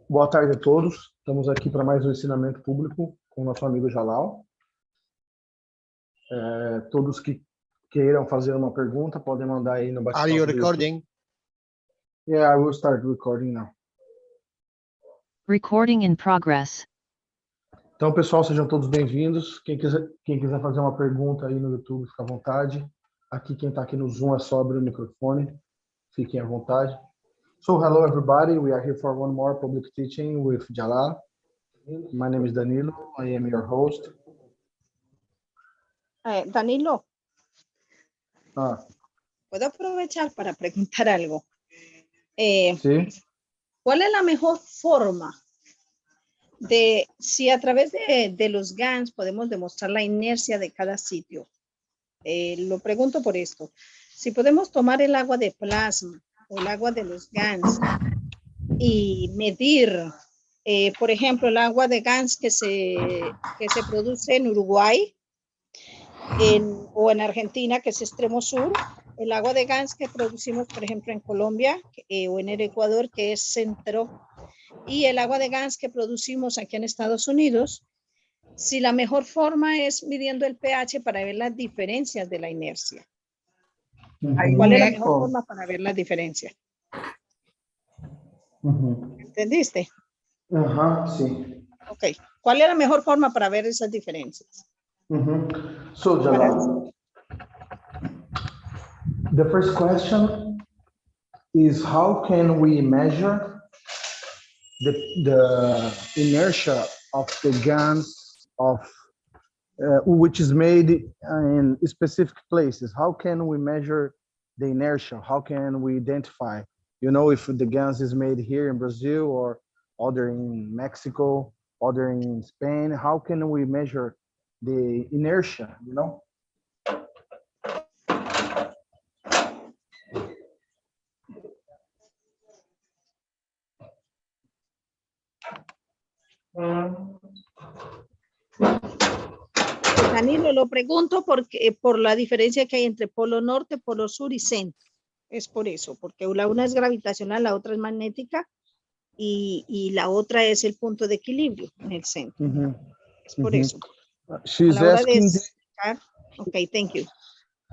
Boa tarde a todos. Estamos aqui para mais um ensinamento público com o nosso amigo Jalal. Todos que queiram fazer uma pergunta podem mandar aí no bate-papo. Are you recording? Yeah, I will start recording now. Recording in progress. Então, pessoal, sejam todos bem-vindos. Quem quiser fazer uma pergunta aí no YouTube, fica à vontade. Aqui, quem está aqui no Zoom é só abrir o microfone. Fiquem à vontade. So, hello everybody. We are here for one more public teaching with Jalal. My name is Danilo. I am your host. Danilo, Ah, ¿puedo aprovechar para preguntar algo? sí. ¿Cuál es la mejor forma de, si a través de los GANs podemos demostrar la inercia de cada sitio? Lo pregunto por esto. Si podemos tomar el agua de plasma o el agua de los GANs y medir, por ejemplo, el agua de GANs que se produce en Uruguay o en Argentina, que es extremo sur, el agua de GANs que producimos, por ejemplo, en Colombia o en el Ecuador, que es centro, y el agua de GANs que producimos aquí en Estados Unidos, si la mejor forma es midiendo el pH para ver las diferencias de la inercia. ¿Cuál es la mejor forma para ver las diferencias? ¿Entendiste? Ajá, sí. Ok. ¿Cuál es la mejor forma para ver esas diferencias? So, Jalal, the first question is how can we measure the inertia of the GANs of which is made in specific places? How can we measure the inertia? How can we identify, you know, if the GANs is made here in Brazil or other in Mexico, other in Spain? How can we measure the inertia, you know? Danilo, lo pregunto porque por la diferencia que hay entre polo norte, polo sur y centro. Es por eso, porque una es gravitacional, la otra es magnética y la otra es el punto de equilibrio en el centro. Es por eso. She's asking. Okay, thank you.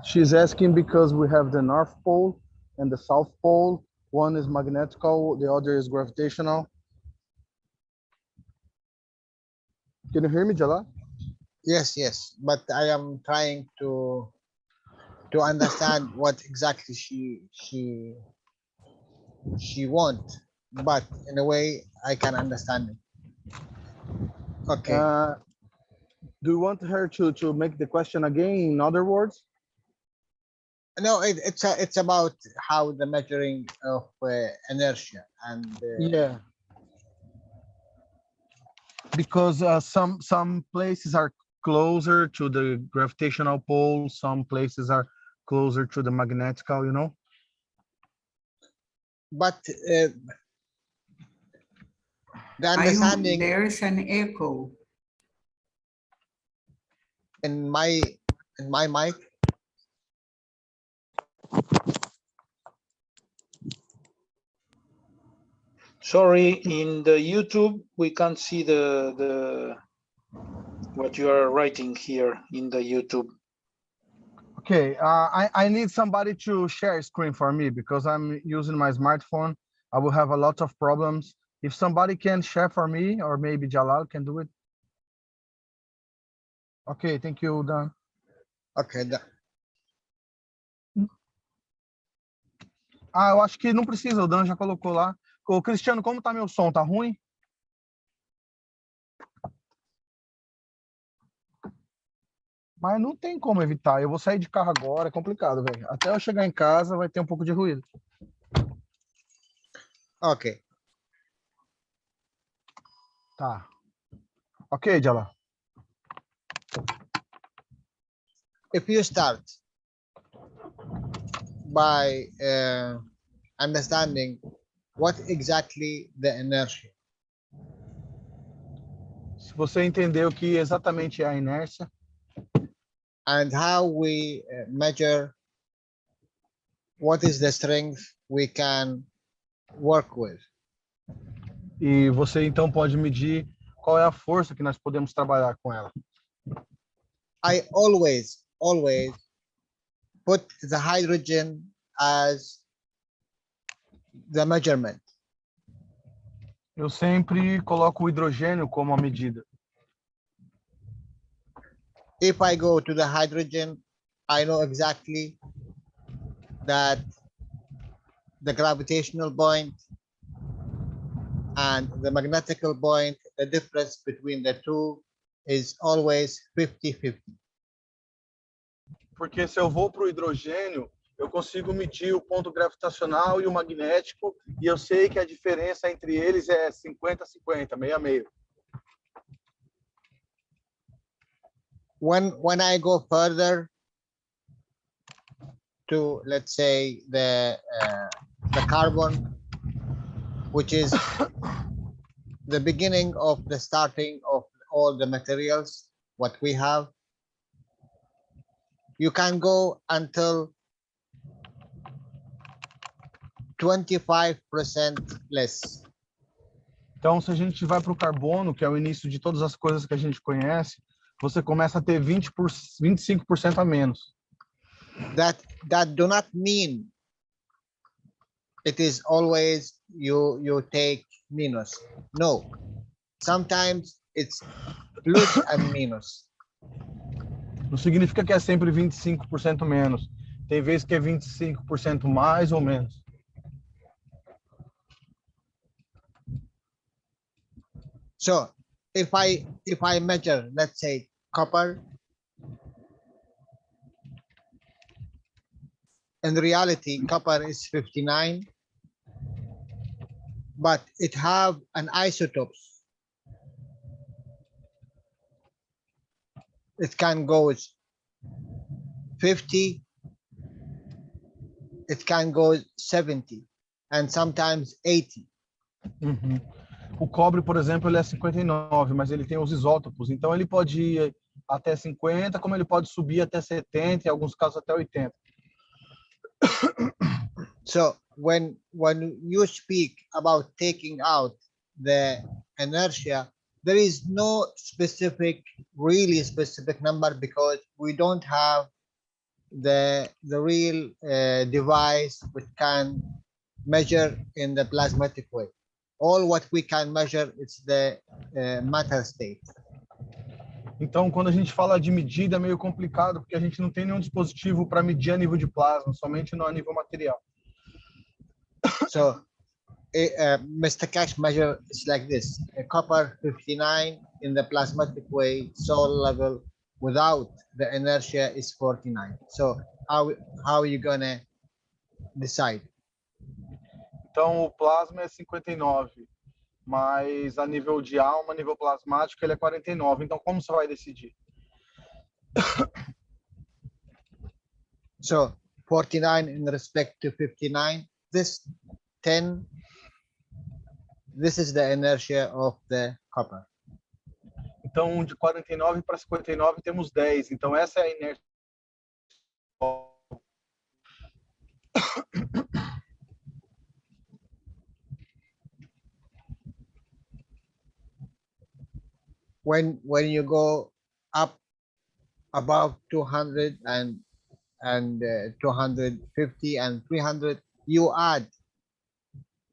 She's asking because we have the North Pole and the South Pole. One is magnetical, the other is gravitational. Can you hear me, Jalal? Yes, but I am trying to understand what exactly she want, but in a way I can understand it. Okay. Do you want her to make the question again, in other words? No, it's about how the measuring of inertia and yeah, because some places are closer to the gravitational pole, some places are closer to the magnetical, you know. But the understanding, there's an echo in my mic. Sorry, in the YouTube we can't see the what you are writing here in the YouTube. Okay, I need somebody to share screen for me because I'm using my smartphone. I will have a lot of problems. If somebody can share for me, or maybe Jalal can do it. Okay, thank you, Dan. Okay. Eu acho que não precisa, o Dan já colocou lá. Ô, Cristiano, como tá meu som? Tá ruim? Mas não tem como evitar. Eu vou sair de carro agora, é complicado, velho. Até eu chegar em casa vai ter um pouco de ruído. Okay. Tá. Ok, Jalal. If you start by understanding what exactly the inertia. Se você entender o que exatamente é a inércia. And how we measure what is the strength we can work with. E você então pode medir qual é a força que nós podemos trabalhar com ela. I always put the hydrogen as the measurement. Eu sempre coloco o hidrogênio como a medida. If I go to the hydrogen, I know exactly that the gravitational point and the magnetical point, the difference between the two is always 50-50. Porque se eu vou para o hidrogênio, eu consigo medir o ponto gravitacional e o magnético, e eu sei que a diferença entre eles é 50-50, meio a meio. When I go further to, let's say, the carbon, which is the beginning of the starting of all the materials, what we have, you can go until 25% less. Então, se a gente vai para o carbono, que é o início de todas as coisas que a gente conhece, você começa a ter 25% a menos. That do not mean it is always you take minus. No, sometimes it's plus and minus. Não significa que é sempre 25% menos. Tem vezes que é 25% mais ou menos. So if I measure, let's say, copper, in reality copper is 59, but it have an isotopes. It can go 50, it can go 70, and sometimes 80. Uhum. O cobre, por exemplo, ele é 59, mas ele tem os isótopos. Então, ele pode ir até 50, como ele pode subir até 70, em alguns casos até 80. So when you speak about taking out the inertia, there is no really specific number, because we don't have the real device which can measure in the plasmatic way. All what we can measure is the matter state. Então, quando a gente fala de medida, é meio complicado, porque a gente não tem nenhum dispositivo para medir a nível de plasma, somente no nível material. So Mr. Keshe measure is like this: copper 59 in the plasmatic way, soil level without the inertia is 49. So how are you gonna decide? Então, o plasma é 59, mas a nível de alma, a nível plasmático, ele é 49. Então, como você vai decidir? So 49 in respect to 59, this 10, this is the inertia of the copper. Então, de 49 para 59 temos 10. Então, essa é a inércia. When you go up above 200 and 250 and 300, you add,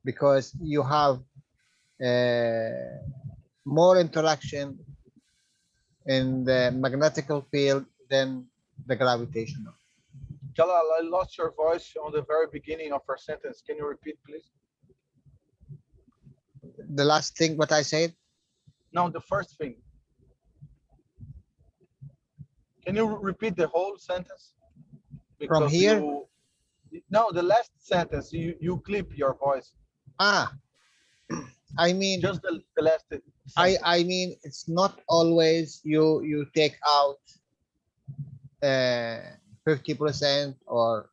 because you have more interaction in the magnetical field than the gravitational. Jalal, I lost your voice on the very beginning of our sentence. Can you repeat, please? The last thing what I said? No, the first thing. Can you repeat the whole sentence? From here? No, the last sentence. You clip your voice. I mean, just the last sentence. I mean, it's not always you take out 50% or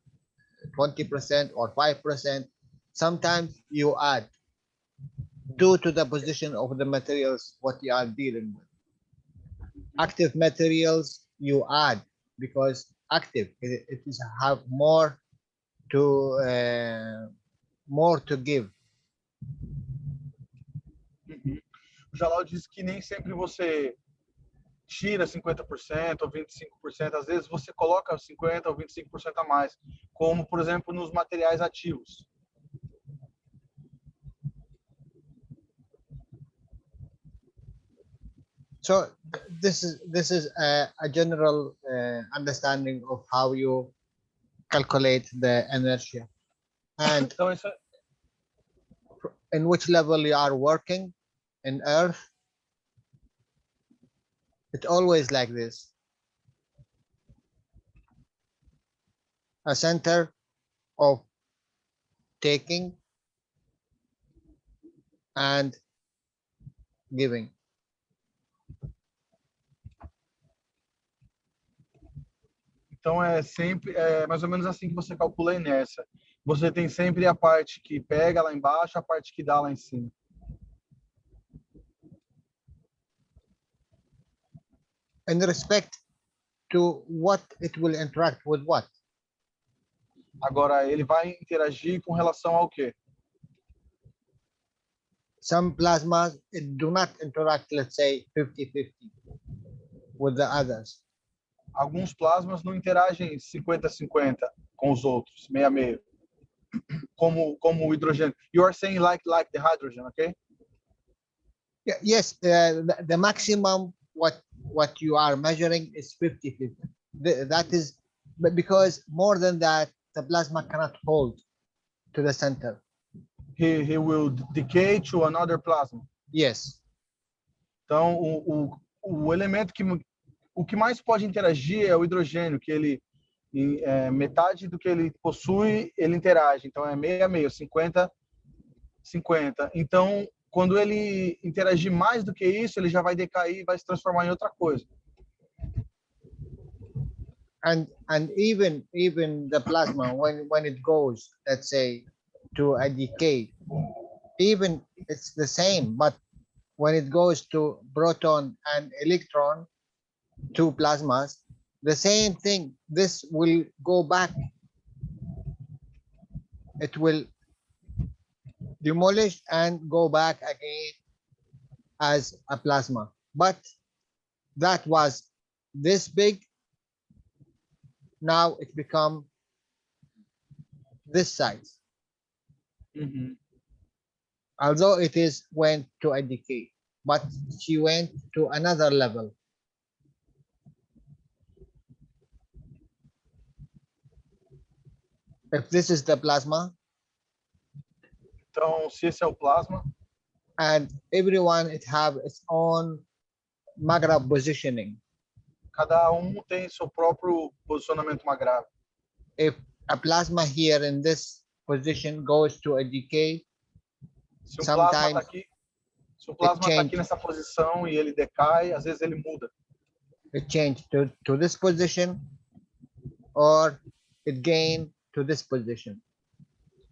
20% or 5%. Sometimes you add due to the position of the materials what you are dealing with. Active materials you add, because active it is have more to give. Jalal disse que nem sempre você tira 50% ou 25%, às vezes você coloca 50% ou 25% a mais, como, por exemplo, nos materiais ativos. So this is a general understanding of how you calculate the inertia, and Então, isso é, in which level you are working in Earth. It's always like this. A center of taking and giving. então é sempre mais ou menos assim que você calcula a inércia. Você tem sempre a parte que pega lá embaixo, a parte que dá lá em cima. In respect to what it will interact with what. Agora, ele vai interagir com relação ao quê? Some plasmas do not interact, let's say 50-50 with the others. Alguns plasmas não interagem 50-50 com os outros, 60-60. Como o hidrogênio. You are saying like the hydrogen, okay? Yeah, yes, the maximum what you are measuring is 50-50. That is, but because more than that, the plasma cannot hold to the center. He will decay to another plasma. Yes. Então, o elemento o que mais pode interagir é o hidrogênio, que ele metade do que ele possui, ele interage. Então, é 60-60, 50-50. Então, quando ele interagir mais do que isso, ele já vai decair e vai se transformar em outra coisa. And even the plasma, when it goes, let's say, to a decay, even it's the same, but when it goes to proton and electron, two plasmas, the same thing, this will go back. It will demolish and go back again as a plasma. But that was this big. Now it become this size. Uhum. Although it went to a decay, but she went to another level. If this is the plasma, Então, se esse é o plasma, and everyone it have its own Maghreb positioning. cada tem seu próprio posicionamento magrável. If a plasma here in this position goes to a decay, Se o plasma está sometimes aqui, se o plasma tá aqui change. nessa posição e ele decai, às vezes ele muda. it changed to this position, or it gained to this position.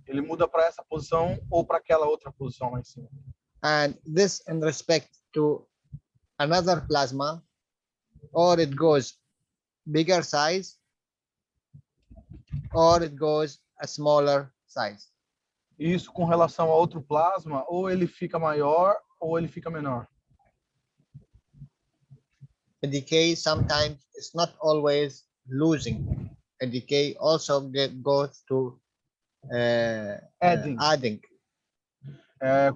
Ele muda para essa posição ou para aquela outra posição lá em cima. And this in respect to another plasma, or it goes bigger size, or it goes a smaller size. Isso com relação a outro plasma, ou ele fica maior ou ele fica menor. A decay sometimes is not always losing. A decay also goes to Adding. adding.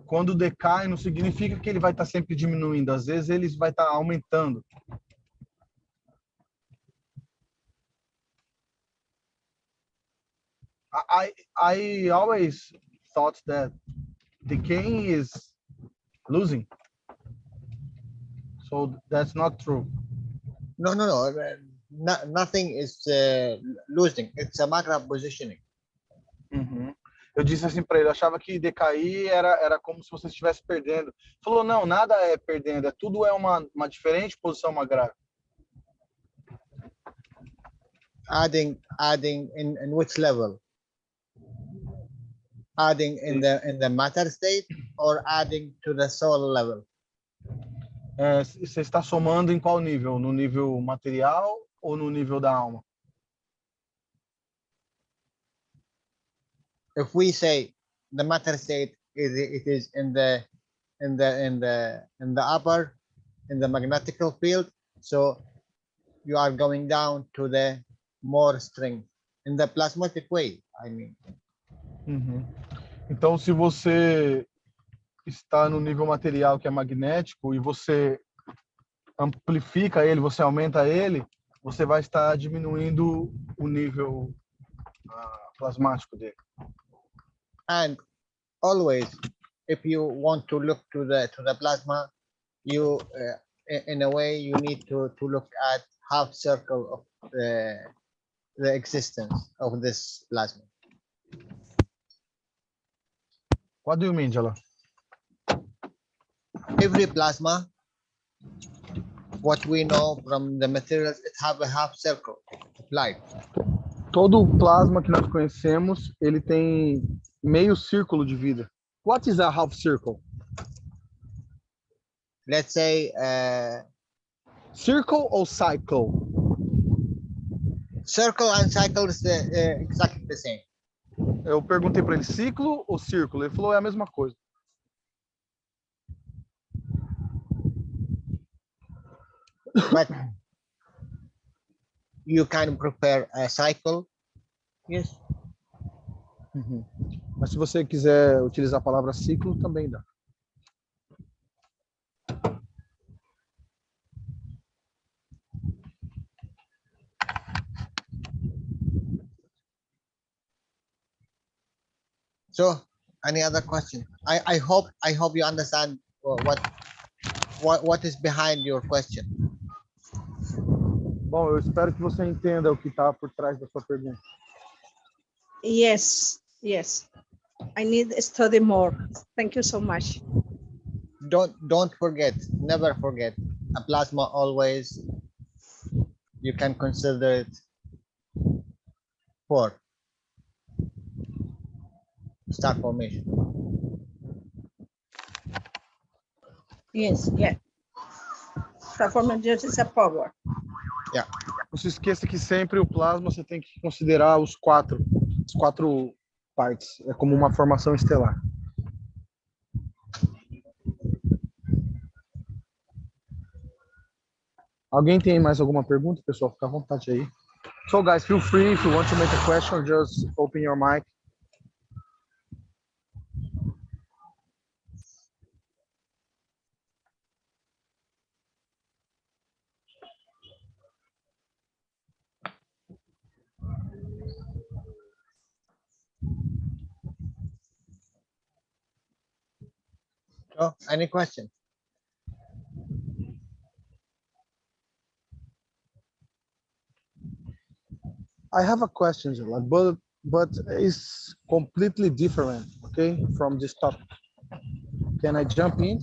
Quando decai, não significa que ele vai estar sempre diminuindo. Às vezes ele vai estar aumentando. I always thought that decaying is losing. So that's not true. No. Nothing is losing. It's a Maghreb positioning. Uhum. Eu disse assim para ele, eu achava que decair era como se você estivesse perdendo. Ele falou, não, nada é perdendo, tudo é uma diferente posição magrável. Adding in which level? Adding in the matter state, or adding to the soul level? Você está somando em qual nível? No nível material ou no nível da alma? If we say the matter state it is in the in the upper, in the magnetical field. So you are going down to the more strength in the plasmatic way, I mean. Uhum. Então, se você está no nível material que é magnético e você amplifica ele, você aumenta ele, você vai estar diminuindo o nível plasmático dele. And always, if you want to look to the plasma, you in a way you need to look at half circle of the existence of this plasma. What do you mean, Jalal? Every plasma, what we know from the materials, it have a half circle of light. Todo o plasma que nós conhecemos, ele tem meio círculo de vida. What is a half circle? Let's say Circle or cycle? circle and cycle is exactly the same. Eu perguntei para ele, ciclo ou círculo? Ele falou, é a mesma coisa. But you can prepare a cycle. Yes. Uhum. Mas se você quiser utilizar a palavra ciclo, também dá. So, any other question? I hope you understand what is behind your question. Bom, eu espero que você entenda o que está por trás da sua pergunta. Yes, yes. I need to study more. Thank you so much. Don't forget, never forget, a plasma always, you can consider it 4 star formation. Yes, yeah. Performance just is a power. Yeah. Não se esqueça que sempre o plasma você tem que considerar as quatro partes. É como uma formação estelar. Alguém tem mais alguma pergunta, pessoal? Fica à vontade aí. So, guys, feel free. If you want to make a question, just open your mic. So, any question? I have a question, Jalal, but it's completely different, okay, from this topic. Can I jump in?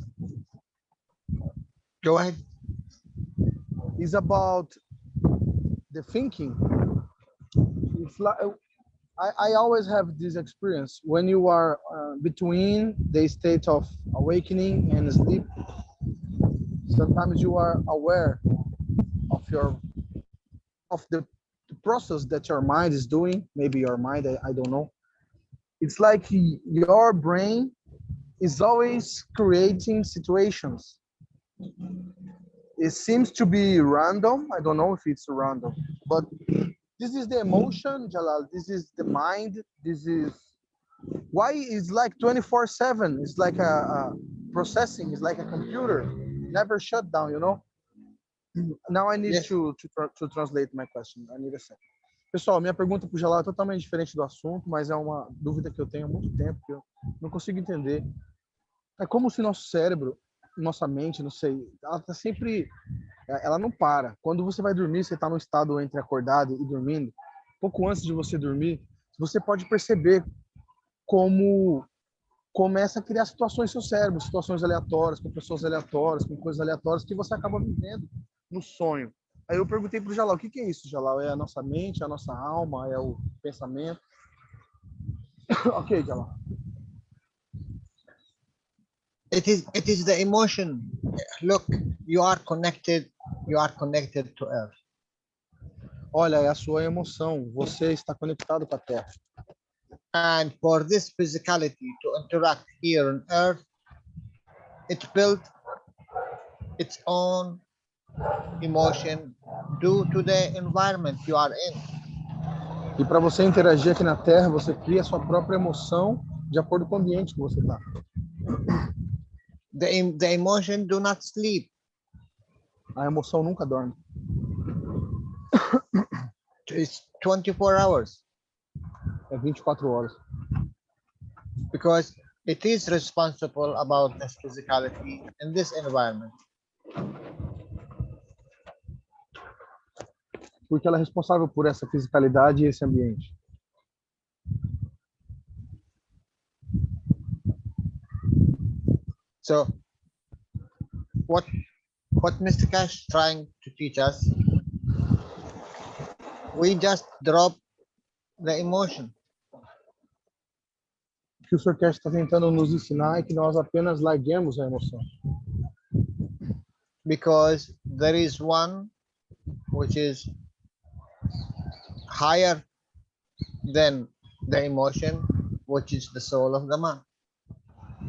Go ahead. It's about the thinking. It's like, I always have this experience when you are between the state of awakening and sleep. Sometimes you are aware of the process that your mind is doing. Maybe your mind, I don't know. It's like your brain is always creating situations. It seems to be random. I don't know if it's random, but this is the emotion, Jalal. This is the mind. This is why it's like 24/7. It's like a processing. It's like a computer, never shut down. You know. Now I need Yes. to translate my question. I need a second. Pessoal, minha pergunta para o Jalal é totalmente diferente do assunto, mas é uma dúvida que eu tenho há muito tempo que eu não consigo entender. É como se nosso cérebro, nossa mente, não sei, ela tá sempre, ela não para. Quando você vai dormir, você está no estado entre acordado e dormindo. Pouco antes de você dormir, você pode perceber como começa a criar situações no seu cérebro, situações aleatórias, com pessoas aleatórias, com coisas aleatórias que você acaba vivendo no sonho. Aí eu perguntei para o Jalal, o que é isso, Jalal? É a nossa mente, é a nossa alma, é o pensamento? Ok, Jalal. It is the emotion. Look, you are connected to Earth. Olha, é a sua emoção. Você está conectado com a Terra. And for this physicality to interact here on Earth, it built its own emotion due to the environment you are in. E para você interagir aqui na Terra, você cria a sua própria emoção de acordo com o ambiente que você está. The emotion do not sleep. A emoção nunca dorme. It's 24 hours É 24 horas. because it is responsible about this physicality in this environment. Porque ela é responsável por essa fisicalidade e esse ambiente. So what Mr. Keshe trying to teach us, we just drop the emotion. O que o Sr. Keshe está tentando nos ensinar é que nós apenas larguemos a emoção. Because there is one which is higher than the emotion, which is the soul of the man.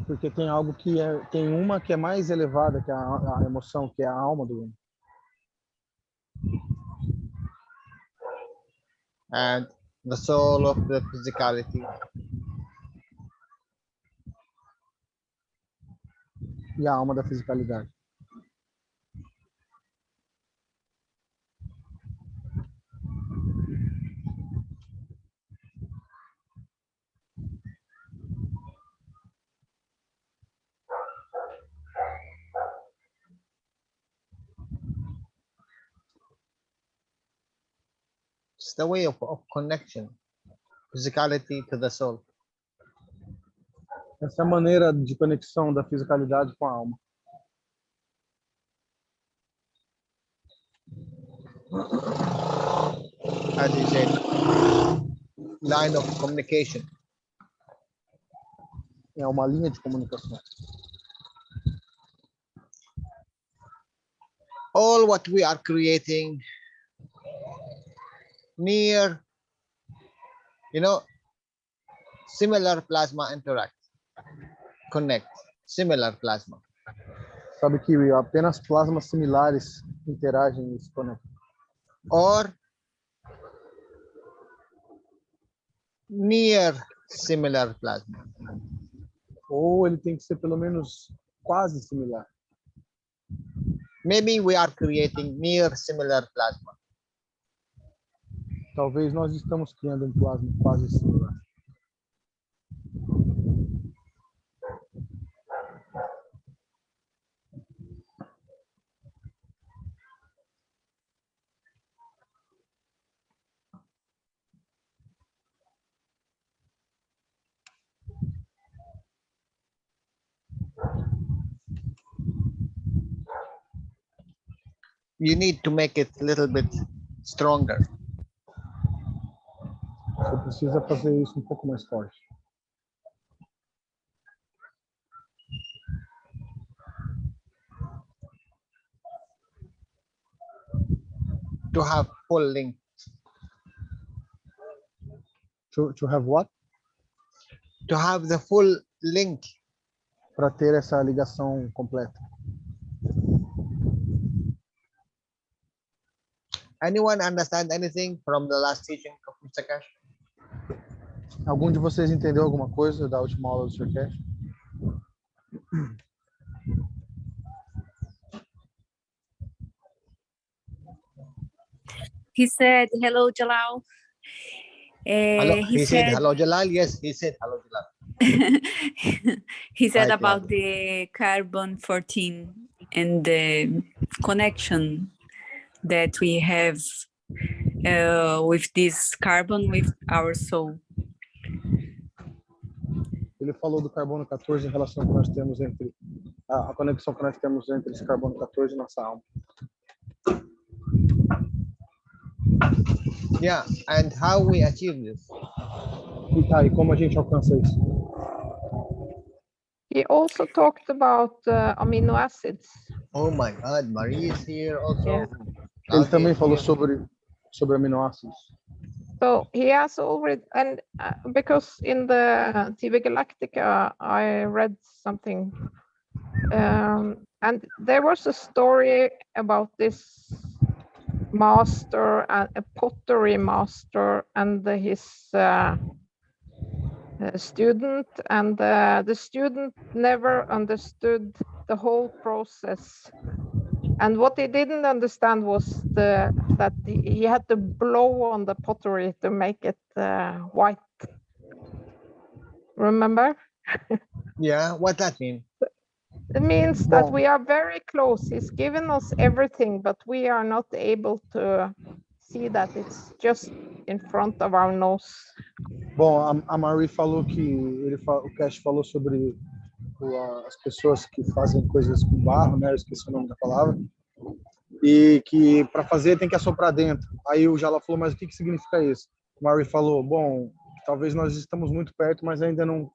Porque tem algo tem uma que é mais elevada que a emoção, que é a alma do homem. And the soul of the physicality E a alma da fisicalidade. it's the way of connection, physicality to the soul. Essa é a maneira de conexão da fisicalidade com a alma. As you said, line of communication. É uma linha de comunicação. All what we are creating near, similar plasma interact, connect, similar plasma. Sabe que apenas plasmas similares interagem e se conectam. Or near similar plasma. Ou ele tem que ser pelo menos quase similar. Maybe we are creating near similar plasma. Talvez nós estamos criando um plasma quase similar. You need to make it a little bit stronger. Você precisa fazer isso um pouco mais forte. To have full link. To have what? To have the full link. Para ter essa ligação completa. Anyone understand anything from the last teaching of Mr. Keshe? Algum de vocês entendeu alguma coisa da última aula do Sr. Keshe? He said, hello, Jalal. Hello, he said, hello, Jalal. Yes, he said, hello, Jalal. He said Hi, about Jalal. the carbon 14 and the connection that we have with this carbon, with our soul. Ele falou do carbono 14 em relação que nós temos entre a conexão que nós temos entre esse carbono 14 e nossa alma. Yeah, and how we achieve this? E como a gente alcança isso? He also talked about amino acids. Oh my God, Marie is here also. Yeah. Ele também falou sobre aminoácidos. So he has already, and because in the TV Galactica I read something And there was a story about this master, a pottery master, and his student, and the student never understood the whole process. And what he didn't understand was that he had to blow on the pottery to make it white. Remember? Yeah, what that mean? It means that we are very close. He's given us everything, but we are not able to see that it's just in front of our nose. Bom, a Marie falou que o Keshe falou sobre as pessoas que fazem coisas com barro, né? Eu esqueci o nome da palavra. E que para fazer tem que assoprar dentro. Aí o Jalal falou, mas o que significa isso? O Marie falou, bom, talvez nós estamos muito perto, mas ainda não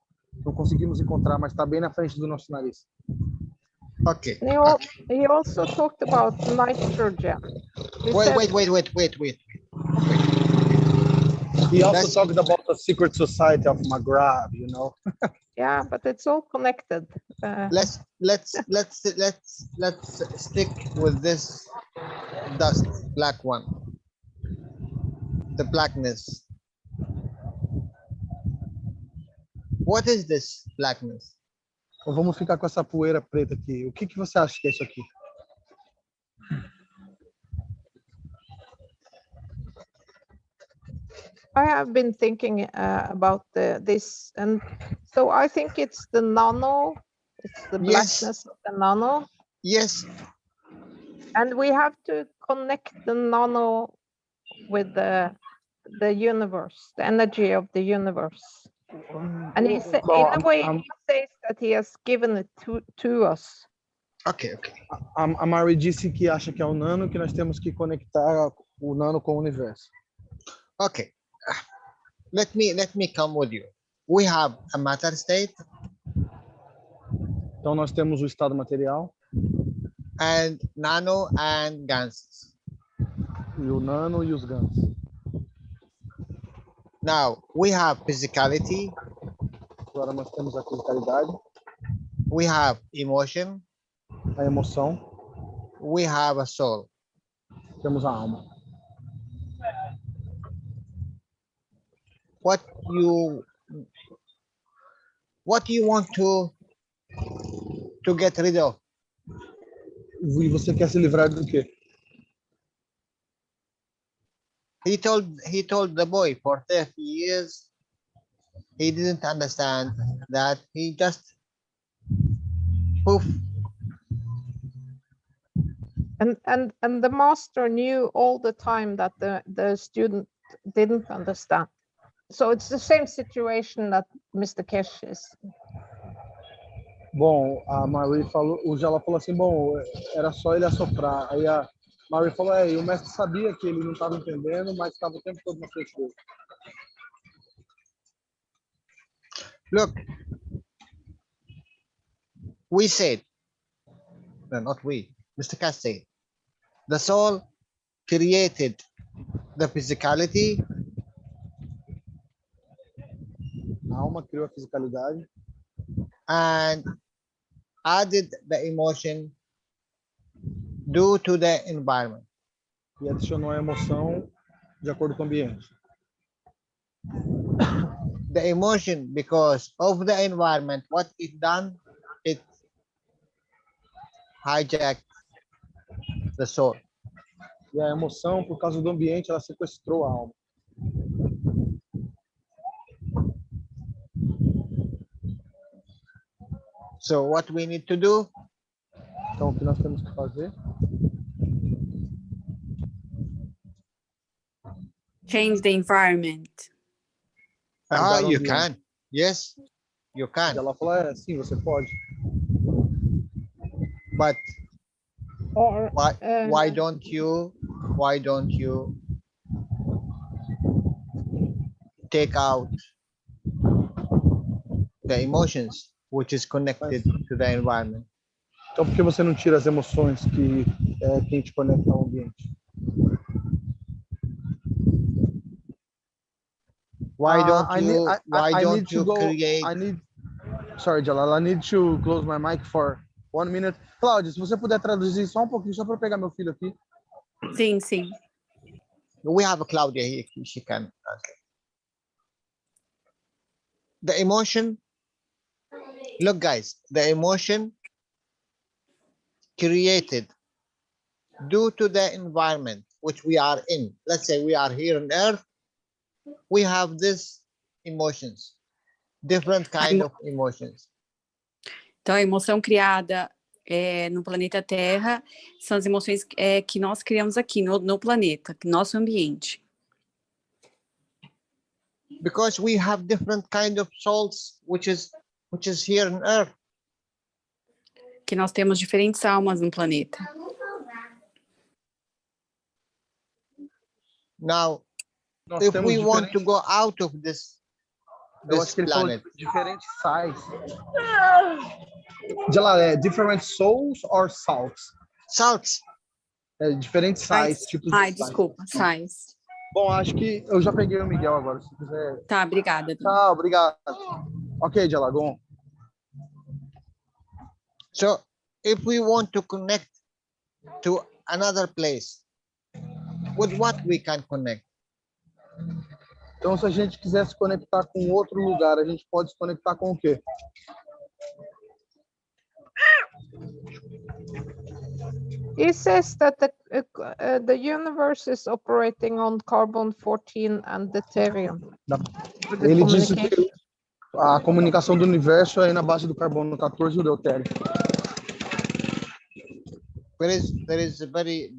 conseguimos encontrar, mas está bem na frente do nosso nariz. Okay. He also talked about nitrogen. Wait. He also talked about the secret society of McGrath, you know. Yeah, but it's all connected. Let's stick with this dust, black one. The blackness. What is this blackness? Então vamos ficar com essa poeira preta aqui. O que você acha que é isso aqui? I have been thinking about this, and so I think it's the nano. It's the blackness of the nano. Yes. And we have to connect the nano with the universe, the energy of the universe. And he said, in a way, he says that he has given it to us. Okay. A Marie disse que acha que é o nano, que nós temos que conectar o nano com o universo. Okay. Let me come with you. We have a matter state. Então nós temos o estado material. And nano and ganses. E o nano e os ganses. Now we have physicality. Agora nós temos a fisicalidade. We have emotion. A emoção. We have a soul. Temos a alma. What do you want to get rid of? E você quer se livrar do quê? He told the boy for 30 years he didn't understand that. He just poof. And the master knew all the time that the student didn't understand. So it's the same situation that Mr. Keshe is. Bom, a Marie falou, o Jalal falou assim, bom, era só ele assoprar. Aí a Marie falou, e o mestre sabia que ele não estava entendendo, mas estava o tempo todo na frente dele. Look, we said, no, not we, Mr. Keshe said, the soul created the physicality. A alma criou a fisicalidade. And added the emotion due to the environment. E adicionou a emoção de acordo com o ambiente. The emotion, because of the environment, what it done, it hijacked the soul. E a emoção, por causa do ambiente, ela sequestrou a alma. So what we need to do? Então, o que nós temos que fazer? Change the environment. You can. Yes, you can. Ela falou, sim, você pode. But Or why don't you take out the emotions which is connected to the environment? Então, por que você não tira as emoções que é quem te conecta ao ambiente? Why don't you create? Sorry, Jalal, I need to close my mic for 1 minute. Cláudia, se você puder traduzir só um pouquinho, só para eu pegar meu filho aqui. Sim, sim. We have a Claudia here. She can translate. The emotion. Look, guys, the emotion created due to the environment which we are in. Let's say we are here on Earth. We have these emotions, different kind of emotions. Então, a emoção criada no planeta Terra são as emoções que nós criamos aqui no planeta, nosso ambiente. Because we have different kind of souls, which is here on Earth. Que nós temos diferentes almas no planeta. Now, if we want to go out of this planet, different size. Jalal, different souls or salts? Salts. Diferentes size, tipos de size. Desculpa, size. Bom, acho que eu já peguei o Miguel agora, se quiser. Tá, obrigada. Tá, obrigado. Ok, Jalal, go on. So, if we want to connect to another place, with what we can connect? Então, se a gente quiser se conectar com outro lugar, a gente pode se conectar com o quê? It says that the universe is operating on carbon-14 and deuterium. Ele disse que a comunicação do universo é na base do carbono 14 e o deutério. There is a very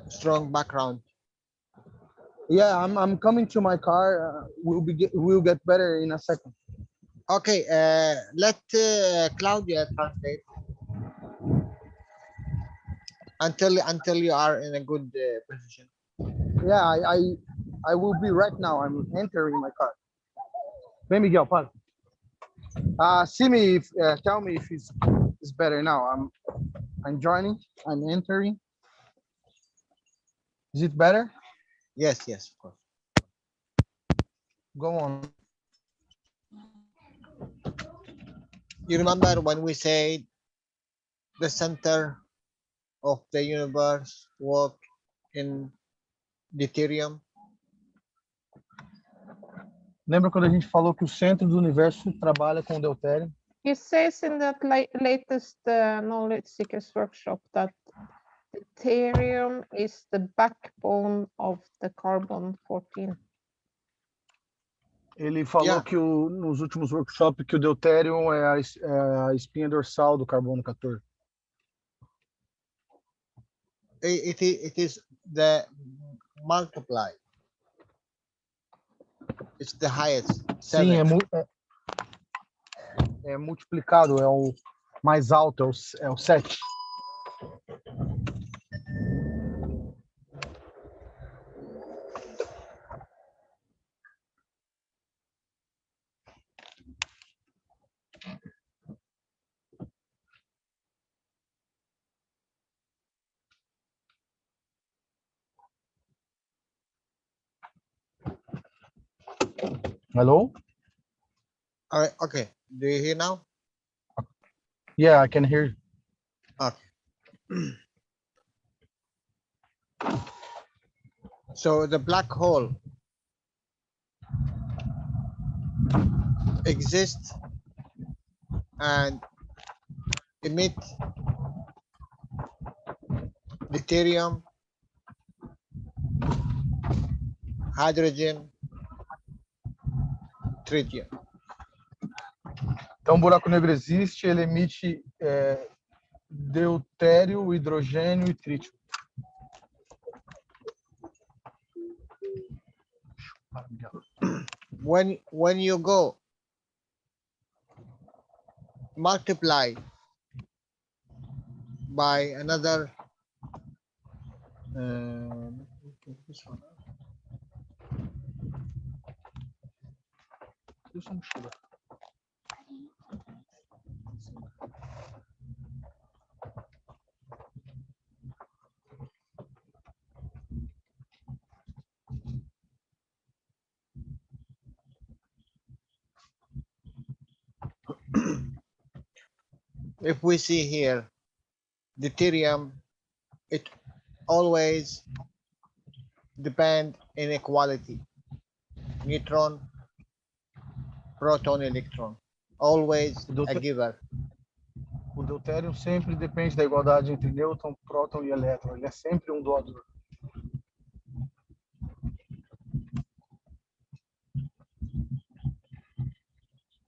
strong background. Yeah, I'm coming to my car. We'll get better in a second. Okay, let Claudia translate until you are in a good position. Yeah, I will be right now. I'm entering my car. Vem, Miguel, para. See me if tell me if it's better now. I'm joining. I'm entering. Is it better? Yes, of course. Go on. You remember when we said the center of the universe work in deuterium? Lembra quando a gente falou que o centro do universo trabalha com o deutério? It says in that latest Knowledge Seekers workshop that deuterium is the backbone of the carbon-14. Ele falou que nos últimos workshops que o deutério é a espinha dorsal do carbono 14. It is the multiply. It's the highest. Sim, é multiplicado, é o mais alto, é o 7. Hello? All right, okay. Do you hear now? Yeah, I can hear you. Okay. So the black hole exists and emit deuterium, hydrogen, tritium. Então, o buraco negro existe, ele emite deutério, hidrogênio e trítio. When you go multiply by another this one. If we see here, deuterium, it always depend in equality. Neutron, proton, electron, always a giver. O deutério sempre depende da igualdade entre nêutron, próton e elétron. Ele é sempre um doador.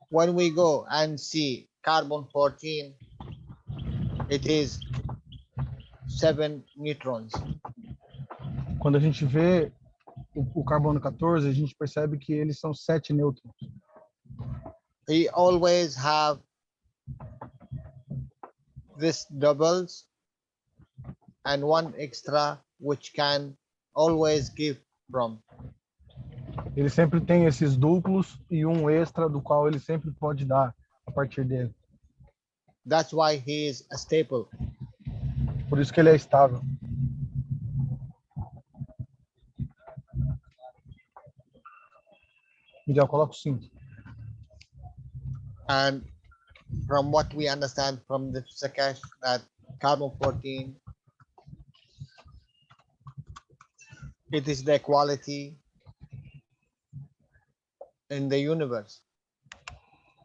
When we go and see carbon 14, it is 7 neutrons. Quando a gente vê o carbono 14, a gente percebe que eles são 7 nêutrons. We always have this doubles and one extra which can always give from. Ele sempre tem esses duplos e um extra do qual ele sempre pode dar a partir dele. That's why he is a staple. Por isso que ele é estável. Miguel, coloca o 5. And from what we understand from the Keshe, that carbon 14, it is the equality in the universe.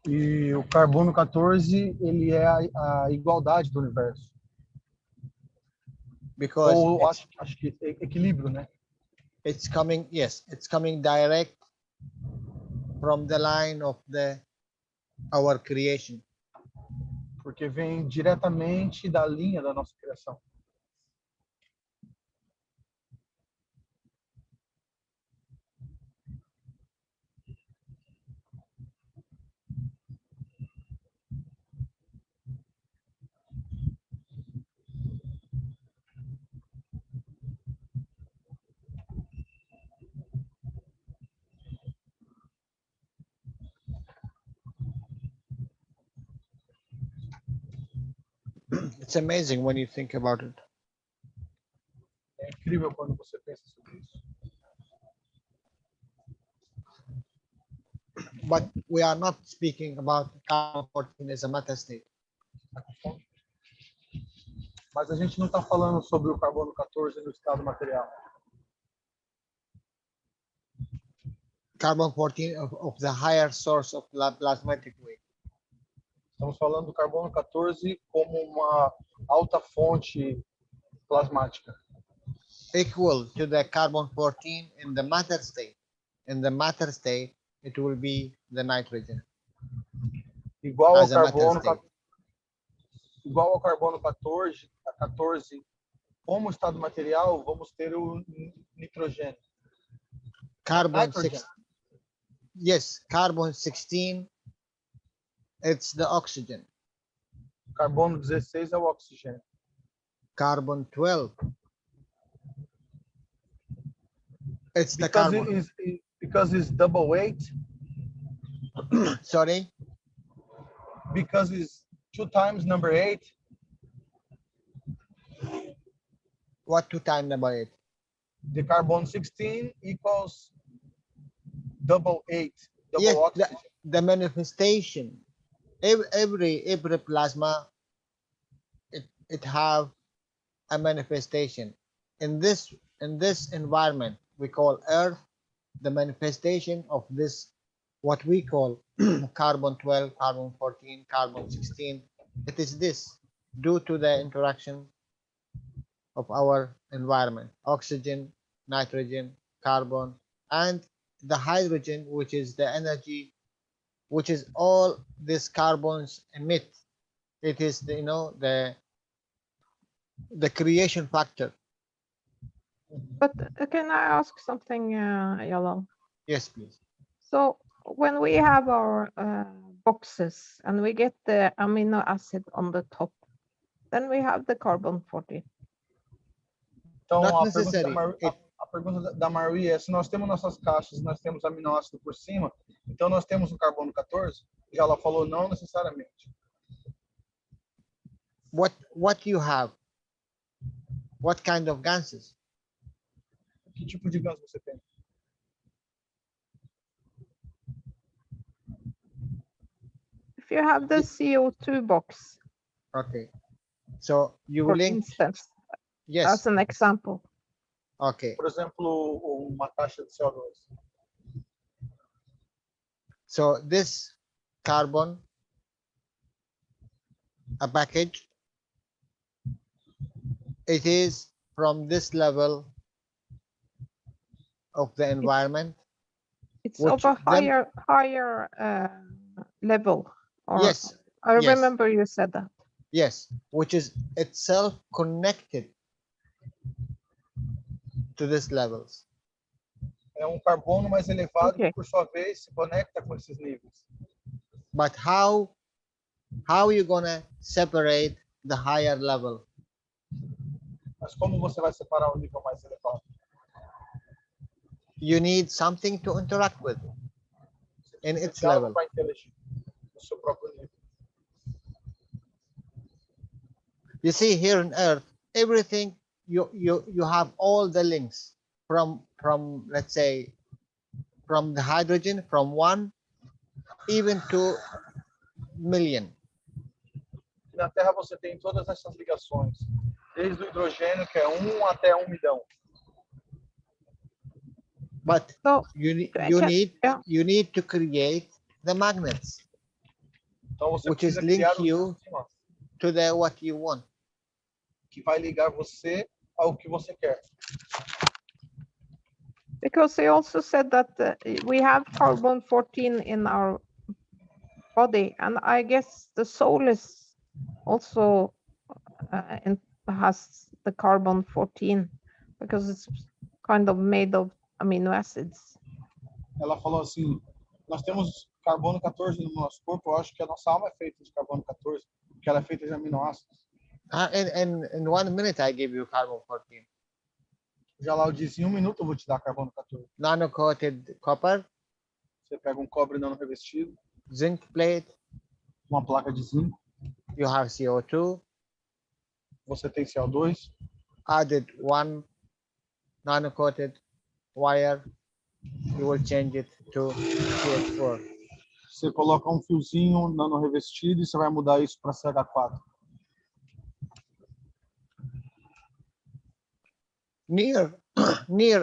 E o carbono 14, ele é a igualdade do universo. Because Ou acho que é equilíbrio, né? it's coming, yes, it's coming direct from the line of our creation. Porque vem diretamente da linha da nossa criação. It's amazing when you think about it. É incrível quando você pensa sobre isso. But we are not speaking about carbon 14 as a matter state. Mas a gente não está falando sobre o carbono 14 no estado material. Carbon 14 of the higher source of plasmatic wave. Estamos falando do carbono 14 como uma alta fonte plasmática. Equal to the carbon 14 in the matter state. In the matter state, it will be the nitrogen. Igual ao As a matter carbono, state. igual ao carbono 14, como estado material, vamos ter o nitrogênio. Carbon Nitrogen. 6. Yes, carbon 16, it's the oxygen. Carbono 16 é o oxigênio. Carbon 12, it's the carbon. Because it's double weight, Sorry, because it's 2 times number 8. what 2 times number 8? The carbon 16 equals double 8, double Yes, oxygen. the manifestation. Every plasma, it have a manifestation. In this environment we call Earth, the manifestation of this, what we call carbon 12, carbon 14, carbon 16, it is this due to the interaction of our environment, oxygen, nitrogen, carbon, and the hydrogen, which is the energy, which is all these carbons emit. It is the creation factor. But can I ask something, Jalal? Yes, please. So when we have our boxes and we get the amino acid on the top, then we have the carbon 14. Então, Not a necessary. pergunta da Maria é: se nós temos nossas caixas, nós temos aminoácido por cima, então nós temos o carbono 14? Já ela falou não necessariamente. What you have? What kind of gases? Que tipo de gás você tem? If you have the CO2 box, Okay. So you For link, instance, yes. as an example. Okay. Por exemplo, uma taxa de CO2. So this carbon, a package, it is from this level of the environment. It's Which of a then- higher level. Or, Yes, I yes. remember you said that. Yes, which is itself connected to these levels. É carbono mais elevado Okay. que, por sua vez, se conecta com esses níveis. But how are you gonna separate the higher level? Mas como você vai separar o nível mais elevado? You need something to interact with in its Tem algo level. para interagir no seu próprio nível. You see here on Earth, everything you have all the links from let's say from the hydrogen from 1 even to million. Na Terra você tem todas essas ligações, desde o hidrogênio, que é 1 até 1 milhão. But So you yeah. need to create the magnets, Então você which is precisa link criar you sistemas to the what you want. que vai ligar você ao que você quer. Because they also said that we have carbon 14 in our body, and I guess the soul is also has the carbon 14 because it's kind of made of amino acids. Ela falou assim, nós temos carbono 14 no nosso corpo, eu acho que a nossa alma é feita de carbono 14, porque ela é feita de aminoácidos. In 1 minute I give you carbon 14. Jalal disse, em 1 minuto eu vou te dar carbono 14. Nano-coated copper, Você pega cobre não revestido, zinc plate, uma placa de zinco, you have CO2, você tem CO2, added 1 nano-coated wire, you will change it to CH4. você coloca um fiozinho não revestido e você vai mudar isso para CH4. Near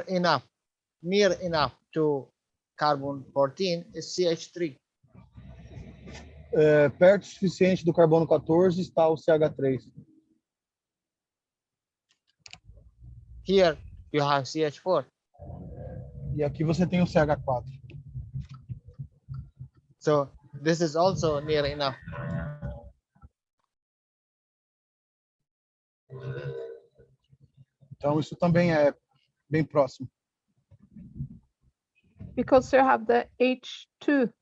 enough to carbon 14 is CH3. Perto o suficiente do carbono 14 está o CH3. Here you have CH4. E aqui você tem o CH4. So this is also near enough. Então isso também é bem próximo. Because you have the H2.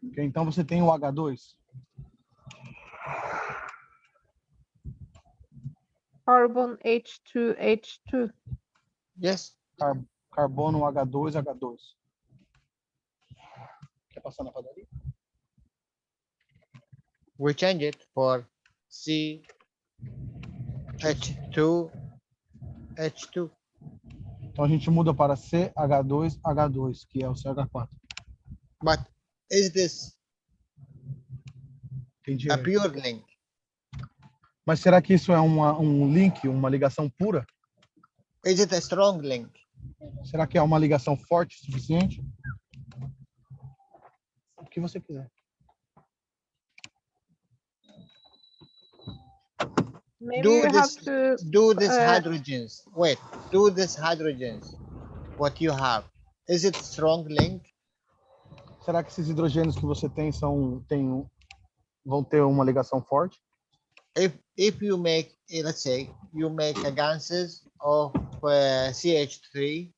Okay? Então você tem o H2. Carbon H2, H2. Yes. Carbono H2, H2. Quer passar na padaria? We change it for CH2, H2. Então a gente muda para CH2, H2, que é o CH4. But is this Entendi. a pure link? Mas será que isso é um link, uma ligação pura? Is it a strong link? Será que é uma ligação forte o suficiente? O que você quiser. Maybe you have to do this hydrogens. Wait, do this hydrogens. What you have, is it strong link? Será que esses hidrogênios que você tem vão ter uma ligação forte? If you make, let's say, you make a gases of CH3.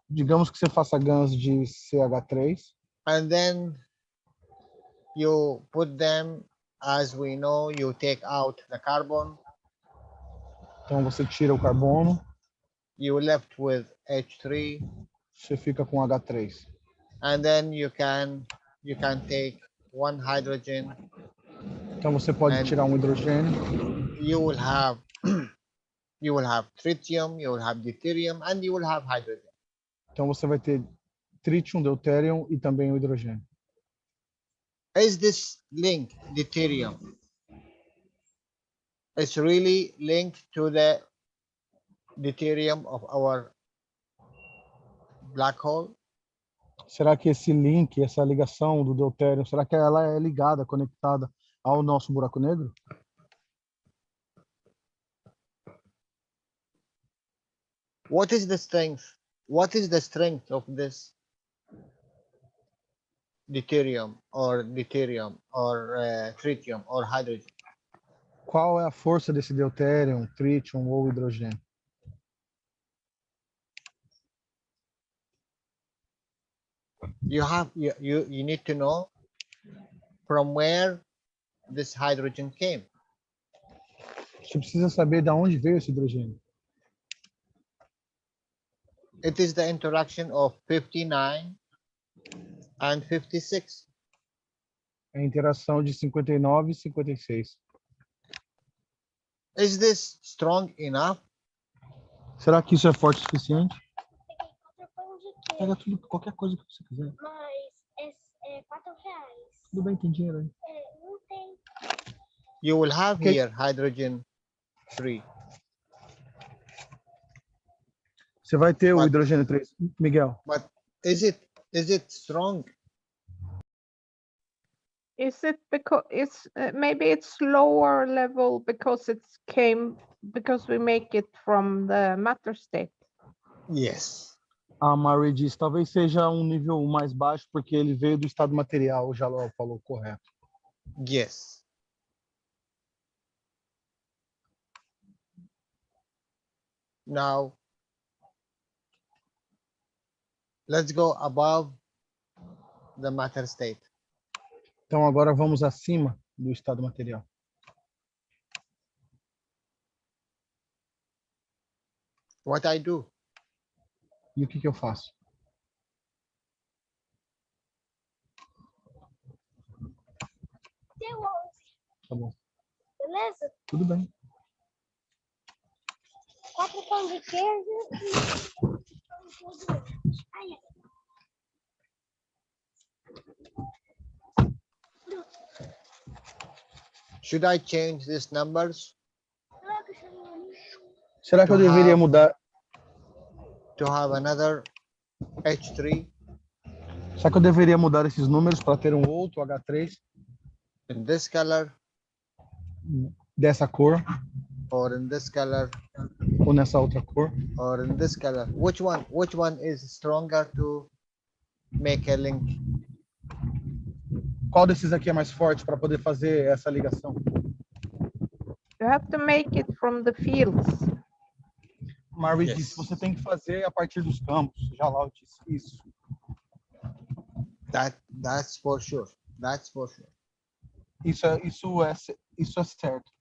Digamos que você faça GANs de CH3. And then you put them, as we know, you take out the carbon. Então você tira o carbono. You left with H3. Você fica com H3. And then you can take 1 hydrogen. Então você pode tirar um hidrogênio. You will have tritium, you will have deuterium, and you will have hydrogen. Então você vai ter tritium, deuterium e também o hidrogênio. Is this link deuterium? It's really linked to the deuterium of our black hole? Será que esse link, essa ligação do deutério, será que ela é ligada, conectada ao nosso buraco negro? What is the strength? What is the strength of this deuterium or tritium or hydrogen? Qual é a força desse deutério, trítio ou hidrogênio? You need to know from where this hydrogen came. Você precisa saber de onde veio esse hidrogênio. It is the interaction of 59 and 56. É a interação de 59 e 56. Is this strong enough? Será que isso é forte o suficiente? Pega tudo, qualquer coisa que você quiser. Mas é R$4. Tudo bem, tem dinheiro aí. Não tem. You will have Okay. here hydrogen 3. Você vai ter o But- hidrogênio 3. Miguel, But is it strong? Is it because it's maybe it's lower level because because we make it from the matter state? Yes. a Mari diz, talvez seja um nível mais baixo porque ele veio do estado material, o Jalal falou correto. Yes. Now, let's go above the matter state. Então agora vamos acima do estado material. What I do? E o que eu faço? Deu 11, Tá bom. beleza? Tudo bem. 4 pão de queijo e... Ai, Should I change these numbers Será que eu deveria mudar? to have another H3 Será que eu deveria mudar esses números para ter um outro H3 in this color dessa cor or in this color ou nessa outra cor? or in this color? Which one is stronger to make a link? Qual desses aqui é mais forte para poder fazer essa ligação? You have to make it from the fields. Mari Yes. disse, você tem que fazer a partir dos campos. Jalal disse isso. That's for sure. That's for sure. Isso é certo.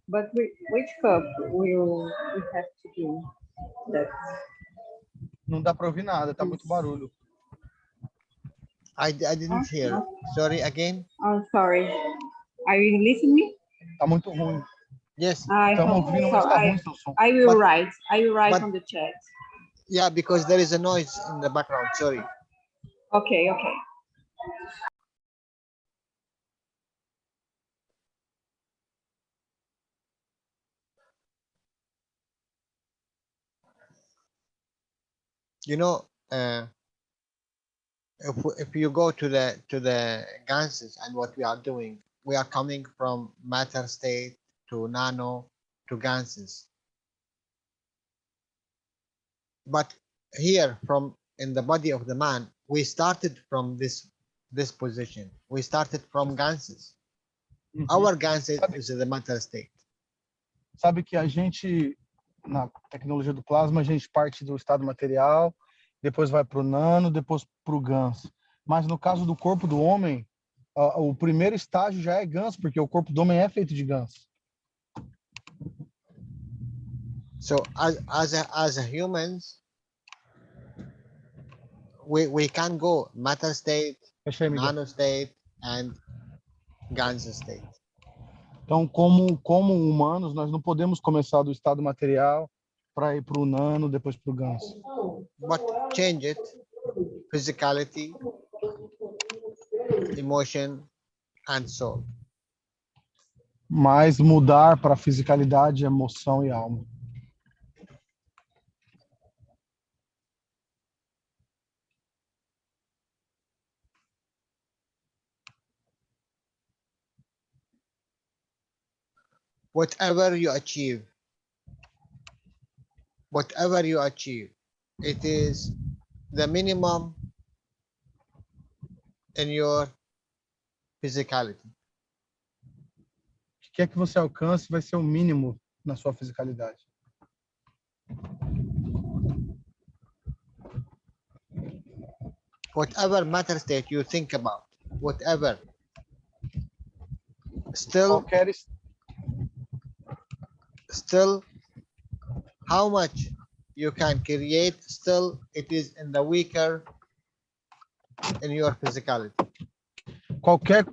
But which cup will we have to do that? Não dá para ouvir nada, tá muito barulho. I didn't hear. Sorry again. Oh, sorry. Are you listening? Tá muito ruim. Yes. I Estamos hope ouvindo, so. mas tá ruim seu som. I will But- write. I will write but- on the chat. Yeah, because there is a noise in the background. Sorry. Okay, okay. You know, if you go to the ganses and what we are doing, we are coming from matter state to nano to ganses. But here, from in the body of the man, we started from this position. We started from ganses. Our ganses is the matter state. Sabe que a gente, na tecnologia do plasma, a gente parte do estado material, depois vai para o nano, depois para o GANS. Mas no caso do corpo do homem, o primeiro estágio já é GANS, porque o corpo do homem é feito de GANS. So as a humans, we can go matter state, Fecha aí, Miguel. nano state, and GANS state. Então, como humanos, nós não podemos começar do estado material para ir para o nano, depois para o GANS. But change it, physicality, emotion, and soul. Mas mudar para fisicalidade, emoção e alma. Whatever you achieve, it is the minimum in your physicality. O que quer que você alcance vai ser o mínimo na sua fisicalidade. Whatever matter state you think about, whatever, still how much you can create, still it is in the weaker in your physicality. Qualquer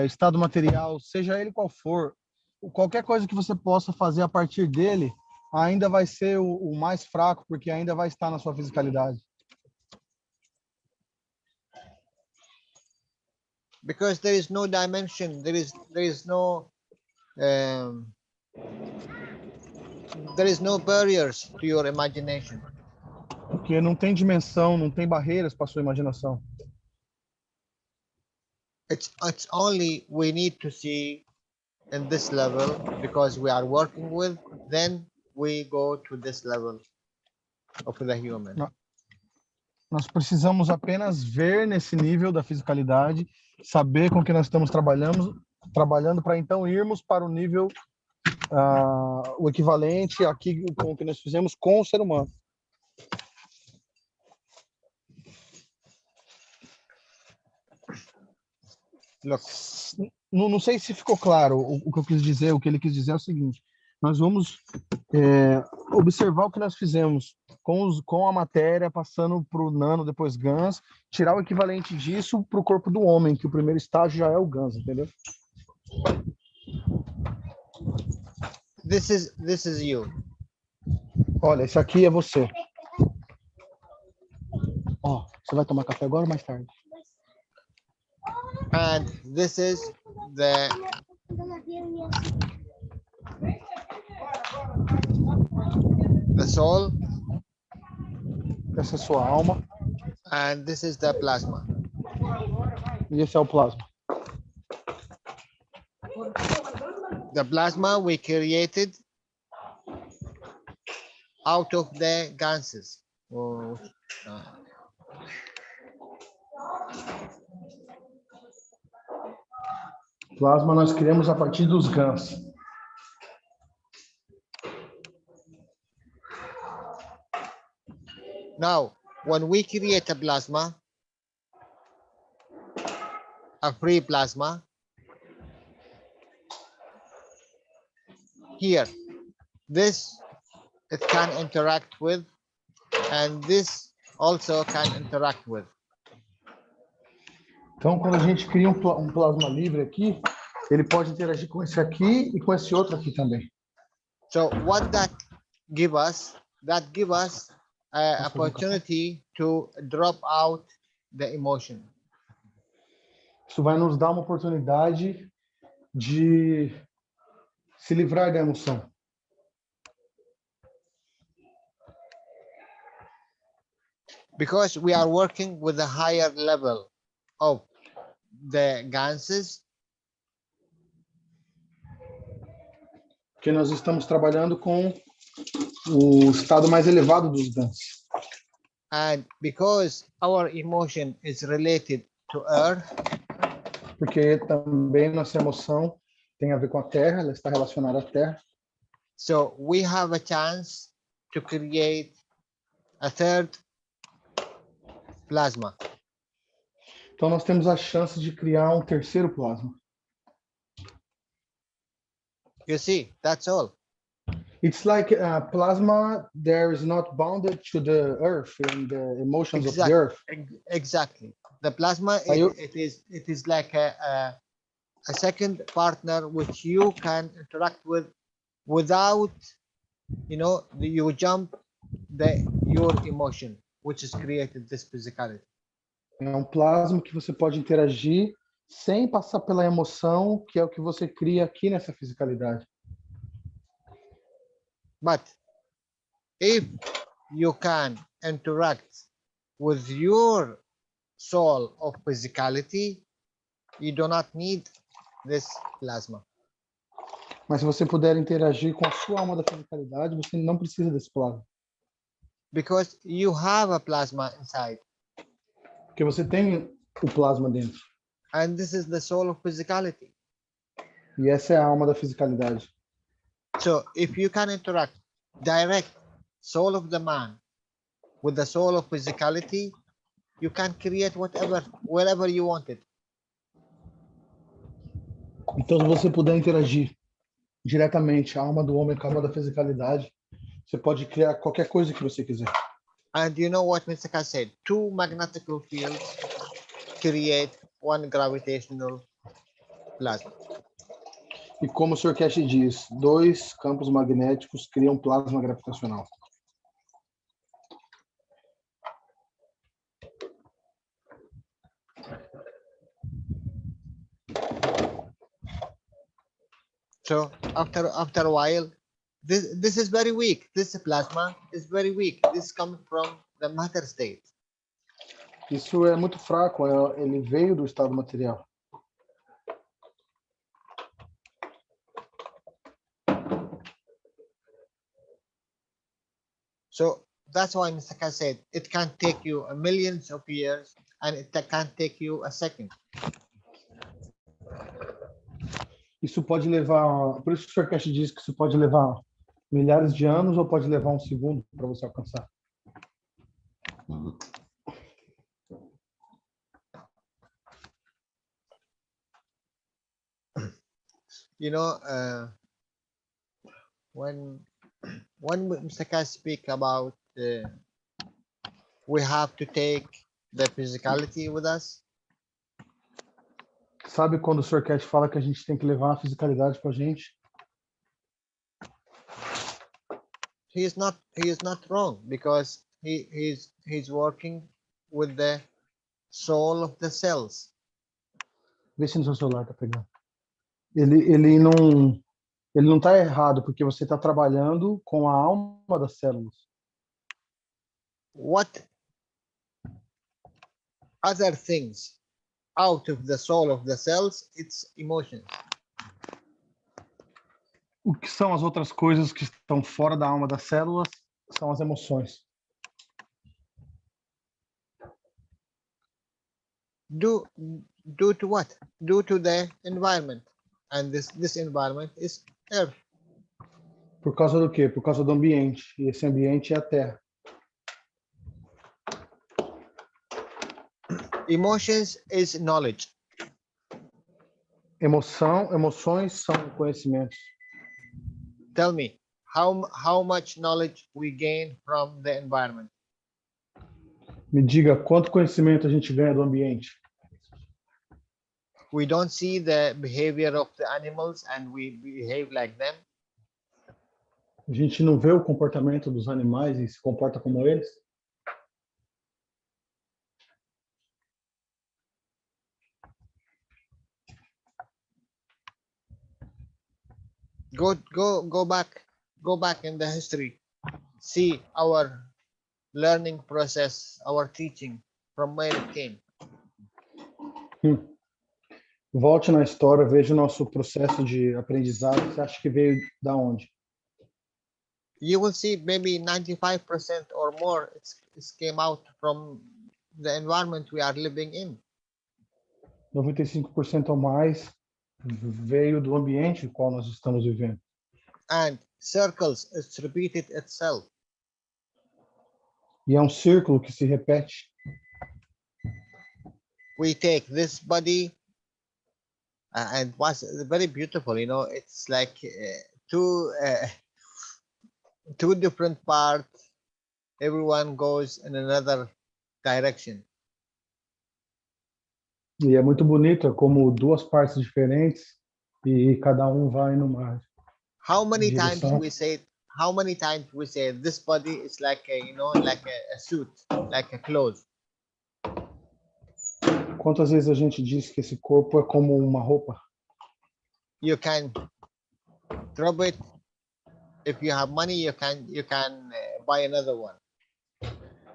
estado material, seja ele qual for, qualquer coisa que você possa fazer a partir dele, ainda vai ser o mais fraco, porque ainda vai estar na sua fisicalidade. Because there is no dimension, there is no barriers to your imagination. Porque não tem dimensão, não tem barreiras para sua imaginação. It's only we need to see in this level, because we are working with, then we go to this level of the human. Nós precisamos apenas ver nesse nível da fisicalidade, saber com que nós estamos trabalhando para então irmos para o nível, o equivalente aqui com o que nós fizemos com o ser humano. Look. Não sei se ficou claro o que eu quis dizer. O que ele quis dizer é o seguinte: nós vamos observar o que nós fizemos com a matéria, passando para o nano, depois GANs, tirar o equivalente disso para o corpo do homem, que o primeiro estágio já é o GANs, entendeu? This is you. Olha, esse aqui é você. Ó, você vai tomar café agora ou mais tarde? And this is the soul. Essa é a sua alma. And this is the plasma. E esse é o plasma. The plasma we created out of the ganses. Plasma nós criamos a partir dos GANs. Now, when we create a plasma, a free plasma, here, this it can interact with, and this also can interact with. Então, quando a gente cria um plasma livre aqui, ele pode interagir com esse aqui e com esse outro aqui também. So what that give us? That give us an opportunity to drop out the emotion. Isso vai nos dar uma oportunidade de se livrar da emoção. Because we are working with a higher level of the ganses. Porque nós estamos trabalhando com o estado mais elevado dos GANs. And because our emotion is related to earth. Porque também nossa emoção tem a ver com a Terra, ela está relacionada à Terra. So we have a chance to create a third plasma. Então nós temos a chance de criar um terceiro plasma. You see, that's all. It's like plasma there is not bounded to the earth and the emotions of the earth. Exactly. The plasma it is like a second partner which you can interact with without, you know, you jump your emotion, which is created this physicality. É um plasma que você pode interagir sem passar pela emoção, que é o que você cria aqui nessa fisicalidade. But if you can interact with your soul of physicality, you do not need this plasma. Mas se você puder interagir com a sua alma da fisicalidade, você não precisa desse plasma. Because you have a plasma inside. Porque você tem o plasma dentro. And this is the soul of physicality. E essa é a alma da fisicalidade. So if you can interact direct soul of the man with the soul of physicality, you can create whatever, wherever you want it. Então, se você puder interagir diretamente a alma do homem com a alma da fisicalidade, você pode criar qualquer coisa que você quiser. And you know what Mr. Keshe said? Two magnetic fields create one gravitational plasma. E como o Sr. Keshe diz, 2 campos magnéticos criam plasma gravitacional. So after a while, this is very weak. This plasma is very weak. This comes from the matter state. Isso é muito fraco, ele veio do estado material. So that's why Mr. Keshe said it can take you millions of years and it can take you a second. Isso pode levar, por isso que o Sr. Keshe diz que isso pode levar milhares de anos ou pode levar um segundo para você alcançar. You know, when Mr. Keshe speak about we have to take the physicality with us, Sabe quando o Sr. Keshe fala que a gente tem que levar a fisicalidade com a gente? he is not wrong, because he's working with the soul of the cells. Vê se no seu celular tá pegando. Ele não está errado, porque você está trabalhando com a alma das células. What other things out of the soul of the cells? It's emotions. O que são as outras coisas que estão fora da alma das células? São as emoções. Due to what? Due to the environment, and this environment is earth. Por causa do quê? Por causa do ambiente. E esse ambiente é a Terra. Emotions is knowledge. Emoções são conhecimentos. Tell me, how much knowledge we gain from the environment? Me diga quanto conhecimento a gente ganha do ambiente. We don't see the behavior of the animals and we behave like them. A gente não vê o comportamento dos animais e se comporta como eles. Go back in the history. See our learning process, our teaching, from where it came. Volte na história, veja o nosso processo de aprendizado. Você acha que veio da onde? You will see maybe 95% or more it came out from the environment we are living in. 95% ou mais veio do ambiente no qual nós estamos vivendo. And circles, it's repeated itself. E é um círculo que se repete. We take this body and was very beautiful, you know, it's like two different parts, everyone goes in another direction. E é muito bonito, é como 2 partes diferentes e cada um vai numa How many times direção. we say this body is like a, you know, like a suit, like a clothes. quantas vezes a gente diz que esse corpo é como uma roupa? You can drop it. If you have money, you can buy another one.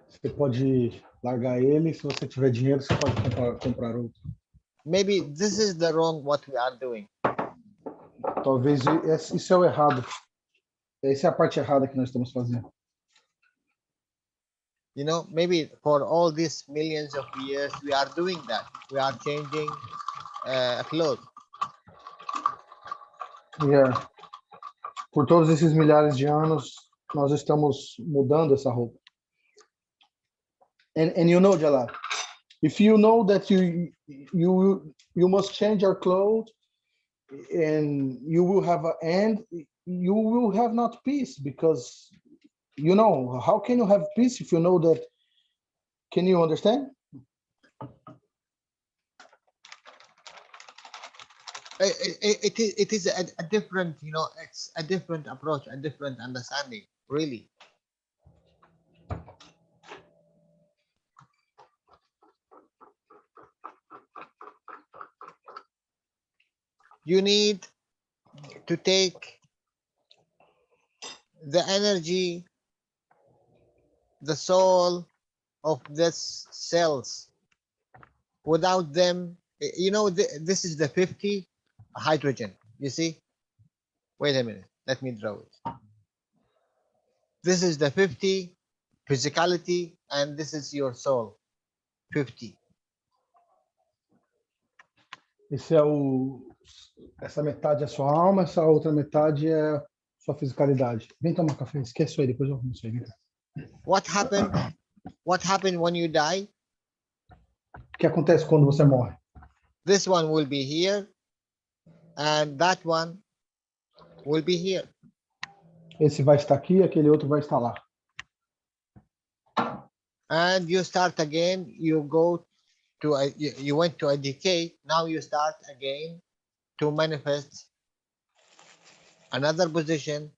Você pode largar ele, se você tiver dinheiro, você pode comprar outro. Maybe this is the wrong what we are doing. Talvez isso é o errado. Essa é a parte errada que nós estamos fazendo. You know, maybe for all these millions of years, we are doing that. We are changing a clothes. Yeah. Por todos esses milhares de anos, nós estamos mudando essa roupa. And you know, Jalal, if you know that you must change your clothes, and you will have an end, you will have not peace, because you know, how can you have peace if you know that? Can you understand? It is a different, you know, it's a different approach, a different understanding, really. You need to take the energy, the soul of these cells. Without them, you know, this is the 50 hydrogen, you see? Wait a minute, let me draw it. This is the 50 physicality, and this is your soul, 50. Essa metade é sua alma, essa outra metade é sua fisicalidade. Vem tomar café, esquece isso aí, depois eu arrumo isso aí. What happened when you die? O que acontece quando você morre? This one will be here, and that one will be here. Esse vai estar aqui, aquele outro vai estar lá. And you start again, you go to you went to a decay, now you start again to manifest another position,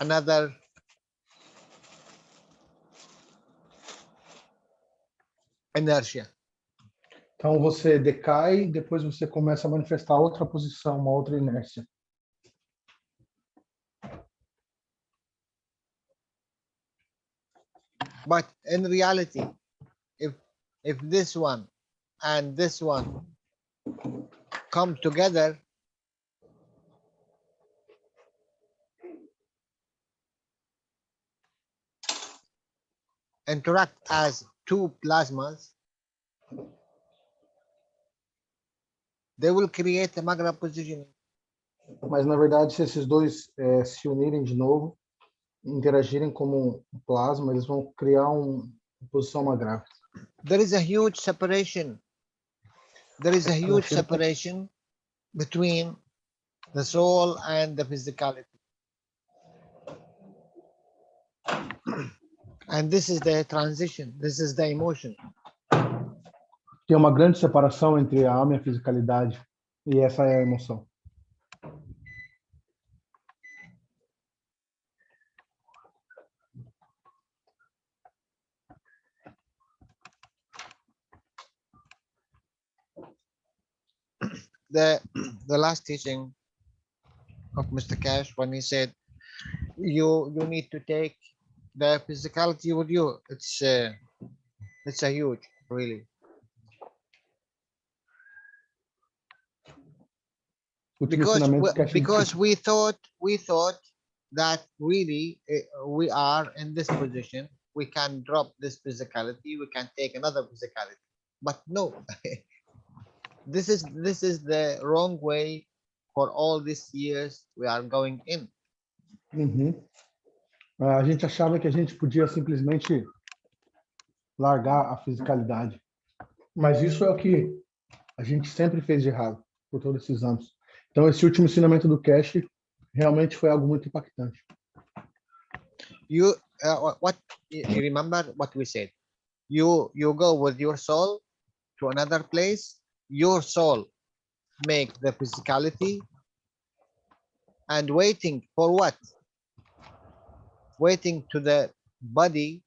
another inertia. Então você decai, depois você começa a manifestar outra posição, uma outra inércia. But in reality, if this one and this one come together, interact as two plasmas, they will create a magna positioning. Mas na verdade, se esses dois se unirem de novo, interagirem como um plasma, eles vão criar uma posição magráfica. There is a huge separation. There is a huge separation between the soul and the physicality. And this is the transition. This is the emotion. Tem uma grande separação entre a alma e a fisicalidade, e essa é a emoção. The last teaching of Mr. Keshe, when he said you need to take the physicality with you, it's a huge, really. Because we thought that really we are in this position, we can drop this physicality, we can take another physicality, but no. This is the wrong way for all these years we are going in. A gente achava que a gente podia simplesmente largar a fisicalidade, mas isso é o que a gente sempre fez de errado por todos esses anos. Então esse último ensinamento do Keshe realmente foi algo muito impactante. You remember what we said? You go with your soul to another place. Your soul make the physicality, and waiting for what? Waiting to the body,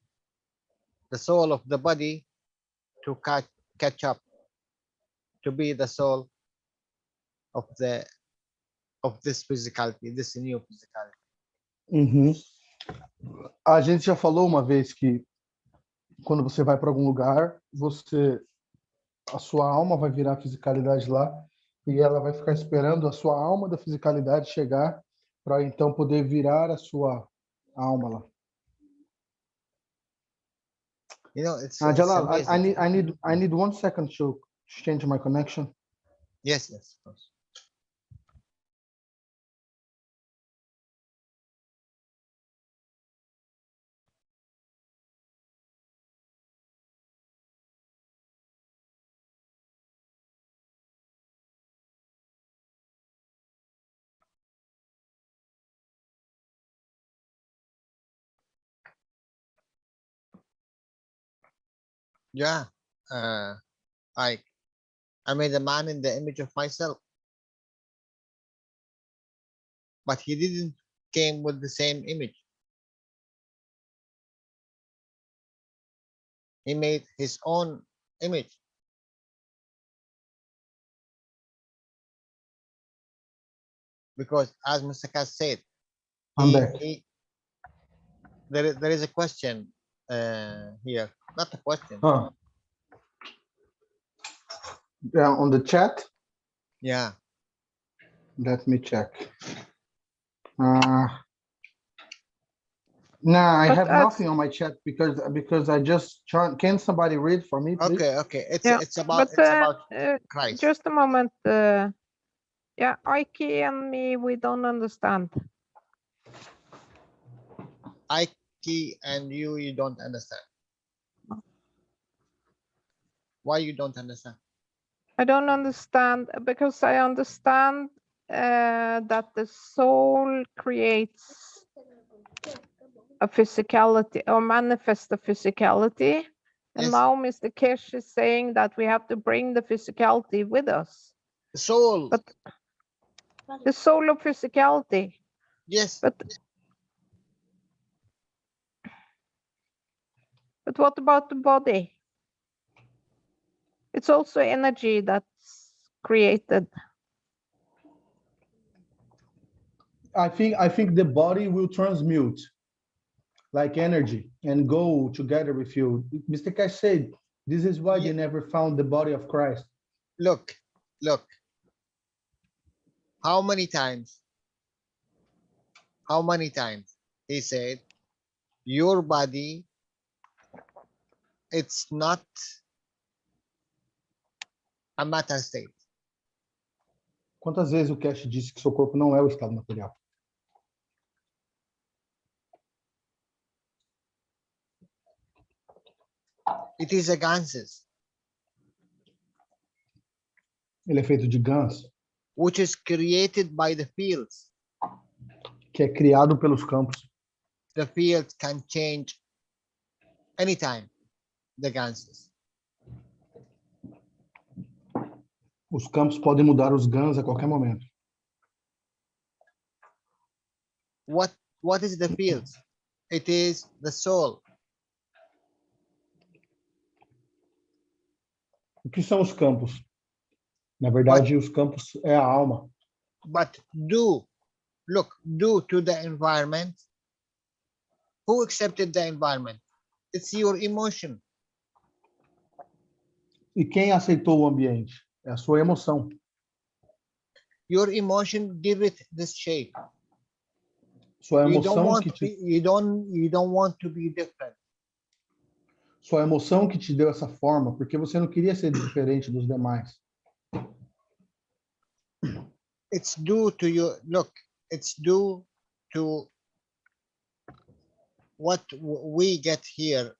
the soul of the body, to catch catch up to be the soul of this physicality, this new physicality. Uhum. A gente já falou uma vez que quando você vai para algum lugar, a sua alma vai virar a fisicalidade lá e ela vai ficar esperando a sua alma da fisicalidade chegar para então poder virar a sua alma lá. You know, it's Jalal, amazing. I need 1 second to change my connection. Yes, of course. Yeah, I made a man in the image of myself, but he didn't came with the same image. He made his own image. Because as Mr. Keshe said, I'm back. there is a question here. Not a question. Yeah, on the chat. Yeah. Let me check. No, I have nothing on my chat because I just can somebody read for me, please? Okay. Yeah, It's about Christ. Just a moment. Yeah, Ike and me, we don't understand. Ike and you don't understand. Why you don't understand? I don't understand because I understand that the soul creates a physicality or manifests a physicality. And Yes. now Mr. Keshe is saying that we have to bring the physicality with us. The soul. But the soul of physicality. Yes. But what about the body? It's also energy that's created. I think the body will transmute like energy and go together with you. Mr. Keshe said this is why they never found the body of Christ. Look. How many times he said your body, it's not a matter state. Quantas vezes o Keshe disse que seu corpo não é o estado material? It is a ganses. Ele é feito de ganso, Which is created by the fields. que é criado pelos campos. The field can change anytime. The ganses. Os campos podem mudar os GANs a qualquer momento. What is the fields? It is the soul. O que são os campos? Na verdade, os campos é a alma. But due to the environment, who accepted the environment? It's your emotion. E quem aceitou o ambiente? É a sua emoção. Your emotion give it this shape. Sua You emoção don't want to be different. Sua emoção que te deu essa forma, porque você não queria ser diferente dos demais. It's due to your look. It's due to what we get here.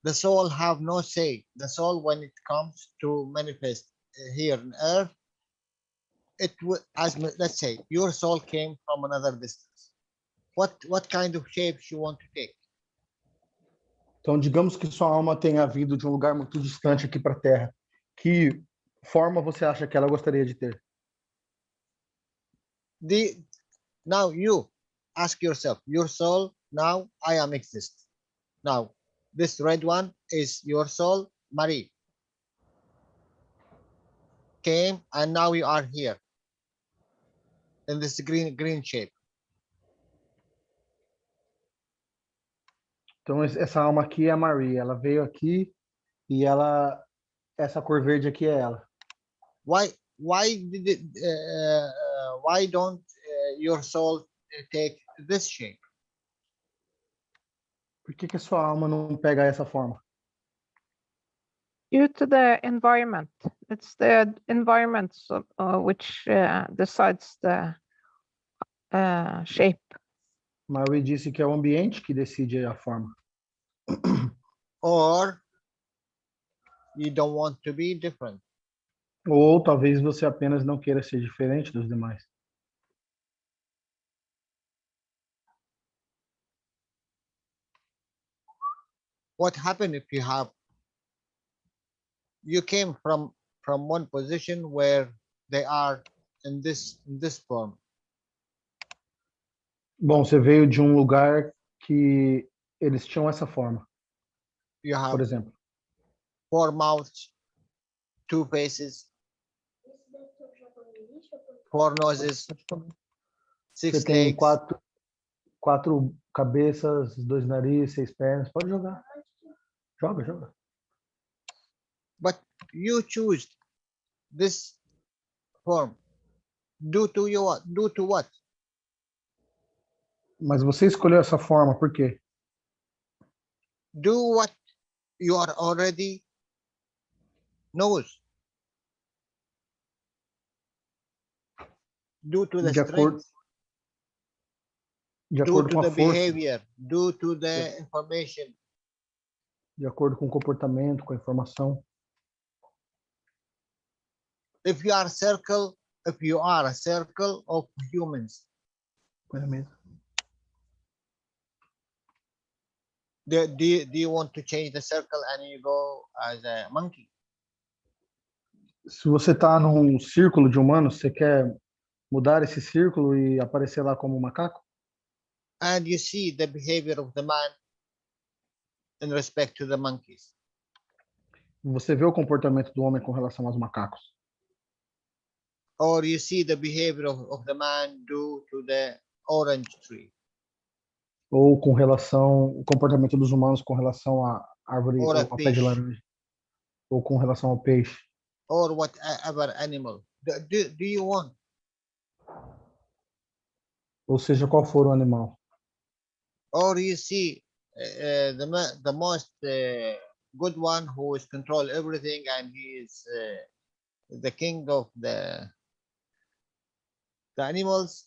The soul have no say. The soul, when it comes to manifest here on earth, it will, as let's say, your soul came from another distance. What kind of shapes you want to take? Então, digamos que sua alma tenha vindo de um lugar muito distante aqui para a Terra. Que forma você acha que ela gostaria de ter? Now you ask yourself, your soul, now I am exist. Now, this red one is your soul, Marie. came, and now you are here in this green shape. Então, essa alma aqui é a Maria. Ela veio aqui e essa cor verde aqui é ela. Why don't your soul take this shape? Por que a sua alma não pega essa forma? Due to the environment. It's the environment which decides the shape. Marie disse que é o ambiente que decide a forma. Or you don't want to be different. Ou talvez você apenas não queira ser diferente dos demais. What happened if you came from one position where they are in this form? Bom, você veio de um lugar que eles tinham essa forma, You have por exemplo. 4 mouths, 2 faces, 4 noses, 6 Você tem legs. quatro cabeças, 2 narizes, 6 pernas. Pode jogar. Joga. But you choose this form. Due to what? Mas você escolheu essa forma, por quê? Do what you are already knows. Due to the De acordo, strength, de due acordo to com a the força, behavior, due to the information. de acordo com o comportamento, com a informação. If you are a circle of humans, do you want to change the circle and you go as a monkey? Se você está num círculo de humanos, você quer mudar esse círculo e aparecer lá como um macaco? And you see the behavior of the man in respect to the monkeys. Você vê o comportamento do homem com relação aos macacos? Or you see the behavior of the man due to the orange tree. Ou com relação o comportamento dos humanos com relação à árvore Or ou a ao pé de fish. laranja? Ou com relação ao peixe? Or whatever animal. Do you want? Ou seja, qual for o animal? Or you see the most good one who is control everything and he is the king of the animals.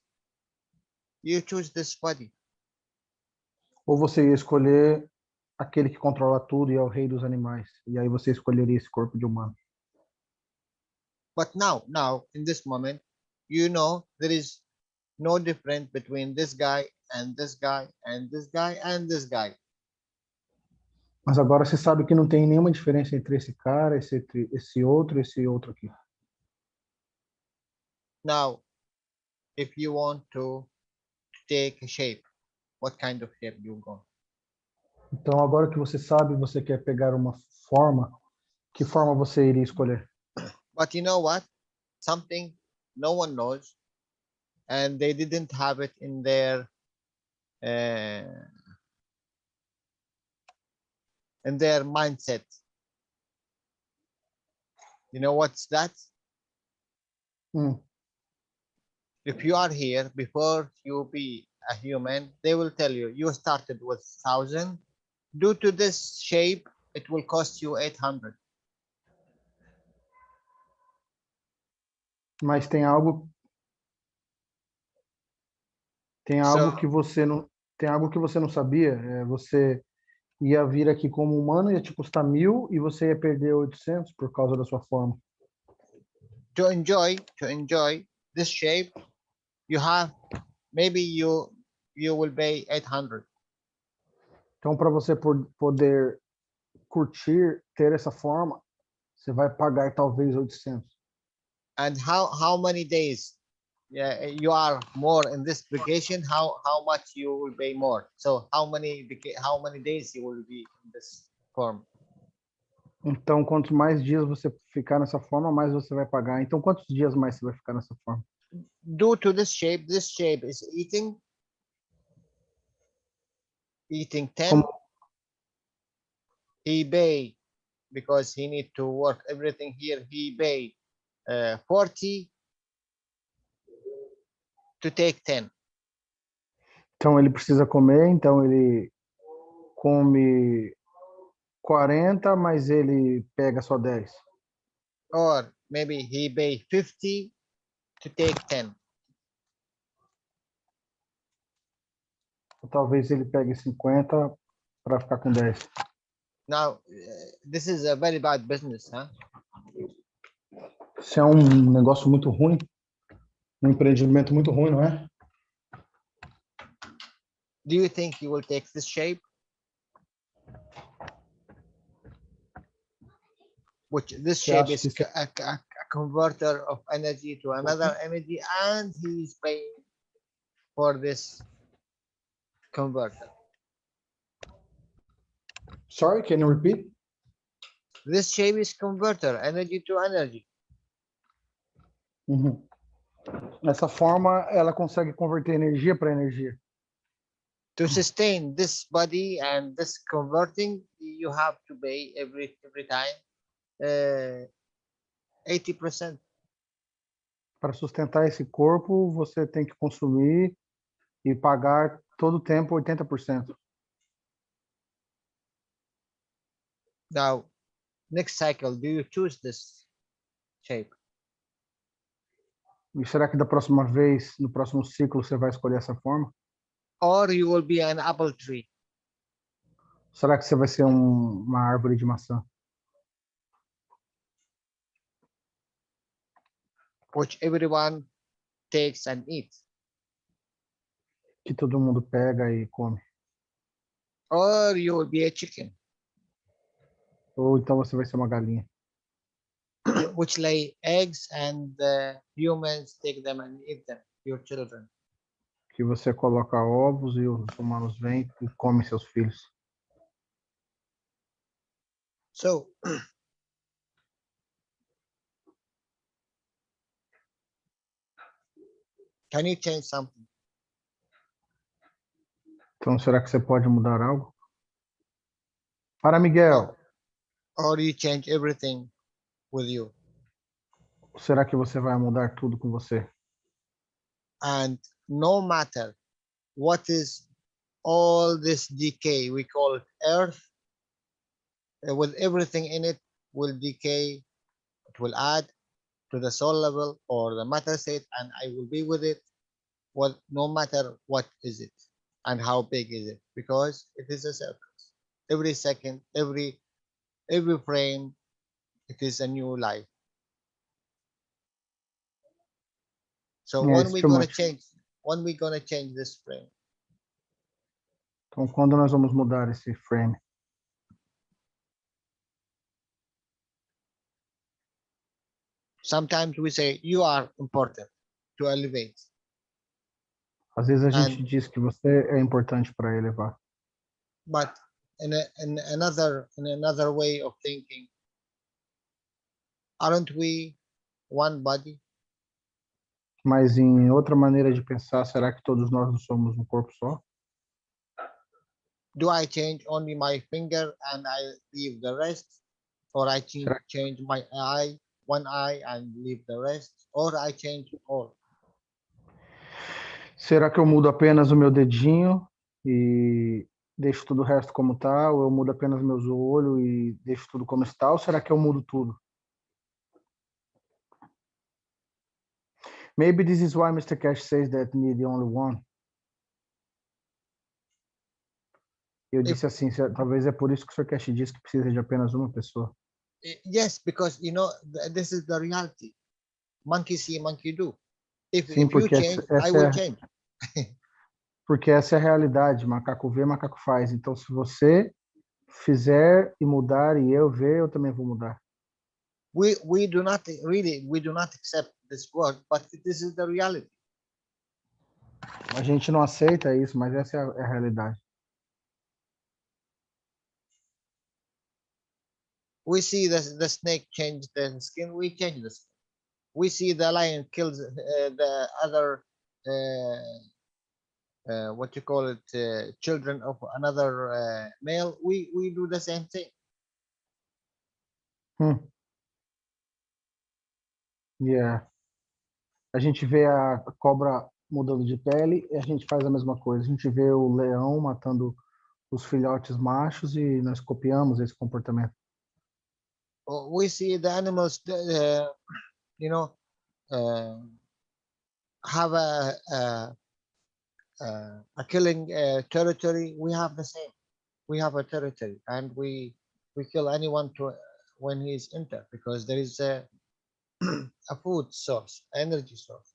You choose this body. Ou você ia escolher aquele que controla tudo e é o rei dos animais? E aí você escolheria esse corpo de humano? But now in this moment, you know there is no difference between this guy and this guy and this guy and this guy. Mas agora você sabe que não tem nenhuma diferença entre esse cara, esse outro aqui. Now, if you want to take a shape, what kind of shape you go? Então agora que você sabe, você quer pegar uma forma, que forma você iria escolher? But you know what? Something no one knows, and they didn't have it in their mindset. You know what's that? If you are here, before you be a human, they will tell you, you started with 1,000. Due to this shape, it will cost you 800. Mas tem algo que você não sabia. Você ia vir aqui como humano, ia te custar 1.000 e você ia perder 800 por causa da sua forma. To enjoy this shape, you have maybe you will pay 800. Então, para você poder curtir, ter essa forma, você vai pagar talvez 800. And how many days you are more in this vacation? How much you will pay more? So how many days you will be in this form? Então, quanto mais dias você ficar nessa forma, mais você vai pagar. Então, quantos dias mais você vai ficar nessa forma? Due to this shape is eating 10. Como, He pay because he need to work everything here. He pay 40 to take 10. então, ele precisa comer, então ele come 40, mas ele pega só 10. Or maybe he pay 50 to take 10. Ou talvez ele pegue 50 para ficar com 10. Now, this is a very bad business, huh? Isso é um negócio muito ruim, um empreendimento muito ruim, não é? Do you think you will take this shape? Which this Você shape acha is que a converter of energy to another energy, and he is paying for this converter. Sorry, can you repeat? This shape is converter, energy to energy. Uhum. Essa forma, ela consegue converter energia para energia. To sustain this body and this converting, you have to pay every time 80%. Para sustentar esse corpo, você tem que consumir e pagar todo o tempo 80%. Now, next cycle, do you choose this shape? E será que da próxima vez, no próximo ciclo, você vai escolher essa forma? Or you will be an apple tree? Será que você vai ser uma árvore de maçã? Which everyone takes and eats. Que todo mundo pega e come. Or you will be a chicken, Ou então você vai ser uma galinha. which lay eggs and humans take them and eat them, your children. Que você coloca ovos e os humanos vêm e comem seus filhos. So, can you change something? Então, será que você pode mudar algo? Para Miguel, Or you change everything with you? será que você vai mudar tudo com você? And no matter what is all this decay, we call it earth, with everything in it will decay, it will add to the soul level or the matter state, and I will be with it, what, no matter what is it and how big is it, because it is a circle. Every second, every frame, it is a new life. So Yeah, when it's we too gonna much. change, when we gonna change this frame? Então, quando nós vamos mudar esse frame? Sometimes we say you are important to elevate, Às vezes a gente diz que você é importante para elevar. but in another way of thinking, aren't we one body? Mas em outra maneira de pensar, será que todos nós não somos um corpo só? Do I change only my finger and I leave the rest, or I change my eye, one eye and leave the rest, or I change all? Será que eu mudo apenas o meu dedinho e deixo tudo o resto como tá? Ou eu mudo apenas meus olhos e deixo tudo como está? Ou será que eu mudo tudo? Maybe this is why Mr. Keshe says that need only one. Eu disse assim, talvez é por isso que o Sr. Keshe diz que precisa de apenas uma pessoa. Yes, because you know this is the reality. Monkey see, monkey do. If Sim, you porque change, I will change. Porque essa é a realidade. Macaco vê, macaco faz. Então, se você fizer e mudar e eu ver, eu também vou mudar. We do not accept this word, but this is the reality. A gente não aceita isso, mas essa é a realidade. We see the snake change the skin, we change the skin. We see the lion kills the other, what you call it, children of another male. We do the same thing. Yeah. A gente vê a cobra mudando de pele e a gente faz a mesma coisa. A gente vê o leão matando os filhotes machos e nós copiamos esse comportamento. We see the animals, you know, have a killing territory. We have the same. We have a territory, and we kill anyone when he's enter, because there is a food source, energy source.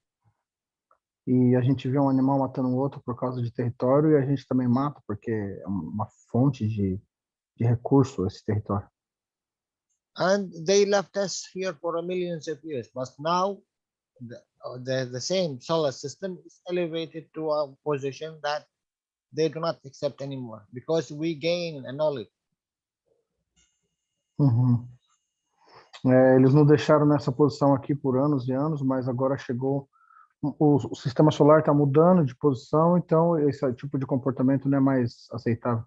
E a gente vê um animal matando um outro por causa de território e a gente também mata porque é uma fonte de recurso esse território. And they left us here for millions of years, but now the same solar system is elevated to a position that they do not accept anymore, because we gain a knowledge. Eles nos deixaram nessa posição aqui por anos e anos, mas agora chegou o sistema solar está mudando de posição, então esse tipo de comportamento não é mais aceitável.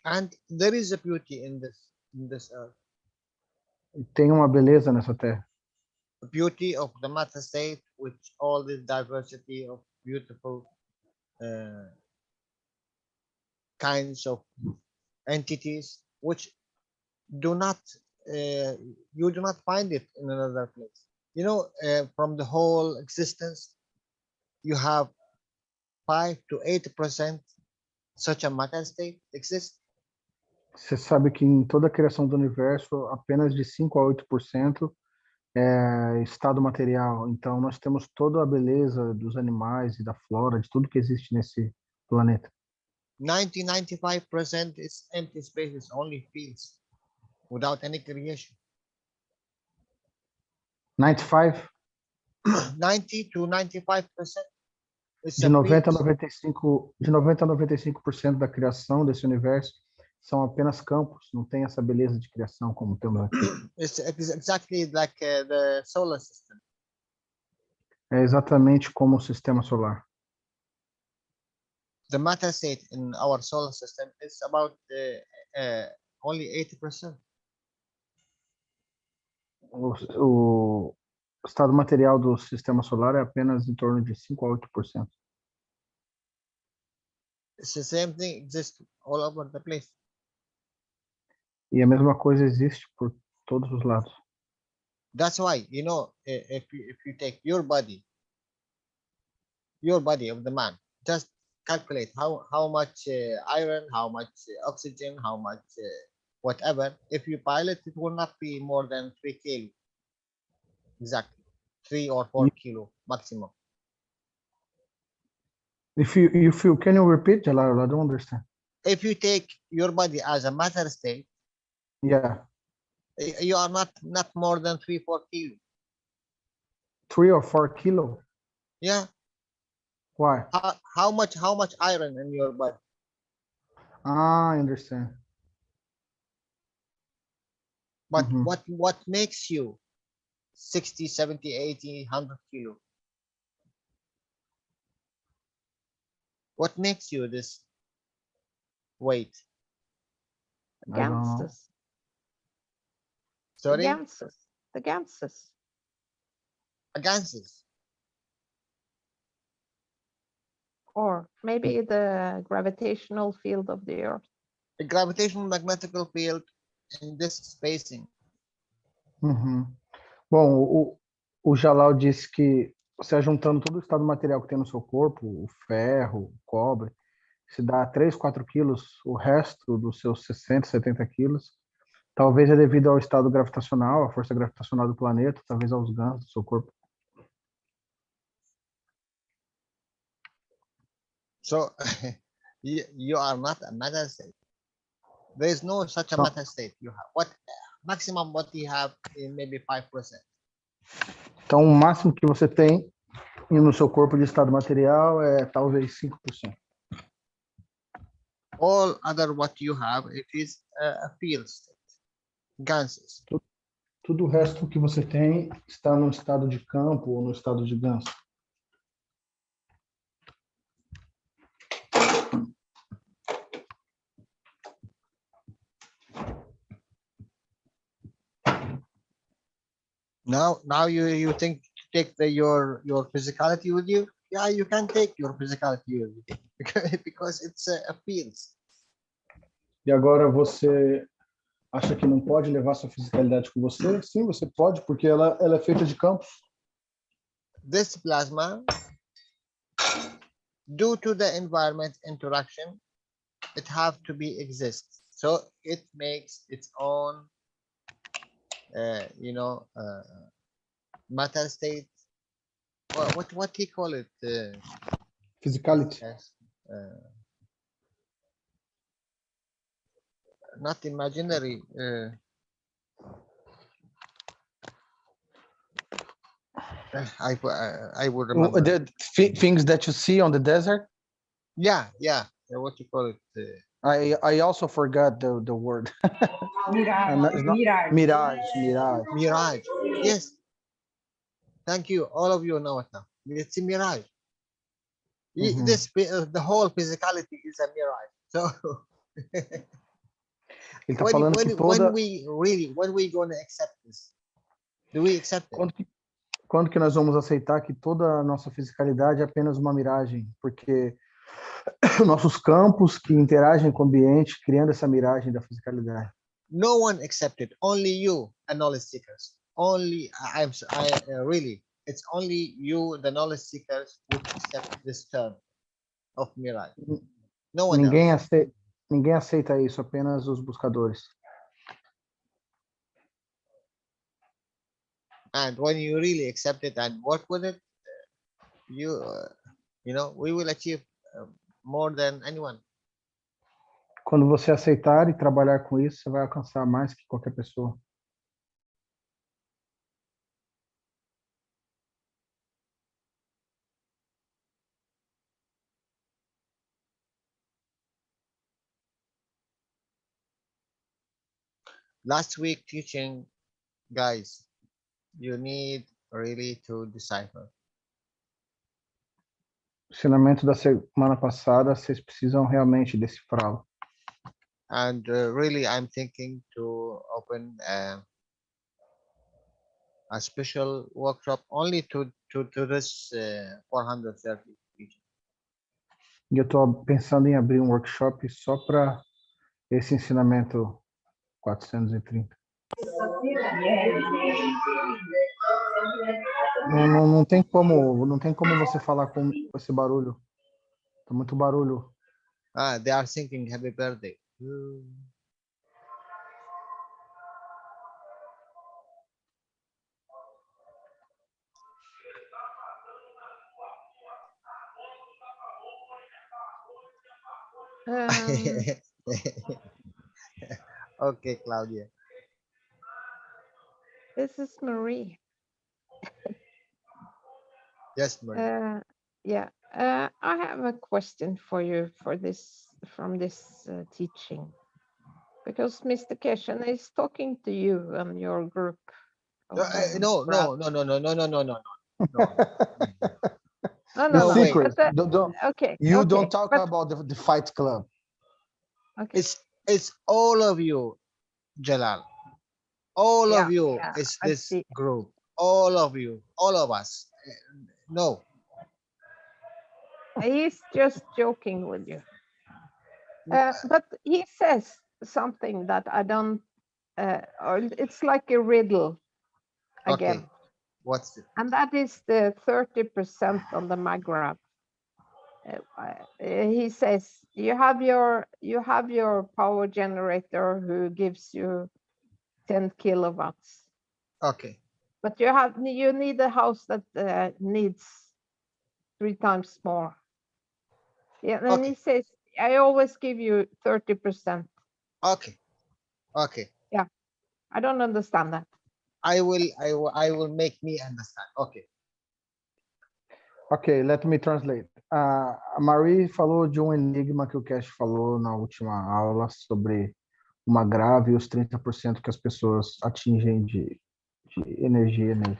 And there is a beauty in this earth. E tem uma beleza nessa terra. The beauty of the matter state, with all this diversity of beautiful kinds of entities, which do not you do not find it in another place. You know, from the whole existence, you have 5 to 8% such a matter state exists. Você sabe que em toda a criação do universo, apenas de 5 a 8% é estado material. Então, nós temos toda a beleza dos animais e da flora, de tudo que existe nesse planeta. 95% is empty spaces, only fields, without any creation. 95? 90 to 95%. De 90 a 95% da criação desse universo são apenas campos, não tem essa beleza de criação como temos aqui. It's exactly like the solar system. É exatamente como o sistema solar. The matter state in our solar system is about only 80%. O estado material do sistema solar é apenas em torno de 5 a 8%. It's the same thing exists all over the place. E a mesma coisa existe por todos os lados. That's why, you know, if you take your body of the man, just calculate how much iron, how much oxygen, how much whatever. If you pile it, it will not be more than 3 kilo. Exactly, 3 or 4 kilo maximum. If you can you repeat, Jalal? I don't understand. If you take your body as a matter state, Yeah. you are not more than 3-4 kilo. 3 or 4 kilo? Yeah. Why? How much iron in your body? I understand. But what makes you 60, 70, 80, 100 kilo? What makes you this weight? I don't know. Ganses. Sorry? The ganses. Ganses. Or maybe the gravitational field of the Earth. The gravitational magnetical field in this spacing. Bom, o Jalal disse que você juntando todo o estado material que tem no seu corpo, o ferro, o cobre, se dá 3, 4 quilos, o resto dos seus 60, 70 quilos, talvez é devido ao estado gravitacional, à força gravitacional do planeta, talvez aos gansos do seu corpo. So you are not a matter state. There is no such a matter state. You have what maximum what you have is maybe 5%. Então, o máximo que você tem no seu corpo de estado material é talvez 5%. All other what you have, it is a field state. gansos. Tudo o resto que você tem está no estado de campo ou no estado de ganso. Now you think to take your physicality with you? Yeah, you can take your physicality with you because it's a field. E agora você acha que não pode levar sua fisicalidade com você? Sim, você pode, porque ela é feita de campos. This plasma, due to the environment interaction, it have to be exist. So it makes its own, matter state. What do you call it? Physicality. Yes. Not imaginary. I would remember. The things that you see on the desert. Yeah. What you call it? I also forgot the word. Mirage. Mirage. Yes. Thank you. All of you know it now. It's a mirage. The whole physicality is a mirage. So Ele tá falando que toda... when we gonna accept this? Do we accept it? Quando que nós vamos aceitar que toda a nossa fisicalidade é apenas uma miragem? Porque nossos campos que interagem com o ambiente, criando essa miragem da fisicalidade. No one accepted. Only you, and knowledge seekers. Only really. It's only you, the knowledge seekers, who accept this term of mirage. No one else. Ninguém aceita isso, apenas os buscadores. And when you really accept it and work with it, we will achieve more than anyone. Quando você aceitar e trabalhar com isso, você vai alcançar mais que qualquer pessoa. Last week teaching, guys, you need really to decipher. Ensinamento da semana passada, vocês precisam realmente decifrá-lo. And really, I'm thinking to open a special workshop only to this 430 teaching. E eu estou pensando em abrir um workshop só para esse ensinamento 430. Não tem como você falar com esse barulho. Tá muito barulho. They are singing happy birthday. Okay, Claudia. This is Marie. Yes, Marie. I have a question for you from this teaching, because Mr. Keshe is talking to you and your group. No. No, secret. Okay. Don't talk about the fight club. Okay. It's all of you, Jalal. All of you is this group. All of you, all of us. No. He's just joking with you. But he says something that I don't, it's like a riddle again. Okay. What's it? And that is the 30% on the MAGRAB. He says you have your power generator who gives you 10 kilowatts. Okay. But you need a house that needs 3 times more. Yeah, and Okay. he says I always give you 30%. Okay. Yeah, I don't understand that. I will make me understand. Okay. Ok, let me translate. A Marie falou de um enigma que o Keshe falou na última aula sobre uma grave e os 30% que as pessoas atingem de energia nele.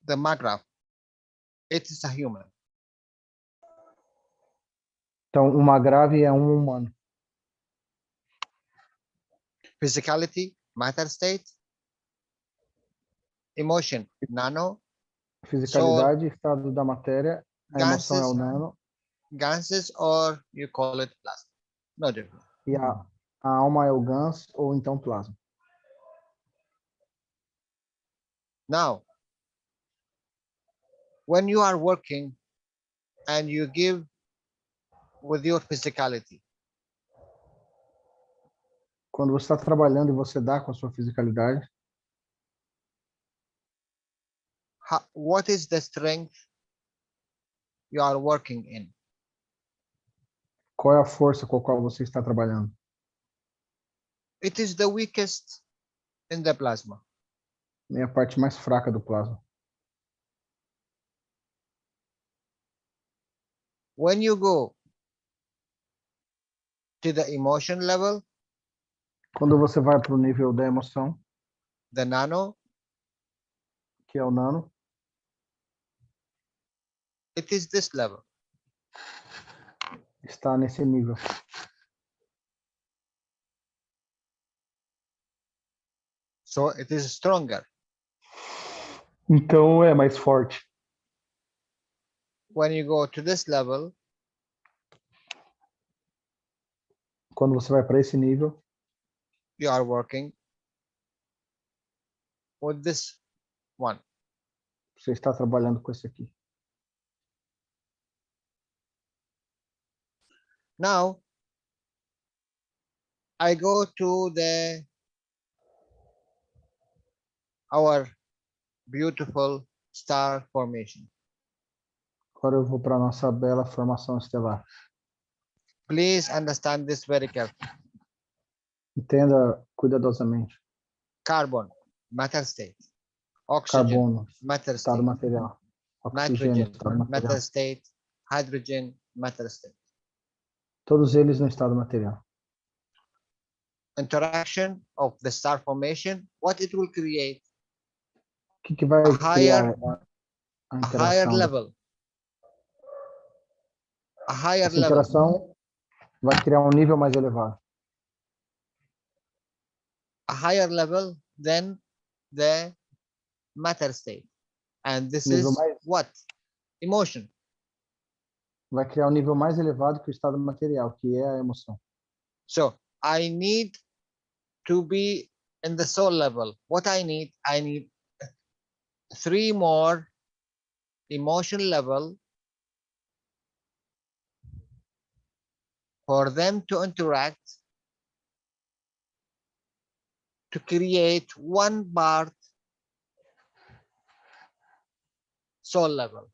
The Magraph. It is a human. Então, uma grave é um humano. Physicality, matter state. Emotion, nano. Fisicalidade, estado da matéria, a emoção é o nano, Ganses, or you call it plasma. No different. e a alma é o gans, ou então plasma. Now, when you are working and you give with your physicality, Quando você está trabalhando e você dá com a sua fisicalidade, what is the strength you are working in? qual é a força com a qual você está trabalhando? It is the weakest in the plasma. É a parte mais fraca do plasma. When you go to the emotion level, Quando você vai para o nível da emoção, the nano, que é o nano, it is this level. está nesse nível. So it is stronger. Então é mais forte. When you go to this level, Quando você vai para esse nível, you are working with this one. você está trabalhando com esse aqui. Now, I go to our beautiful star formation. Agora eu vou para a nossa bela formação estelar. Please understand this very carefully. Entenda cuidadosamente. Carbon, matter state. Oxygen, Carbono, matter estado state. material. Oxigênio, Nitrogen, estado material. matter state. Hydrogen, matter state. Todos eles no estado material. Interaction of the star formation, what it will create? O que vai criar a A higher interação? level. A higher Essa level. interação vai criar um nível mais elevado. A higher level than the matter state. And this Nível is mais- what? Emotion. Vai criar um nível mais elevado que o estado material, que é a emoção. So I need to be in the soul level. What I need 3 more emotion level for them to interact to create 1 part soul level.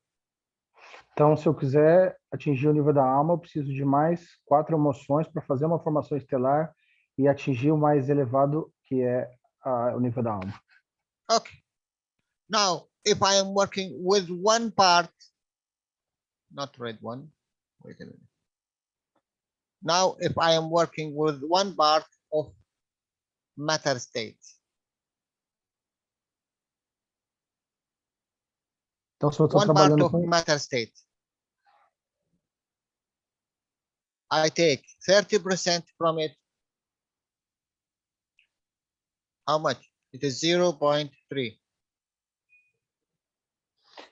Então, se eu quiser atingir o nível da alma, eu preciso de mais 4 emoções para fazer uma formação estelar e atingir o mais elevado, que é o nível da alma. Okay. Now, if I am working with 1 part, not red one, wait a minute. Now, if I am working with 1 part of matter state, Então, se eu estou 1 part trabalhando of com matter state, I take 30% from it. How much? It is 0.3.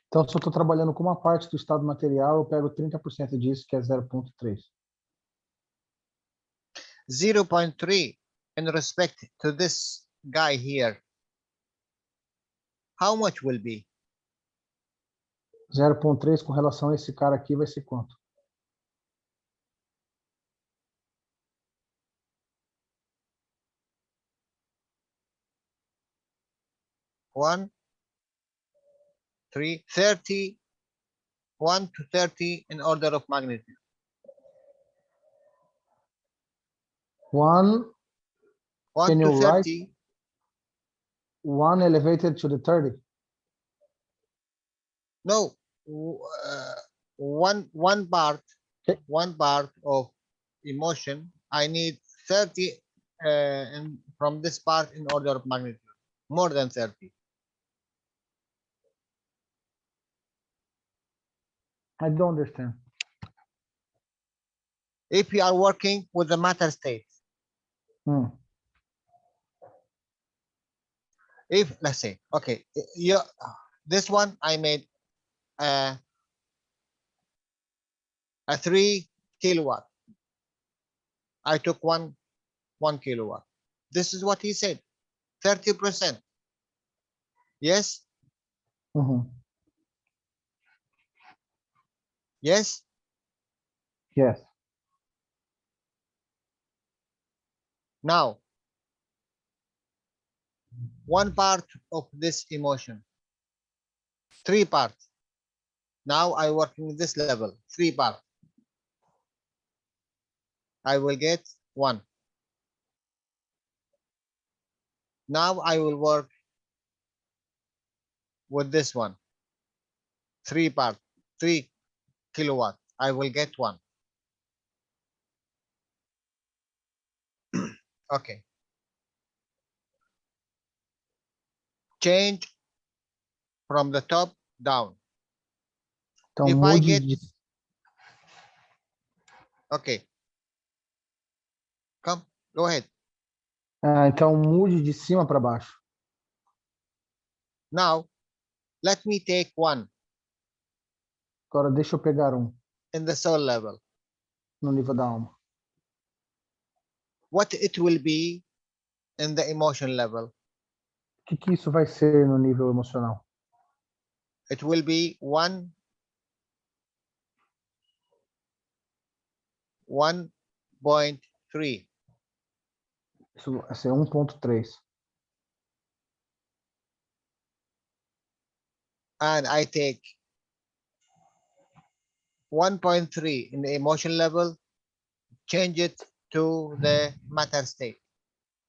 Então, se eu estou trabalhando com uma parte do estado material, eu pego 30% disso, que é 0,3. 0.3 in respect to this guy here. How much will be? 0,3 com relação a esse cara aqui vai ser quanto? One, 3, 30, 1 to 30 in order of magnitude. 1 1 Can to you write? 30, 1 elevated to the 30. No, one part, Okay. one part of emotion. I need 30 from this part in order of magnitude, more than 30. I don't understand. If you are working with the matter state, Hmm. if let's say, okay, this one I made a 3 kilowatt. I took one kilowatt. This is what he said, 30%. Yes, Mhm. yes. Yes. Now, one part of this emotion, 3 parts. Now I working this level, 3 parts. I will get 1. Now I will work with this one, 3 parts, 3 kilowatt. I will get 1. Okay. Change from the top down. Então, If I mude get, de, okay. Come, go ahead. então mude de cima para baixo. Now, let me take 1 Agora deixa eu pegar in the soul level. no nível da alma. What it will be in the emotion level? O que isso vai ser no nível emocional? It will be 1.3. Isso vai ser 1.3. And I take 1.3 in the emotion level, change it to the matter state.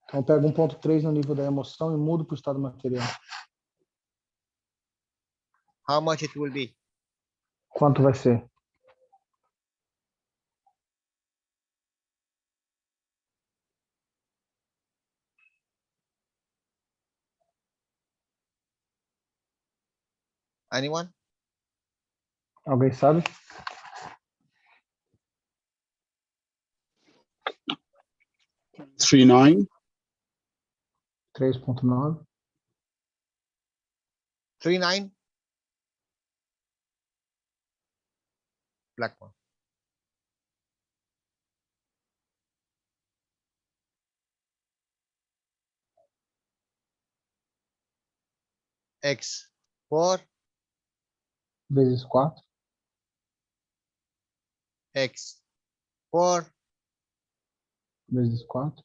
Então, eu pego 1.3 no nível da emoção e mudo para o estado material. How much it will be? Quanto vai ser? Anyone? Alguém sabe? Three nine. 3.9. 39. Black one. X 4, Vezes 4. X 4, Vezes 4.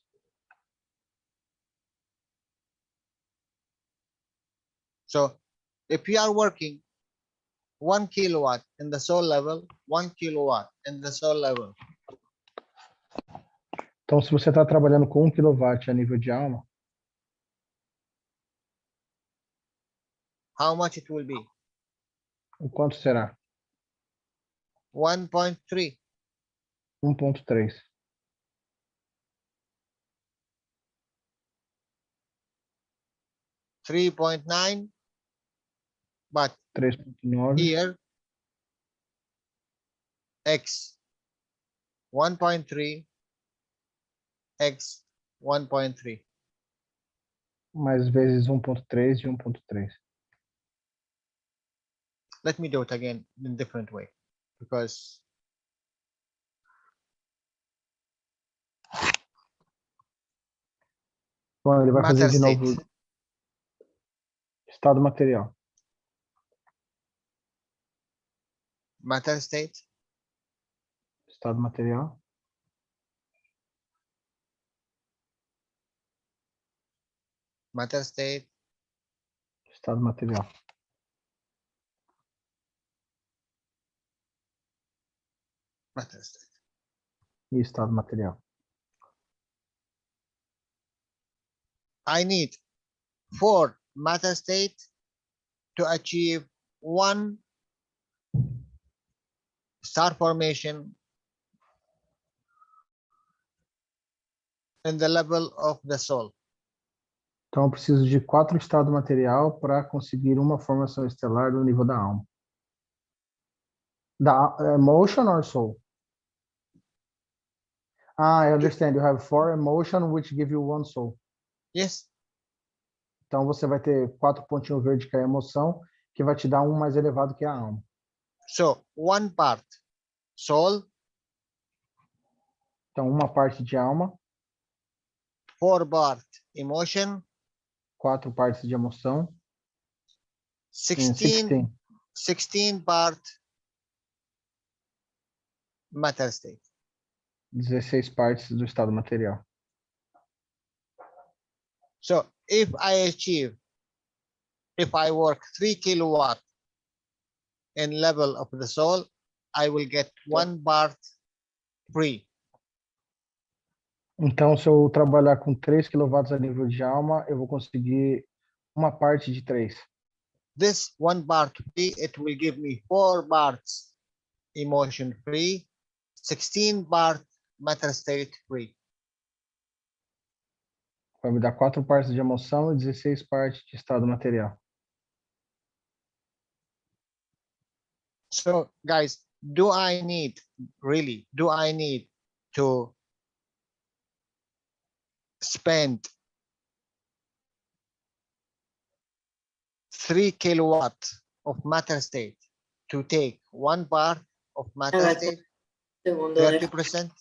so if you are working 1 kilowatt in the soul level, 1 kilowatt in the soul level, Então, se você está trabalhando com 1 kW a nível de alma, how much it will be? o quanto será? 1.3. 1.3. 3.9, but 3.9 here X 1.3, X 1.3. mais vezes 1.3 de 1.3. Let me do it again in a different way, because Bom, ele vai fazer matter de novo state, estado material. matter state, Estado material. matter state, Estado material. matter state. E estado material. I need 4 matter state to achieve one star formation in the level of the soul. Então, eu preciso de 4 estados material para conseguir uma formação estelar no nível da alma. Da emotion or soul? I understand. You have 4 emotion, which give you 1 soul. Yes. Então, você vai ter 4 pontinhos verdes que é a emoção, que vai te dar um mais elevado que a alma. So one part soul, Então, uma parte de alma, 4 part emotion, 4 partes de emoção, 16 part matter state. 16 partes do estado material. So if I work 3 kilowatt in level of the soul, I will get 1 part free. Então, se eu trabalhar com 3 kW a nível de alma, eu vou conseguir uma parte de 3. This 1 part free, it will give me 4 parts emotion free, 16 part matter state free. Vai me dar 4 partes de emoção e 16 partes de estado material. So guys, do I need to spend 3 kilowatt of matter state to take 1 part of matter state, 30%?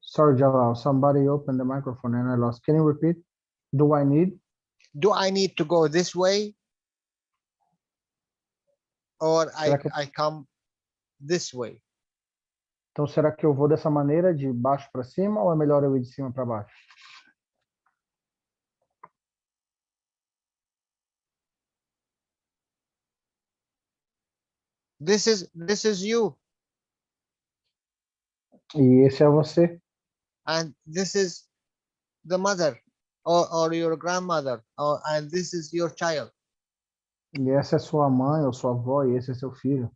Sorry, Jalal, somebody opened the microphone and I lost. Can you repeat? Do I need to go this way? Or I come this way? Então, será que eu vou dessa maneira, de baixo para cima, ou é melhor eu ir de cima para baixo? This is you. E esse é você. And this is the mother or your grandmother, and this is your child. E essa é sua mãe ou sua avó, e esse é seu filho.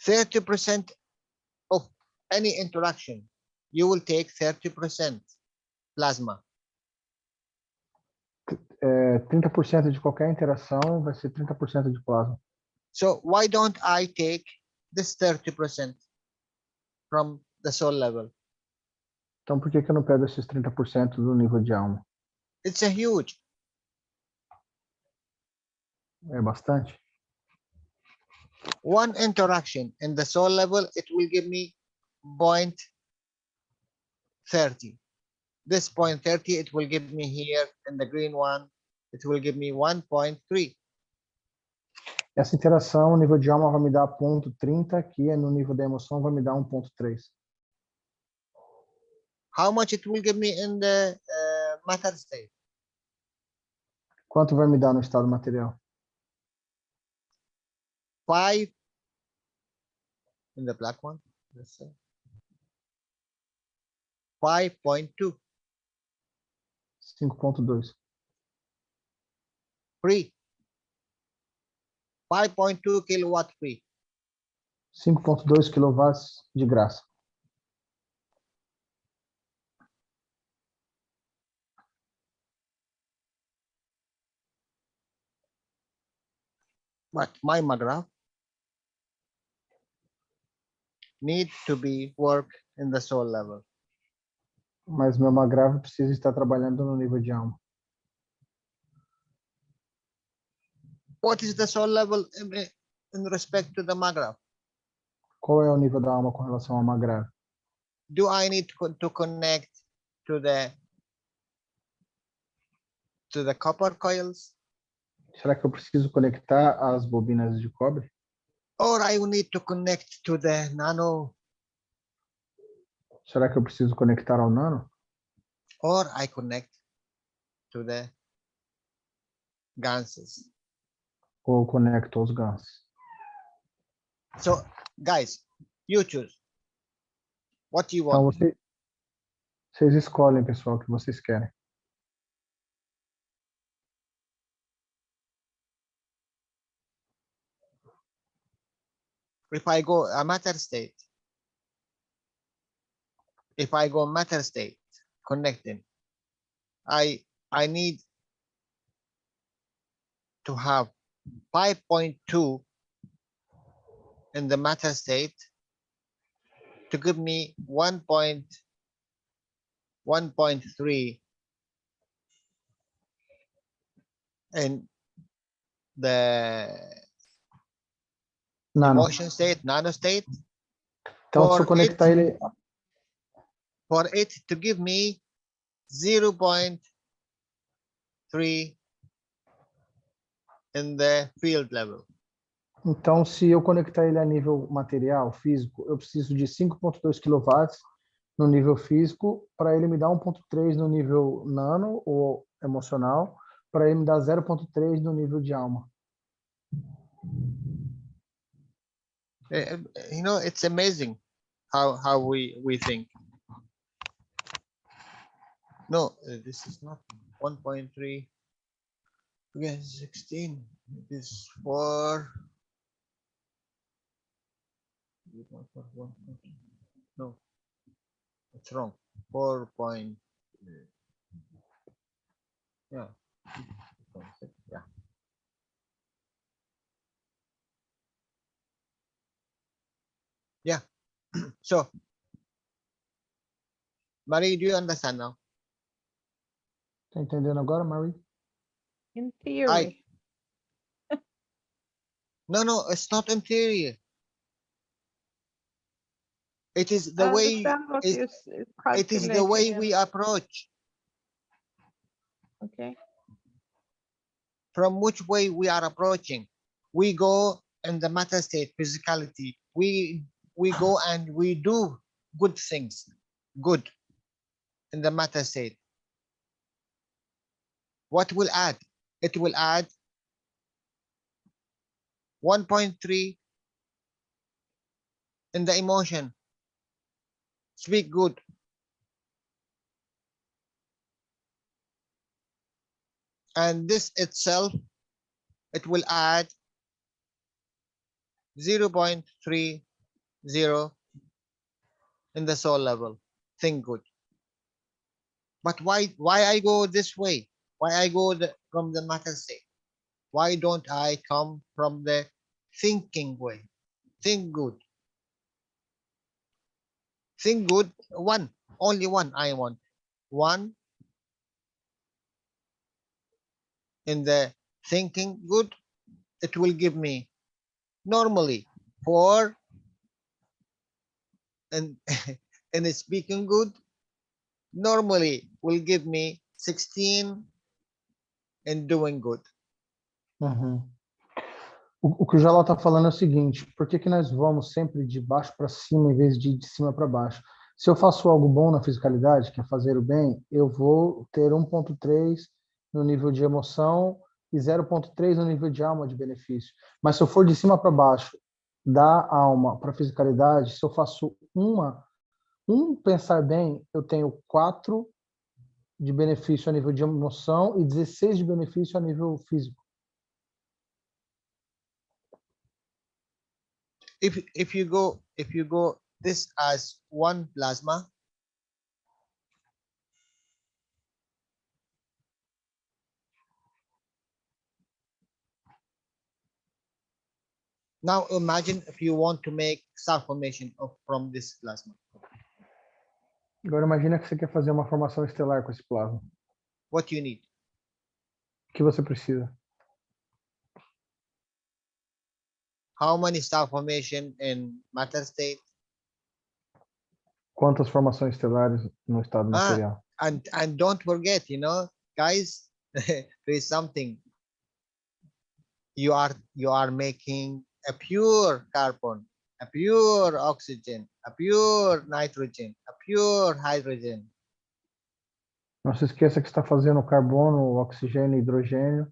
30% of any interaction, you will take 30% plasma. 30% de qualquer interação vai ser 30% de plasma. So why don't I take this 30% from the soul level? Então, por que eu não pego esses 30% do nível de alma? It's a huge. É bastante. One interaction in the soul level, it will give me 0.30. This 0.30, it will give me here in the green one, it will give me 1.3. Essa interação, o nível de alma vai me dar 0.30, que no nível da emoção vai me dar 1.3. How much it will give me in the matter state? Quanto vai me dar no estado material? 5 in the black one, let's say 5.2 5.2. free, 5.2 kilowatt free. 5.2 kW de graça. But my magraph need to be work in the soul level. Mas meu magrave precisa estar trabalhando no nível de alma. What is the soul level in respect to the magraph? Qual é o nível da alma com relação ao magrave? Do I need to connect to the copper coils? Será que eu preciso conectar as bobinas de cobre? Or I will need to connect to the nano? Será que eu preciso conectar ao nano? Or I connect to the ganses? Ou conecto aos gansos? So, guys, you choose. What you Então, want. vocês escolhem, pessoal, o que vocês querem. if I go a matter state, connecting, I need to have 5.2 in the matter state to give me 1.3 in the Nano. emotion state, nano state, Então, se for eu conectar ele... for it to give me 0.3 in the field level. Então, se eu conectar ele a nível material, físico, eu preciso de 5.2 kW no nível físico para ele me dar 1.3 no nível nano ou emocional, para ele me dar 0.3 no nível de alma. You know, it's amazing how we think. No, this is not 1.3. Again, 16. It is 4. No, it's wrong. 4 point. Yeah. Yeah. Yeah. So, Marie, do you understand now? Tá entendendo agora, Marie? In theory. No, it's not in theory. It is the I way. understand what you It is the way calculated, we approach. Okay. From which way we are approaching. We go in the matter state, physicality. We go and we do good things, good in the matter state. What will add? It will add 1.3 in the emotion. Speak good. And this itself, it will add 0.30 in the soul level. Think good. But why I go this way? Why I go from the matter state? Why don't I come from the thinking way? Think good. Think good. One, only one I want. One in the thinking good, it will give me normally 4 and in the speaking good, normally will give me 16 in doing good. Uhum. O que o Jalal está falando é o seguinte: por que nós vamos sempre de baixo para cima em vez de cima para baixo? Se eu faço algo bom na fisicalidade, que é fazer o bem, eu vou ter 1.3 no nível de emoção e 0.3 no nível de alma de benefício. Mas se eu for de cima para baixo, da alma para a fisicalidade, se eu faço um pensar bem, eu tenho 4 de benefício a nível de emoção e 16 de benefício a nível físico. If you go this as one plasma, now imagine if you want to make star formation from this plasma. Agora imagina que você quer fazer uma formação estelar com esse plasma. What you need? O que você precisa? How many star formation in matter state? Quantas formações estelares no estado material? And don't forget, you know, guys, there is something. You are making a pure carbon, a pure oxygen, a pure nitrogen, a pure hydrogen. Não se esqueça que está fazendo carbono, oxigênio, hidrogênio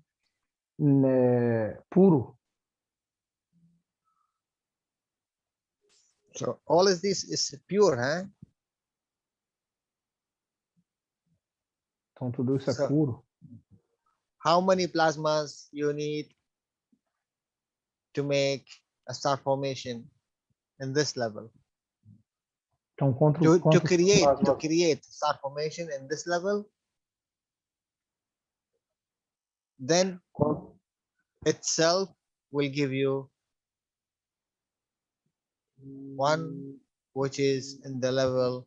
puro. So all of this is pure, huh? Então tudo isso é puro. How many plasmas you need to make a star formation in this level. Então, To quantos create star formation in this level, then itself will give you one which is in the level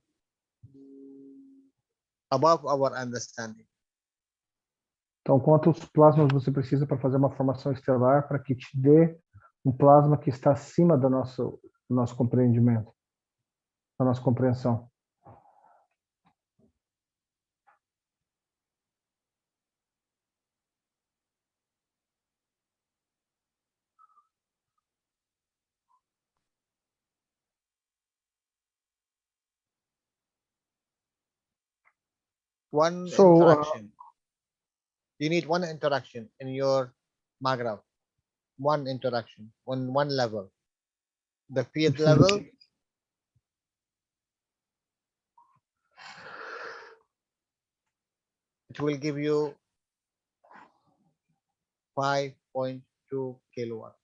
above our understanding. Então, quantos plasmas você precisa para fazer uma formação estelar para que te dê um plasma que está acima do nosso compreendimento, da nossa compreensão? One So, interaction. You need one interaction in your MAGRAPH. One interaction on one level. The fifth level, it will give you 5.2 kilowatt.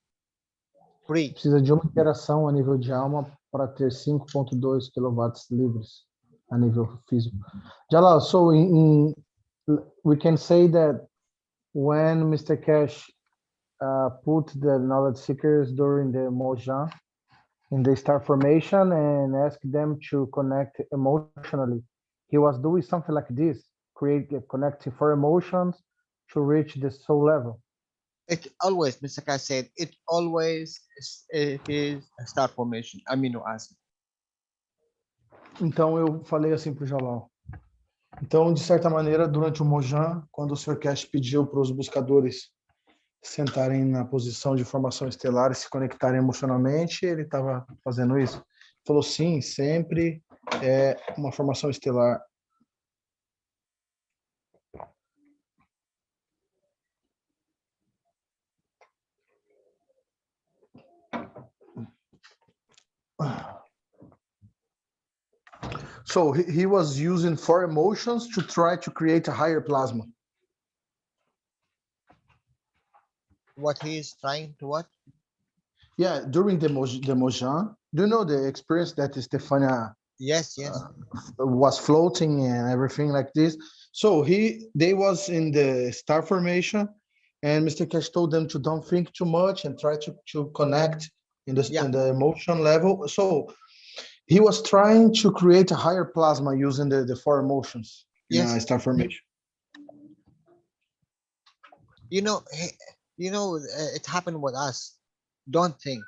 Free. Precisa de uma interação a nível de alma para ter 5.2 quilowatts livres a nível físico. Jalal, so we can say that when Mr. Keshe put the knowledge seekers during the Mojang in the star formation and asked them to connect emotionally, he was doing something like this, connecting four emotions to reach the soul level. It always, Mr. Keshe said, it always is a star formation, amino acid. Então eu falei assim para o Jalal. Então, de certa maneira, durante o Mojang, quando o Sr. Keshe pediu para os buscadores sentarem na posição de formação estelar e se conectarem emocionalmente, ele estava fazendo isso. Falou, sim, sempre é uma formação estelar. So he was using four emotions to try to create a higher plasma. What he is trying to what? Yeah, during the Mojang, do you know the experience that Stefania Yes. was floating and everything like this? So they was in the star formation, and Mr. Keshe told them to don't think too much and try to connect in the emotion level. So he was trying to create a higher plasma using the four emotions in star formation. You know, it happened with us. Don't think.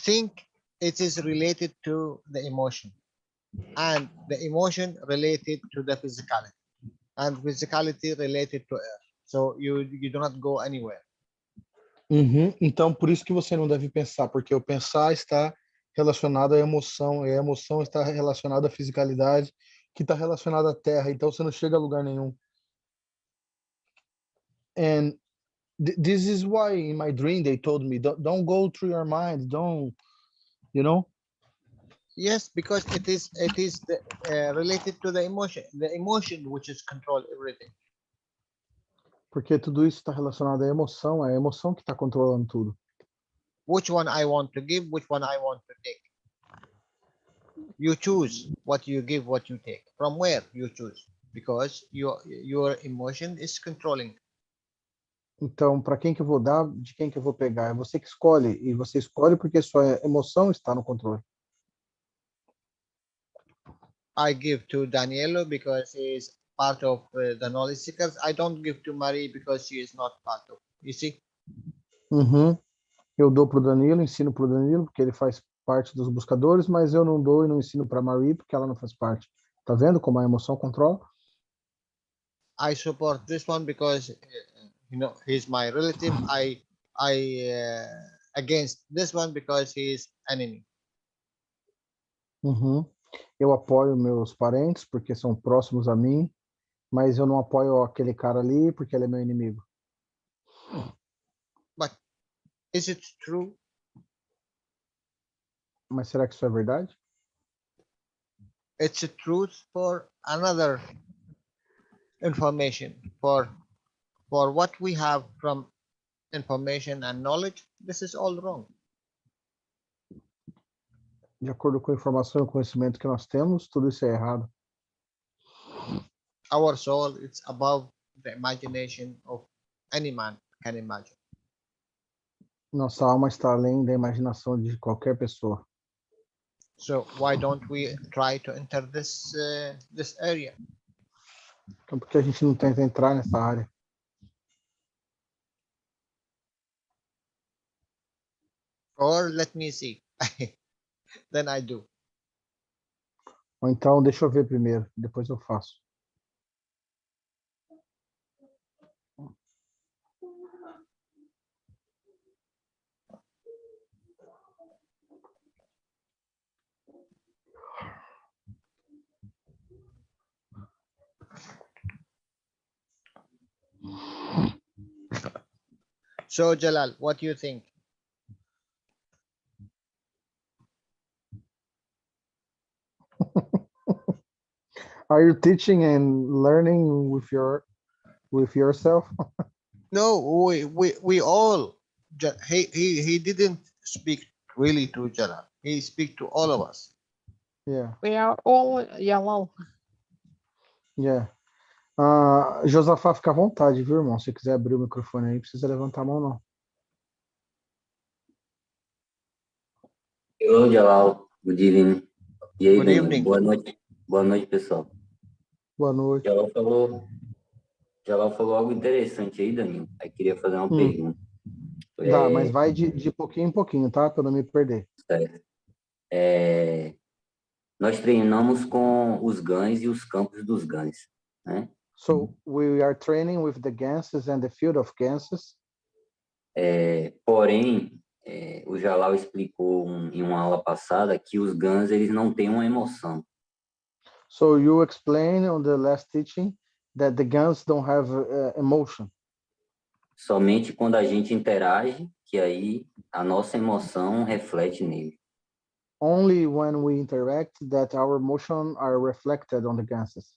Think it is related to the emotion, and the emotion related to the physicality, and physicality related to air. So you do not go anywhere. Então, por isso que você não deve pensar, porque o pensar está relacionado à emoção, e a emoção está relacionada à fisicalidade, que está relacionada à terra, então você não chega a lugar nenhum. And this is why in my dream they told me, don't go through your mind, don't, you know? Yes, because it is related to the emotion which is control everything. Porque tudo isso está relacionado à emoção, é a emoção que está controlando tudo. Which one I want to give, which one I want to take. You choose what you give, what you take. From where you choose, because your emotion is controlling. Então, para quem que eu vou dar, de quem que eu vou pegar? É você que escolhe, e você escolhe porque sua emoção está no controle. I give to Danielo because he is part of the knowledge seekers. I don't give to Marie because she is not part of. You see? Eu dou para o Danilo, ensino para o Danilo, porque ele faz parte dos buscadores, mas eu não dou e não ensino para a Marie, porque ela não faz parte. Tá vendo como a emoção controla? I support this one because he's my relative. I against this one because he is enemy. Eu apoio meus parentes porque são próximos a mim, mas eu não apoio aquele cara ali porque ele é meu inimigo. But is it true? Mas será que isso é verdade? It's a truth for another information. For what we have from information and knowledge, this is all wrong. de acordo com a informação e o conhecimento que nós temos, tudo isso é errado. Our soul is above the imagination of any man can imagine. Nossa alma está além da imaginação de qualquer pessoa. So why don't we try to enter this area? Então, por que a gente não tenta entrar nessa área? Or let me see. Then I do. Ou então, deixa eu ver primeiro, depois eu faço. So Jalal, what do you think? Are you teaching and learning with yourself? No, we all. He didn't speak really to Jalal. He speak to all of us. Yeah, We are all Jalal. yeah. Josafá, fica à vontade, viu, irmão? Se quiser abrir o microfone aí, precisa levantar a mão, não. Hello, Jalal. Good evening. E aí, Good Danilo? evening. Boa noite, pessoal. Boa noite. Jalal falou algo interessante aí, Danilo. Aí queria fazer uma pergunta. Dá, mas vai de pouquinho em pouquinho, tá? Para não me perder. Certo. Nós treinamos com os GANs e os campos dos GANs, né? So we are training with the ganses and the field of ganses. Porém, o Jalal explicou em uma aula passada que os GANs eles não têm uma emoção. So you explained on the last teaching that the GANs don't have emotion. Somente quando a gente interage, que aí a nossa emoção reflete nele. Only when we interact that our emotions are reflected on the ganses.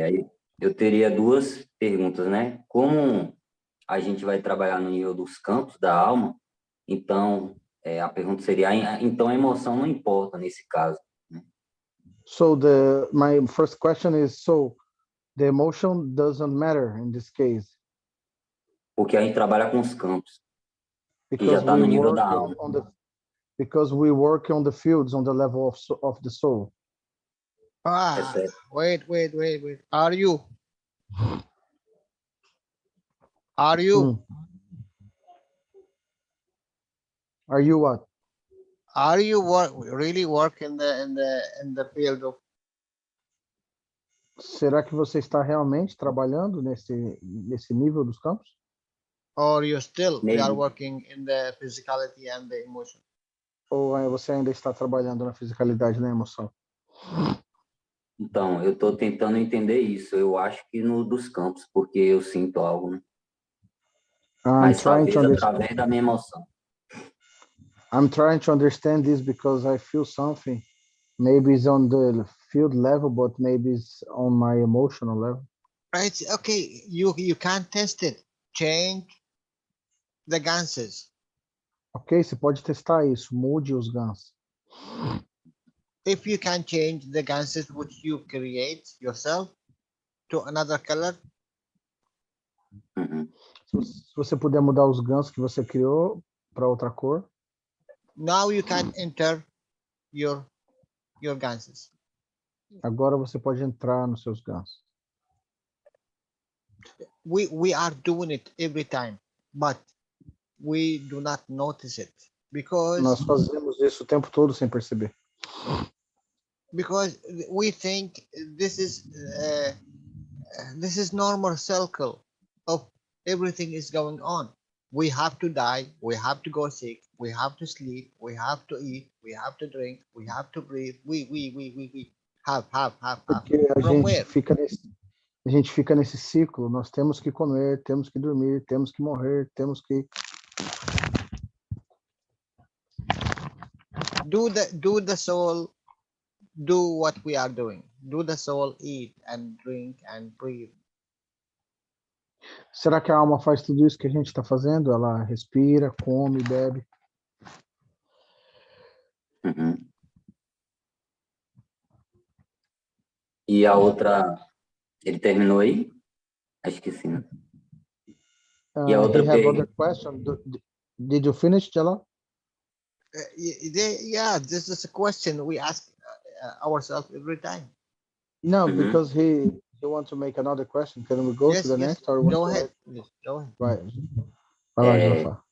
Aí eu teria duas perguntas, né? Como a gente vai trabalhar no nível dos campos da alma? Então, a pergunta seria, então a emoção não importa nesse caso. Né? So my first question is, so the emotion doesn't matter in this case. Porque a gente trabalha com os campos, que já Because está no nível da alma. Because we work on the fields on the level of the soul. Wait. Are you? Are you what? Are you really work in the field of? Será que você está realmente trabalhando nesse nível dos campos? Or you still Maybe. are working in the physicality and the emotion? Ou você ainda está trabalhando na fisicalidade e na emoção? Então, eu estou tentando entender isso. Eu acho que no dos campos, porque eu sinto algo, né? Mas talvez através da minha emoção. I'm trying to understand this because I feel something. Maybe it's on the field level, but maybe it's on my emotional level. Right. Okay. You can't test it. Change the ganses. Ok, você pode testar isso. Mude os GANs. If you can change the ganses which you create yourself to another color. Se você puder mudar os GANs que você criou para outra cor. Now you can enter your ganses. Agora você pode entrar nos seus GANs. We are doing it every time, but we do not notice it because nós fazemos isso o tempo todo sem perceber. Because we think this is normal cycle of everything is going on. We have to die, we have to go sick, we have to sleep, we have to eat, we have to drink, we have to breathe. We have. Porque a gente fica nesse ciclo, nós temos que comer, temos que dormir, temos que morrer, temos que... Do the soul do what we are doing? Do the soul eat and drink and breathe? Será que a alma faz tudo isso que a gente está fazendo? Ela respira, come, bebe. Uhum. E a outra, ele terminou aí? Acho que sim, né? E a outra He have other pergunta, question. Did you finish, Jalal? Yeah, this is a question we ask ourselves every time. No, Mhm. because he want to make another question. Can we go Yes, to the yes. next or want Go to ahead. add? Please, go ahead. Right. Vai lá, É, Jalal.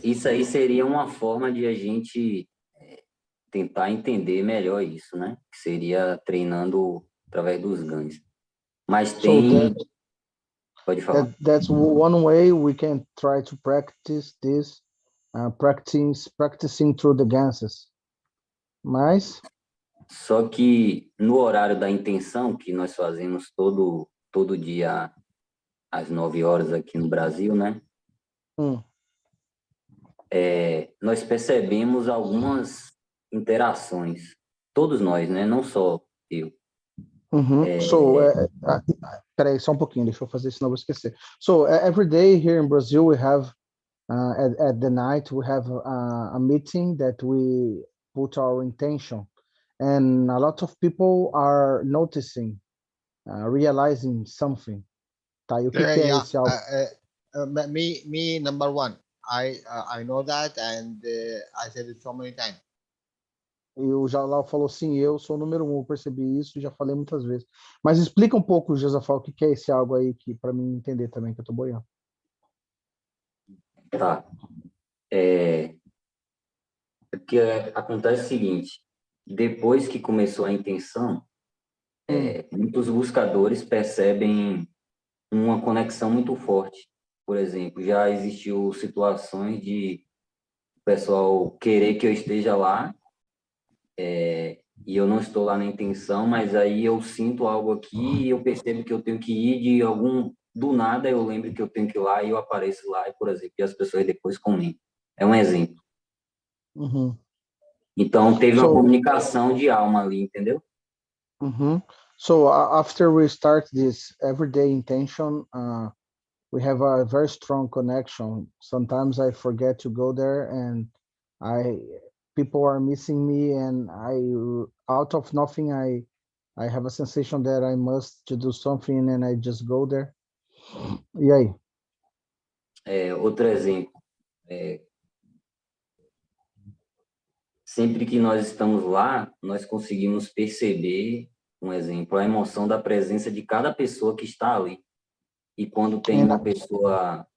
isso aí seria uma forma de a gente tentar entender melhor isso, né? Que seria treinando através dos ganhos. Mas So tem... Pode falar. that's one way we can try to practice this, practicing through the ganses. Mas, Só que no horário da intenção, que nós fazemos todo dia às 9 horas aqui no Brasil, né? Nós percebemos algumas interações. Todos nós, né? Não só eu. so, peraí, só um pouquinho, deixa eu fazer, senão eu vou esquecer. So, every day here in Brazil, we have, at the night, we have a meeting that we put our intention. And a lot of people are noticing, realizing something. Tá, e o que que é Yeah, esse algo? me number one. I know that, and I said it so many times. E o Jalal falou, sim, eu sou o número 1, eu percebi isso, já falei muitas vezes. Mas explica um pouco, Josafá, o que que é esse algo aí, que para mim entender também, que eu tô boiando. Tá. Porque acontece o seguinte, depois que começou a intenção, muitos buscadores percebem uma conexão muito forte. Por exemplo, já existiu situações de o pessoal querer que eu esteja lá, e eu não estou lá na intenção, mas aí eu sinto algo aqui e eu percebo que eu tenho que ir do nada eu lembro que eu tenho que ir lá e eu apareço lá, e, por exemplo, e as pessoas depois comentam. É um exemplo. Então, teve uma comunicação de alma ali, entendeu? So after we start this everyday intention, we have a very strong connection. Sometimes I forget to go there, and people are missing me, and out of nothing, I have a sensation that I must to do something, and I just go there. E aí? Outro exemplo. Sempre que nós estamos lá, nós conseguimos perceber, um exemplo, a emoção da presença de cada pessoa que está ali. E quando tem uma pessoa,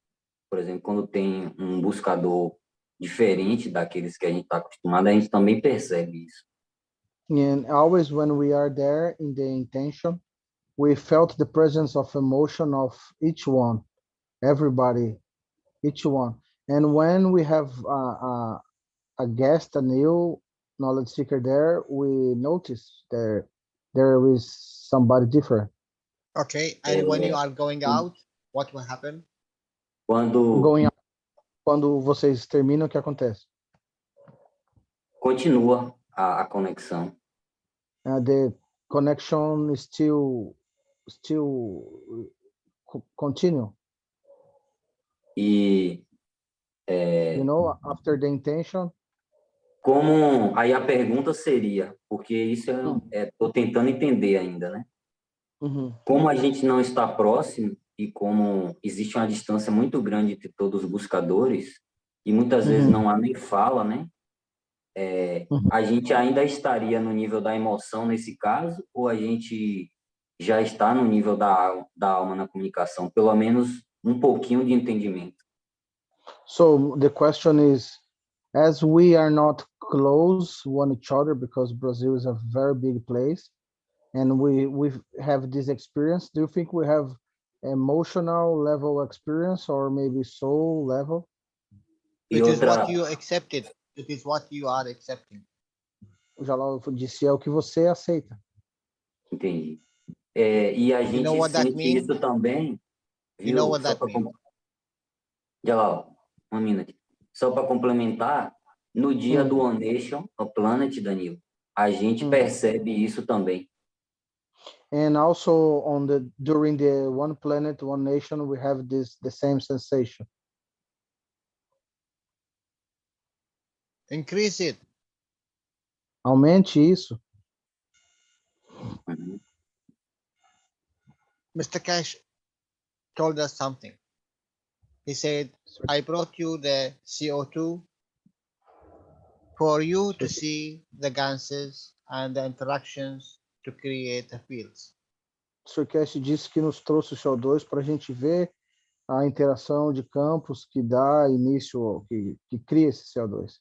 por exemplo, quando tem um buscador diferente daqueles que a gente está acostumado, a gente também percebe isso. And always when we are there in the intention, we felt the presence of emotion of each one, everybody, each one. And when we have a guest, a new knowledge seeker there, we notice there is somebody different. Okay, and when you are going out, what will happen? Quando vocês terminam, o que acontece? Continua a conexão. The connection is still continue. E after the intention. Como aí a pergunta seria, porque isso estou tentando entender ainda, né? Como a gente não está próximo e como existe uma distância muito grande entre todos os buscadores e muitas vezes não há nem fala, né? A gente ainda estaria no nível da emoção nesse caso, ou a gente já está no nível da alma na comunicação, pelo menos um pouquinho de entendimento? So the question is, as we are not close one each other, because Brazil is a very big place, and we have this experience, do you think we have emotional level experience or maybe soul level? It is what you accepted. It is what you are accepting. O Jalal disse, é o que você aceita. Entendi. E a gente sente isso também, viu? You know what that means? Jalal, uma minute. Só para complementar, no dia do One Nation, no Planet, Danilo, a gente percebe isso também. And also during the One Planet, One Nation, we have the same sensation. Increase it. Aumente isso. Mr. Keshe told us something. He said, I brought you the CO2 for you to see the gases and the interactions to create the fields. O Sr. Keshe disse que nos trouxe o CO2 para a gente ver a interação de campos que dá início, que cria esse CO2.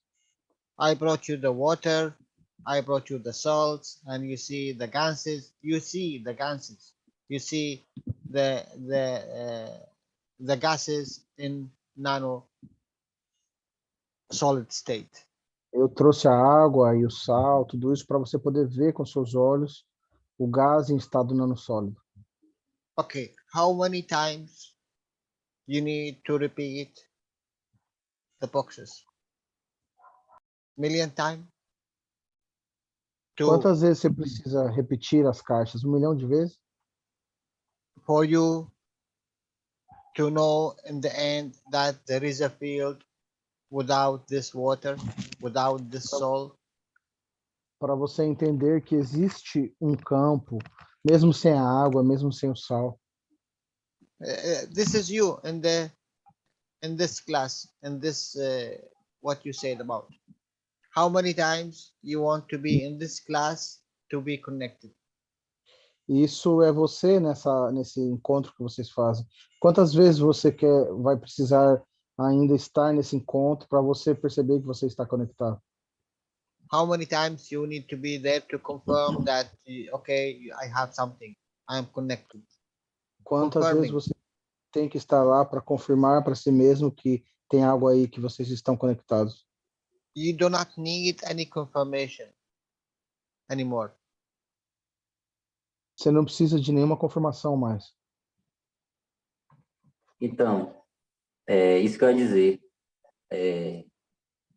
I brought you the water, I brought you the salts, and you see the gases. You see the gases. You see the gases in nano solid state. Eu trouxe a água e o sal, tudo isso para você poder ver com seus olhos o gás em estado nanosólido. Okay, how many times you need to repeat the boxes? Million times? Quantas vezes você precisa repetir as caixas? 1 milhão de vezes? For you to know in the end that there is a field without this water, without this salt. Para você entender que existe um campo, mesmo sem a água, mesmo sem o sal. This is you in this class, in this what you said about. How many times you want to be in this class to be connected? Isso é você nesse encontro que vocês fazem. Quantas vezes você vai precisar ainda estar nesse encontro para você perceber que você está conectado? How many times you need to be there to confirm that, okay, I have something, I am connected? Quantas vezes você tem que estar lá para confirmar para si mesmo que tem algo aí que vocês estão conectados? You do not need any confirmation anymore. Você não precisa de nenhuma confirmação mais. Então, isso que eu ia dizer.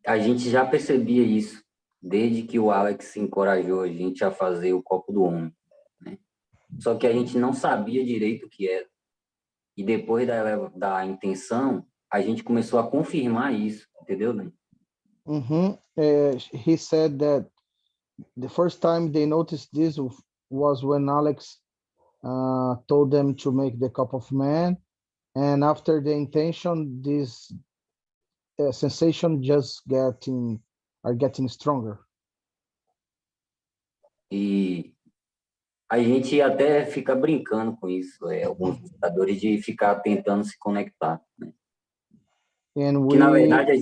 A gente já percebia isso desde que o Alex encorajou a gente a fazer o Copo do Homem, né? Só que a gente não sabia direito o que era. E depois da intenção, a gente começou a confirmar isso, entendeu, Dani? He said that the first time they noticed this was when Alex told them to make the cup of man, and after the intention, this sensation just are getting stronger. E a gente até fica brincando com isso, alguns buscadores de ficar tentando se conectar, né? Que na verdade a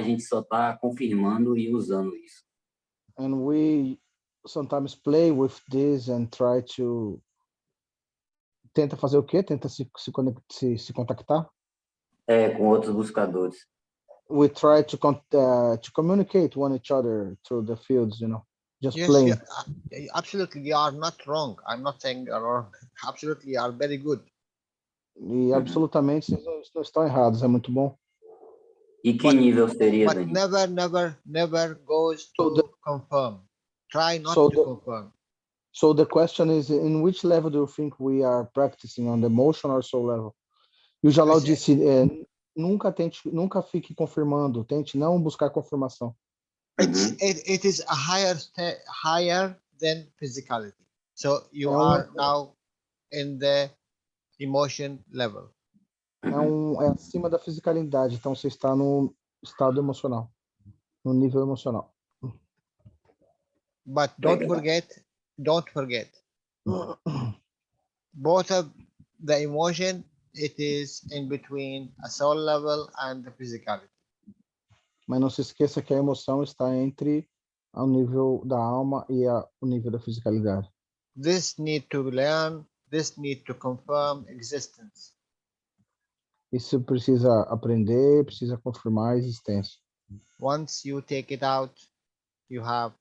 gente só está confirmando e usando isso. And we sometimes play with this and try to tenta fazer o quê? Tenta se contactar? Com outros buscadores. We try to communicate one each other through the fields, just yes, playing. Yeah, absolutely, you are not wrong. I'm not saying you are wrong. Absolutely, you are very good. E absolutamente vocês não estão errados, é muito bom. E que nível seria, But never goes to confirm. Try not to confirm. So the question is, in which level do you think we are practicing, on the emotion or soul level? E o Jalal disse, nunca fique confirmando, tente não buscar confirmação. It is a higher than physicality. So you are now in the emotion level. É acima da fisicalidade, então você está no estado emocional, no nível emocional. But don't forget, both of the emotion, it is in between a soul level and the physicality. Mas não se esqueça que a emoção está entre o nível da alma e o nível da fisicalidade. This need to learn, this need to confirm existence. Isso precisa aprender, precisa confirmar a existência. Once you take it out, you have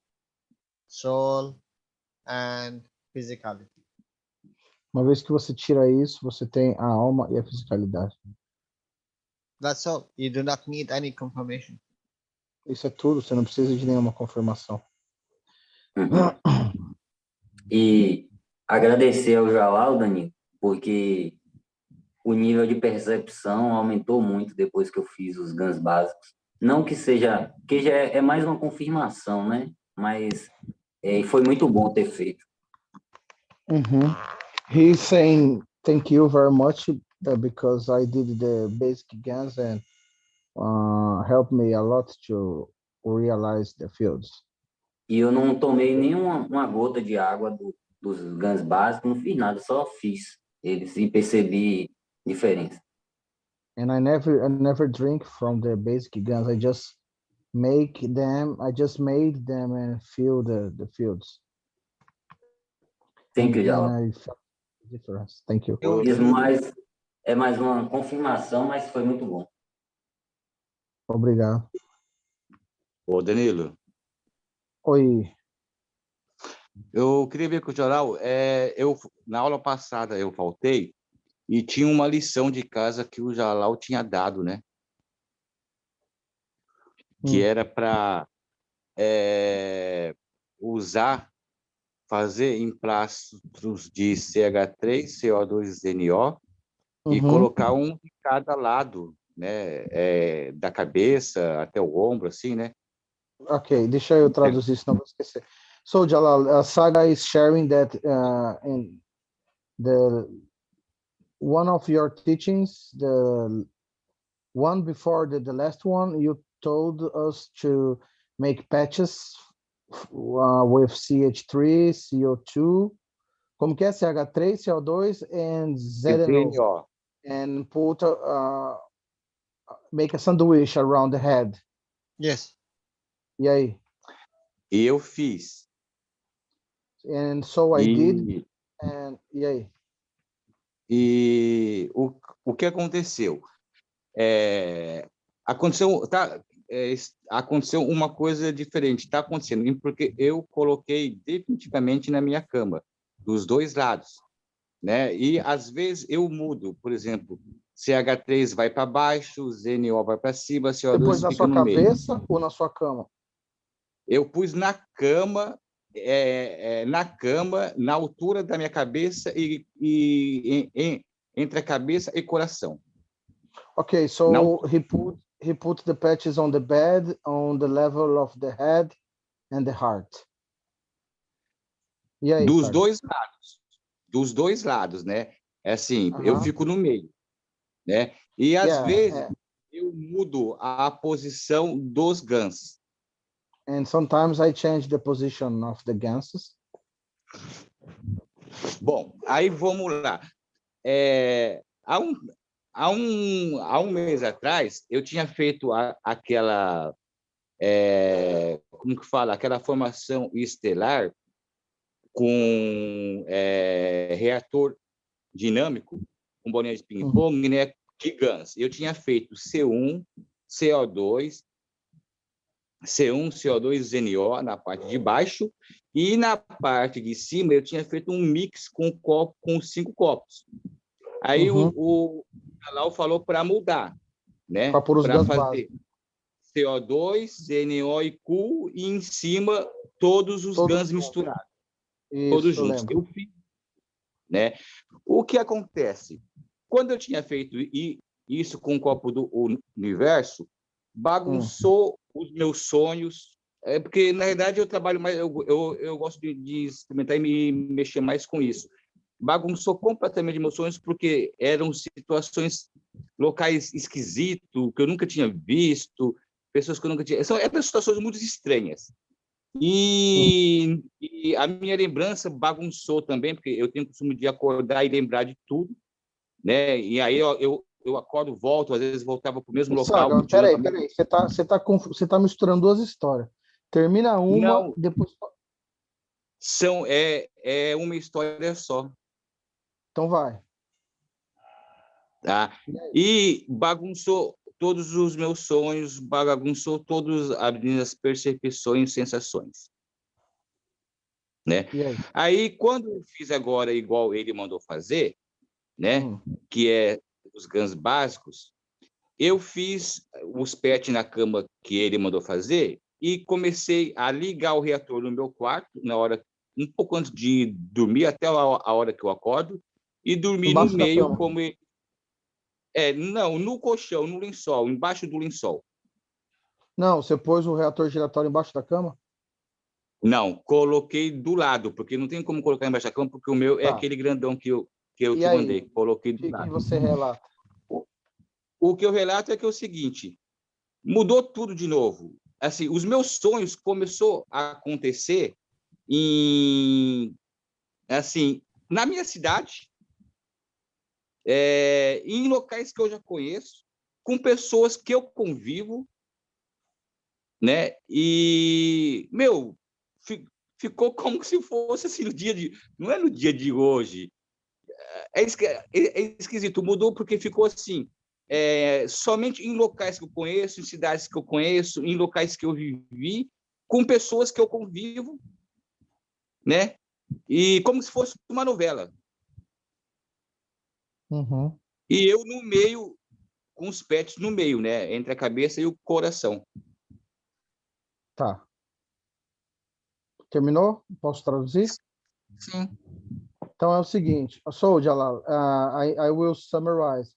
soul and physicality. Uma vez que você tira isso, você tem a alma e a fisicalidade. That's all. You do not need any confirmation. Isso é tudo, você não precisa de nenhuma confirmação. E agradecer ao Jalal, Danilo, porque o nível de percepção aumentou muito depois que eu fiz os GANs básicos. Não que seja, que já é mais uma confirmação, né? Mas foi muito bom ter feito. Mhm. He's saying thank you very much because I did the basic GANs and helped me a lot to realize the fields. E eu não tomei nenhuma uma gota de água dos GANs básicos, não fiz nada, só fiz eles e percebi diferença. And I never drink from the basic GANs. I just made them and fill the fields. Thank you, And Jalal. I felt the difference. Thank you. Fiz mais, é mais uma confirmação, mas foi muito bom. Obrigado. Ô, Danilo, Oi. eu queria ver com o Jalal, na aula passada eu faltei e tinha uma lição de casa que o Jalal tinha dado, né? Que era para fazer em plastros de CH3, CO2, NO e colocar um de cada lado, né? Da cabeça até o ombro, assim, né? Ok, deixa eu traduzir, senão vou esquecer. So, Jalal, Saiba is sharing that in one of your teachings, the one before the last one, you told us to make patches with CH3, CO2, como que é? CH3, CO2, and ZNO. And put make a sandwich around the head. Yes. E aí? E eu fiz. And so I did. And e aí? E o que aconteceu? Aconteceu uma coisa diferente. Está acontecendo porque eu coloquei definitivamente na minha cama, dos dois lados, né? E às vezes eu mudo, por exemplo, CH3 vai para baixo, ZNO vai para cima, CO2 Depois na fica sua no meio. cabeça ou na sua cama? Eu pus na cama, na altura da minha cabeça e entre a cabeça e coração. Okay, so he put the patches on the bed, on the level of the head and the heart. E aí, dos dois lados, né? É assim, eu fico no meio, né? E às vezes eu mudo a posição dos GANs. And sometimes I change the position of the GANs. Bom, aí vamos lá. Há um mês atrás, eu tinha feito aquela, como que fala? Aquela formação estelar com reator dinâmico, com bolinha de ping-pong, né? De GANs. Eu tinha feito C1, CO2, NO na parte de baixo e na parte de cima eu tinha feito um mix com 5 copos. Aí o Jalal falou para mudar, né? Para fazer CO2, NO e Q e em cima todos os GANs misturados. Isso, todos juntos. Eu fiz, né? O que acontece? Quando eu tinha feito isso com o copo do universo, bagunçou os meus sonhos, porque na verdade eu trabalho mais, eu gosto de experimentar e me mexer mais com isso. Bagunçou completamente meus sonhos porque eram situações, locais esquisitos que eu nunca tinha visto, pessoas que eu nunca tinha, eram situações muito estranhas. E a minha lembrança bagunçou também, porque eu tenho o costume de acordar e lembrar de tudo, né? E aí eu acordo, volto, às vezes voltava para o mesmo local. Peraí, você tá misturando duas histórias. Termina uma, não, depois... É uma história só. Então vai. Tá? E bagunçou todos os meus sonhos, bagunçou todas as minhas percepções e sensações. Né? Aí, quando eu fiz agora igual ele mandou fazer, né? Que é os GANs básicos, eu fiz os PET na cama que ele mandou fazer e comecei a ligar o reator no meu quarto, na hora, um pouco antes de dormir, até a hora que eu acordo, e dormir no meio como ele... não, no colchão, no lençol, embaixo do lençol. Não, você pôs o reator giratório embaixo da cama? Não, coloquei do lado, porque não tem como colocar embaixo da cama, porque o meu é Tá. aquele grandão que eu E te aí? mandei. Coloquei O do que lado. você relata? O que eu relato é que é o seguinte, mudou tudo de novo. Assim, os meus sonhos começou a acontecer assim, na minha cidade, em locais que eu já conheço, com pessoas que eu convivo, né? E, ficou como se fosse assim no dia de... Não é no dia de hoje. É esquisito, mudou porque ficou assim, somente em locais que eu conheço, em cidades que eu conheço, em locais que eu vivi, com pessoas que eu convivo, né? E como se fosse uma novela. Uhum. E eu no meio, com os pets no meio, né? Entre a cabeça e o coração. Tá. Terminou? Posso traduzir? Sim. Então é o seguinte. So, Jalal, I will summarize.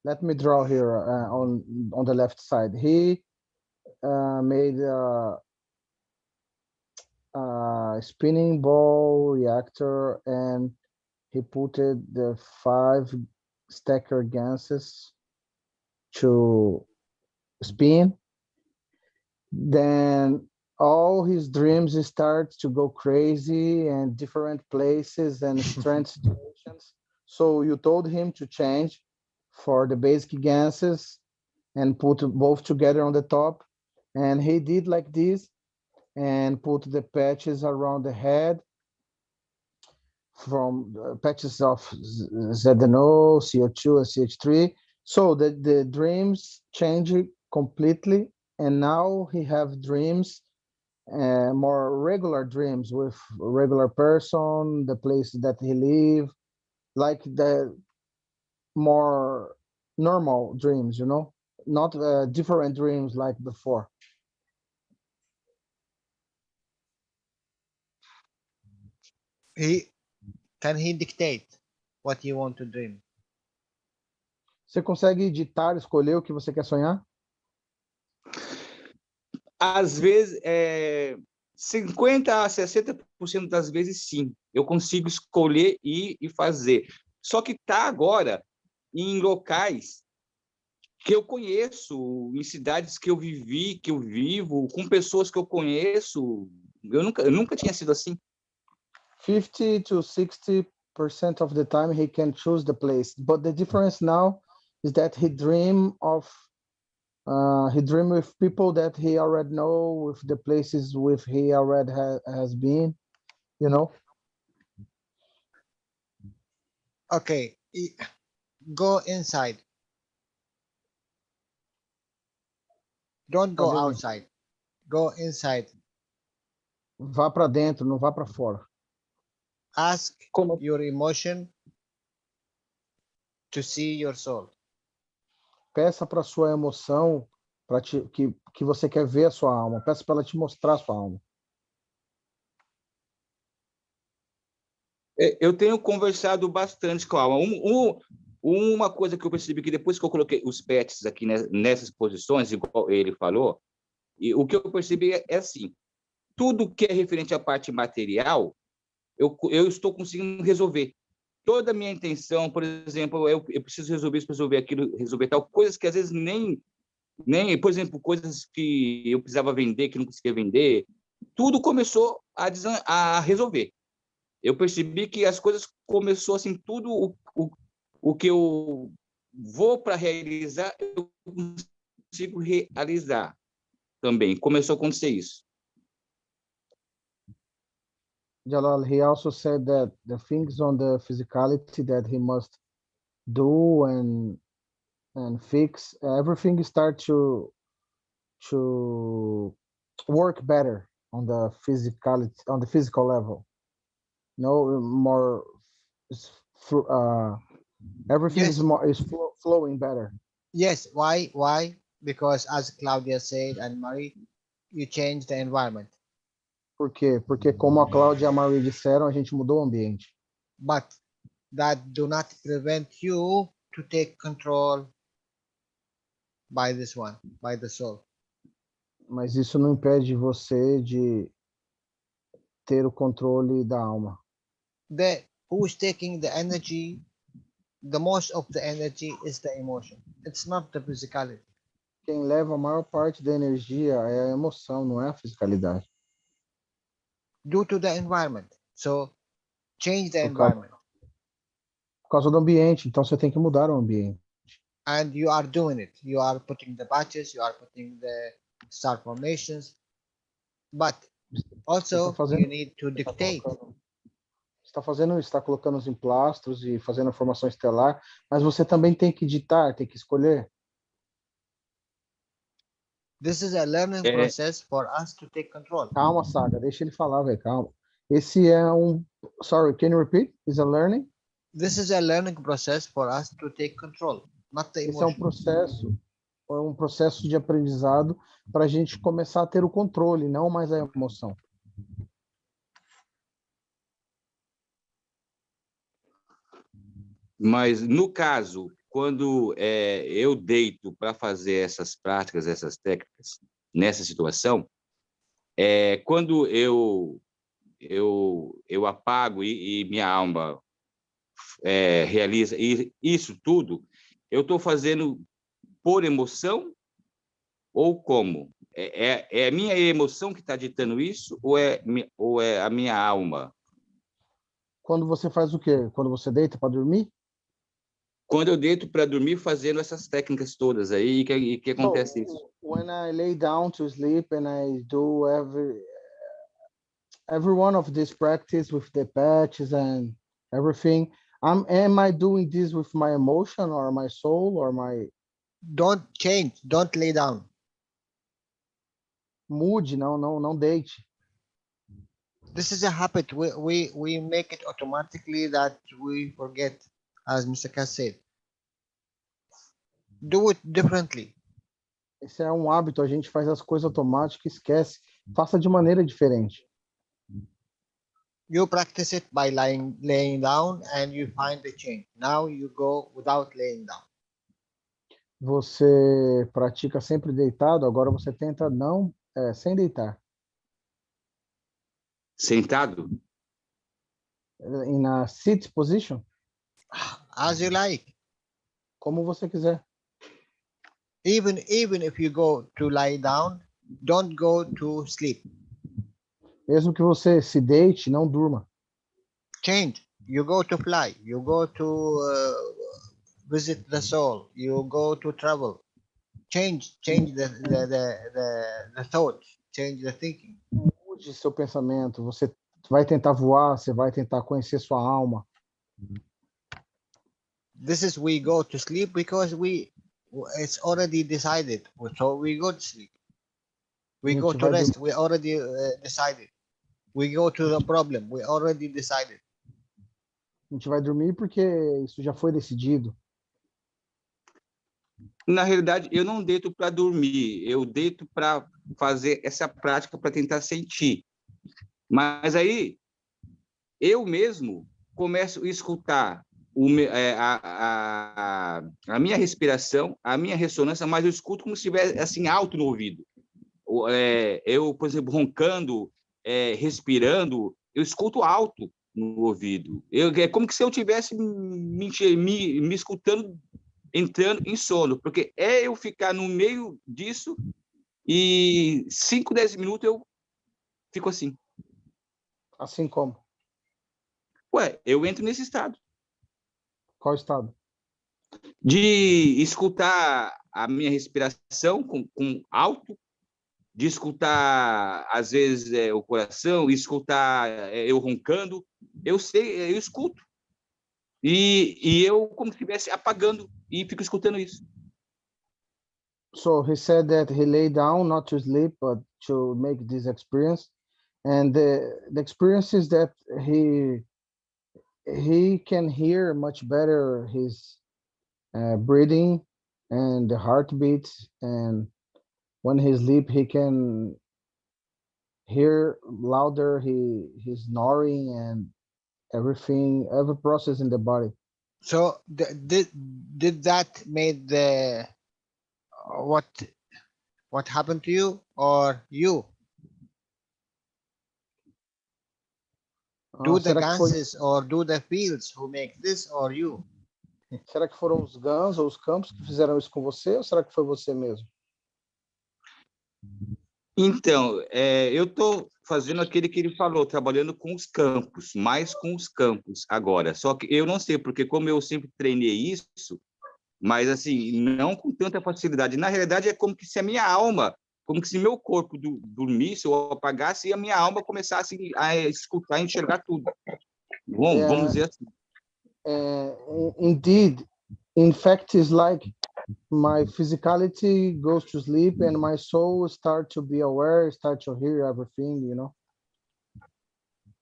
Let me draw here on the left side. He made a spinning ball reactor, and he put the 5 stacker ganses to spin. Then all his dreams start to go crazy and different places and strange situations. So you told him to change for the basic ganses and put both together on the top. And he did like this and put the patches around the head from patches of ZNO, CO2, and CH3. So the dreams change completely. And now he have dreams, more regular dreams with regular person, the place that he live, like the more normal dreams, you know, not different dreams like before. Can he dictate what you want to dream? Você consegue editar, escolher o que você quer sonhar? Às vezes, 50 a 60% das vezes, sim. Eu consigo escolher e fazer. Só que está agora em locais que eu conheço, em cidades que eu vivi, que eu vivo, com pessoas que eu conheço. Eu nunca tinha sido assim. 50 to 60% of the time he can choose the place, but the difference now is that he dream with people that he already know, with the places with he already has been, you know. Okay, go inside. Don't go outside. Go inside. Vá para dentro, não vá para fora. Ask your emotion to see your soul. Peça para sua emoção, que você quer ver a sua alma. Peça para ela te mostrar a sua alma. Eu tenho conversado bastante com a alma. Uma coisa que eu percebi que depois que eu coloquei os pets aqui nessas posições, igual ele falou, e o que eu percebi é assim, tudo que é referente à parte material, eu estou conseguindo resolver. Toda a minha intenção, por exemplo, eu preciso resolver isso, resolver aquilo, resolver tal, coisas que às vezes nem, por exemplo, coisas que eu precisava vender, que não conseguia vender, tudo começou a resolver. Eu percebi que as coisas começou assim, tudo o que eu vou para realizar, eu consigo realizar também. Começou a acontecer isso. Jalal, he also said that the things on the physicality that he must do and fix, everything start to work better on the physicality, on the physical level. No more, everything Yes. is flowing better. Yes. Why? Because as Claudia said and Marie, you change the environment. Por quê? Porque como a Cláudia e a Marie disseram, a gente mudou o ambiente. But that do not prevent you to take control by this one, by the soul. Mas isso não impede você de ter o controle da alma. Who's taking the energy, the most of the energy is the emotion. It's not the physicality. Quem leva a maior parte da energia é a emoção, não é a fisicalidade. Due to the environment. So change the Por causa- environment. Por causa do ambiente, então você tem que mudar o ambiente. And you are doing it. You are putting the patches, you are putting the star formations, but also you need to dictate. Você está fazendo isso, está colocando os emplastros e fazendo a formação estelar, mas você também tem que ditar, tem que escolher. This is a learning process for us to take control. Calma, Saga, deixa ele falar, velho, calma. Esse é sorry, can you repeat? Is a learning? This is a learning process for us to take control, not the Esse é emotion. um processo de aprendizado para a gente começar a ter o controle, não mais a emoção. Mas, no caso, quando eu deito para fazer essas práticas, essas técnicas, nessa situação, quando eu apago e minha alma realiza isso tudo, eu estou fazendo por emoção ou como? É a minha emoção que está ditando isso ou é a minha alma? Quando você faz o quê? Quando você deita para dormir? Quando eu deito para dormir fazendo essas técnicas todas aí, que acontece isso? When I lay down to sleep and I do every one of this practice with the patches and everything, am I doing this with my emotion or my soul or my... Don't change, don't lay down. Mude, não deite. This is a habit. We make it automatically that we forget, as Mr. Keshe said. Do it differently. Esse é um hábito, a gente faz as coisas automáticas e esquece. Faça de maneira diferente. You practice it by laying down and you find the change. Now you go without laying down. Você pratica sempre deitado, agora você tenta sem deitar. Sentado? In a sit position? As you like. Como você quiser. Even if you go to lie down, don't go to sleep. Mesmo que você se deite, não durma. Change. You go to fly. You go to visit the soul. You go to travel. Change the thought. Change the thinking. Mude seu pensamento. Você vai tentar voar, você vai tentar conhecer sua alma. This is we go to sleep because it's already decided. So we go to sleep. We go to rest. We already decided. We go to the problem. We already decided. A gente vai dormir porque isso já foi decidido. Na realidade, eu não deito para dormir. Eu deito para fazer essa prática para tentar sentir. Mas aí, eu mesmo começo a escutar a minha respiração, a minha ressonância, mas eu escuto como se estivesse assim, alto no ouvido. Eu, por exemplo, roncando, respirando, eu escuto alto no ouvido. É como se eu estivesse me escutando, entrando em sono, porque eu ficar no meio disso e 5, 10 minutos eu fico assim. Assim como? Eu entro nesse estado. Qual estado? De escutar a minha respiração com alto, de escutar, às vezes, o coração, escutar eu roncando. Eu escuto. E eu, como se estivesse apagando, e fico escutando isso. So he said that he lay down not to sleep, but to make this experience. And the experience is that he can hear much better his breathing and the heartbeats, and when he sleep he can hear louder his snoring and everything, every process in the body. So did that made the what What happened to you or you? Do the será que foi, ganses or do the fields who make this or you? será que foram os GANs ou os campos que fizeram isso com você, ou será que foi você mesmo? Então, eu estou fazendo aquele que ele falou, trabalhando com os campos, mais com os campos agora. Só que eu não sei, porque como eu sempre treinei isso, mas assim, não com tanta facilidade. Na realidade, é como que se a minha alma, como que se meu corpo dormisse ou apagasse e a minha alma começasse a escutar e enxergar tudo. Bom, vamos dizer assim. Indeed, in fact, it's like my physicality goes to sleep and my soul start to be aware, start to hear everything, you know?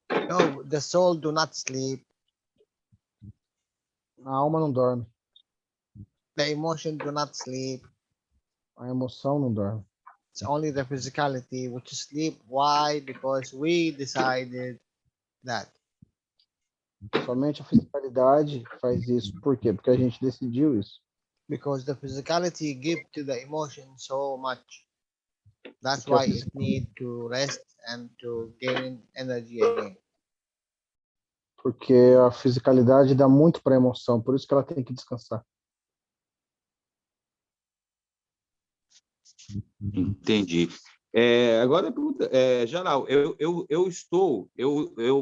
No, the soul do not sleep. A alma não dorme, The emotion do not sleep. a emoção não dorme. It's only the physicality which sleep. Why? Because we decided that. Somente a fisicalidade faz isso. Por quê? Porque a gente decidiu isso. Because the physicality give to the emotion so much. That's why it need to rest and to gain energy again. Porque a fisicalidade dá muito para a emoção, por isso que ela tem que descansar. Entendi. Agora a pergunta, Jalal, eu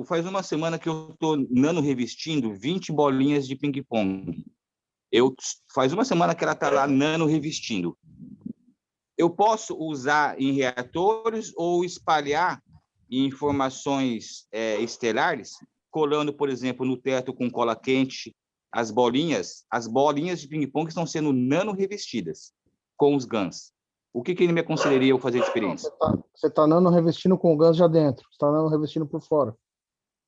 faz uma semana que eu estou nano-revestindo 20 bolinhas de ping-pong. Faz uma semana que ela está lá nano-revestindo. Eu posso usar em reatores ou espalhar informações estelares, colando, por exemplo, no teto com cola quente, as bolinhas de ping-pong estão sendo nano-revestidas com os GANs. O que ele me aconselharia eu fazer de experiência? Você está nano-revestindo com o GAN já dentro, você está nano-revestindo por fora.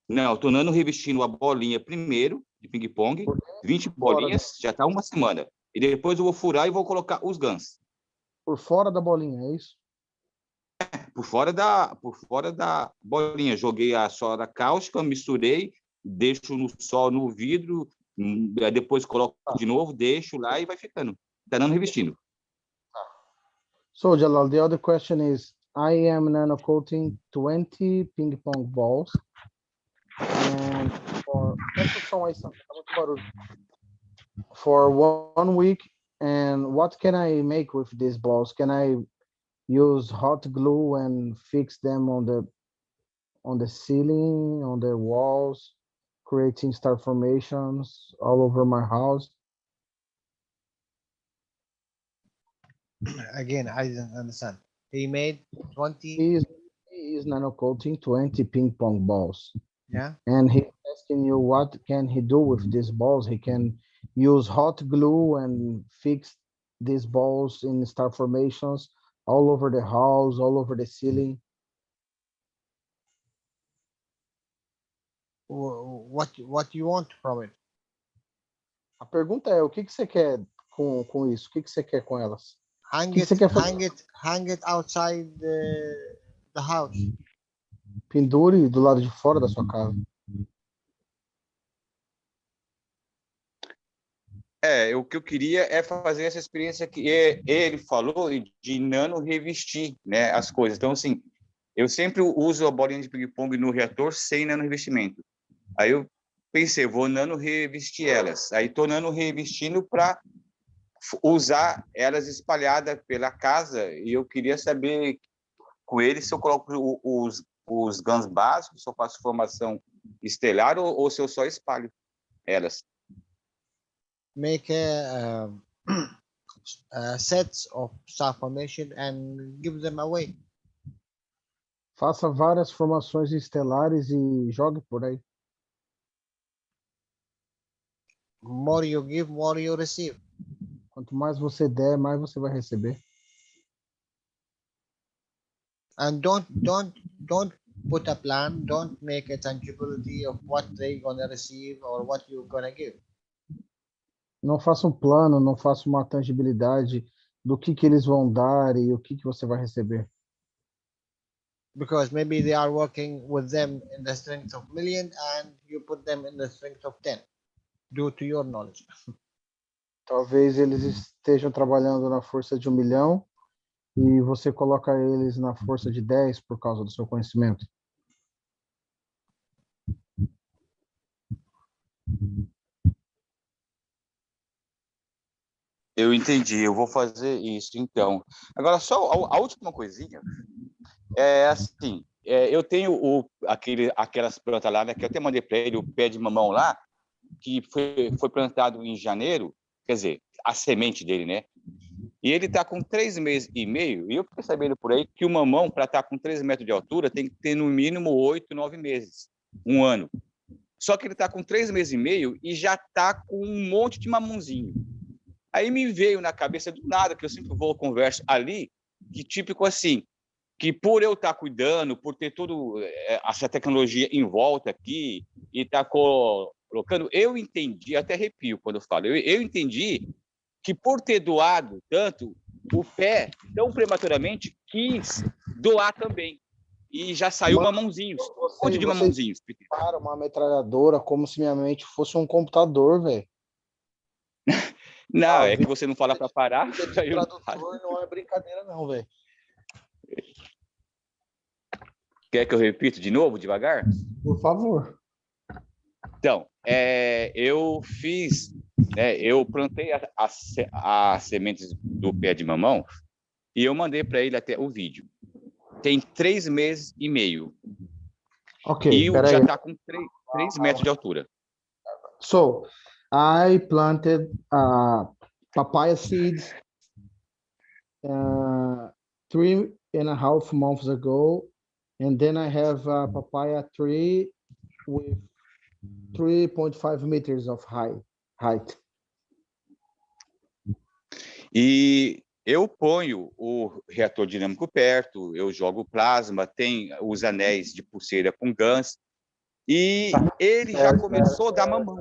Não, estou nano-revestindo a bolinha primeiro, de ping-pong, 20 bolinhas, já está uma semana. E depois eu vou furar e vou colocar os GANs. Por fora da bolinha, é isso? Por fora da bolinha. Joguei a soda cáustica, misturei, deixo no sol, no vidro, depois coloco de novo, deixo lá e vai ficando. Está nano-revestindo. So, Jalal, the other question is, I am nano-coating 20 ping pong balls. And for 1 week, and what can I make with these balls? Can I use hot glue and fix them on the ceiling, on the walls, creating star formations all over my house? Again, I didn't understand. He made 20. He is nano-coating 20 ping pong balls. Yeah. And he's asking you what can he do with these balls. He can use hot glue and fix these balls in star formations all over the house, all over the ceiling. What you want from it? A pergunta é, o que você quer com isso? O que você quer com elas? Hang it outside the house. Pendure do lado de fora da sua casa. O que eu queria é fazer essa experiência que ele falou de nano-revestir, né, as coisas. Então, assim, eu sempre uso a bolinha de ping-pong no reator sem nano-revestimento. Aí eu pensei, vou nano-revestir elas. Aí estou nano-revestindo para usar elas espalhadas pela casa, e eu queria saber com ele se eu coloco os GANs básicos, se eu faço formação estelar ou se eu só espalho elas. Make sets of star formation and give them away. Faça várias formações estelares e jogue por aí. More you give, more you receive. Quanto mais você der, mais você vai receber. And don't put a plan. Don't make a tangibility of what they're gonna receive or what you're gonna give. Não faça um plano, não faça uma tangibilidade do que eles vão dar e o que você vai receber. Because maybe they are working with them in the strength of million and you put them in the strength of 10 due to your knowledge. Talvez eles estejam trabalhando na força de 1 milhão e você coloca eles na força de 10 por causa do seu conhecimento? Eu entendi, eu vou fazer isso, então. Agora, só a última coisinha, assim, eu tenho aquelas plantas lá, né, que eu até mandei para ele, o pé de mamão lá, que foi plantado em janeiro, quer dizer, a semente dele, né? E ele está com 3 meses e meio, e eu fiquei sabendo por aí que o mamão, para estar com 3 metros de altura, tem que ter no mínimo 8, 9 meses, um ano. Só que ele está com 3 meses e meio e já está com um monte de mamãozinho. Aí me veio na cabeça do nada, que eu sempre vou converso ali, que típico assim, que por eu estar cuidando, por ter toda essa tecnologia em volta aqui, e estar colocando, eu entendi, até arrepio quando eu falo, eu entendi que por ter doado tanto, o pé, tão prematuramente, quis doar também. E já saiu mamãozinhos. Onde de mamãozinhos? Para uma metralhadora como se minha mente fosse um computador, velho. Não, é que você não fala para parar. Tradutor não é brincadeira, não, velho. Quer que eu repita de novo, devagar? Por favor. Então, eu fiz, né, eu plantei as sementes do pé de mamão e eu mandei para ele até o vídeo. Tem 3 meses e meio. Ok, e já está com 3 metros de altura. So, I planted papaya seeds 3.5 months ago, and then I have a papaya tree with 3.5 meters of height. E eu ponho o reator dinâmico perto, eu jogo plasma, tem os anéis de pulseira com GANs, e ele já começou a dar mamão.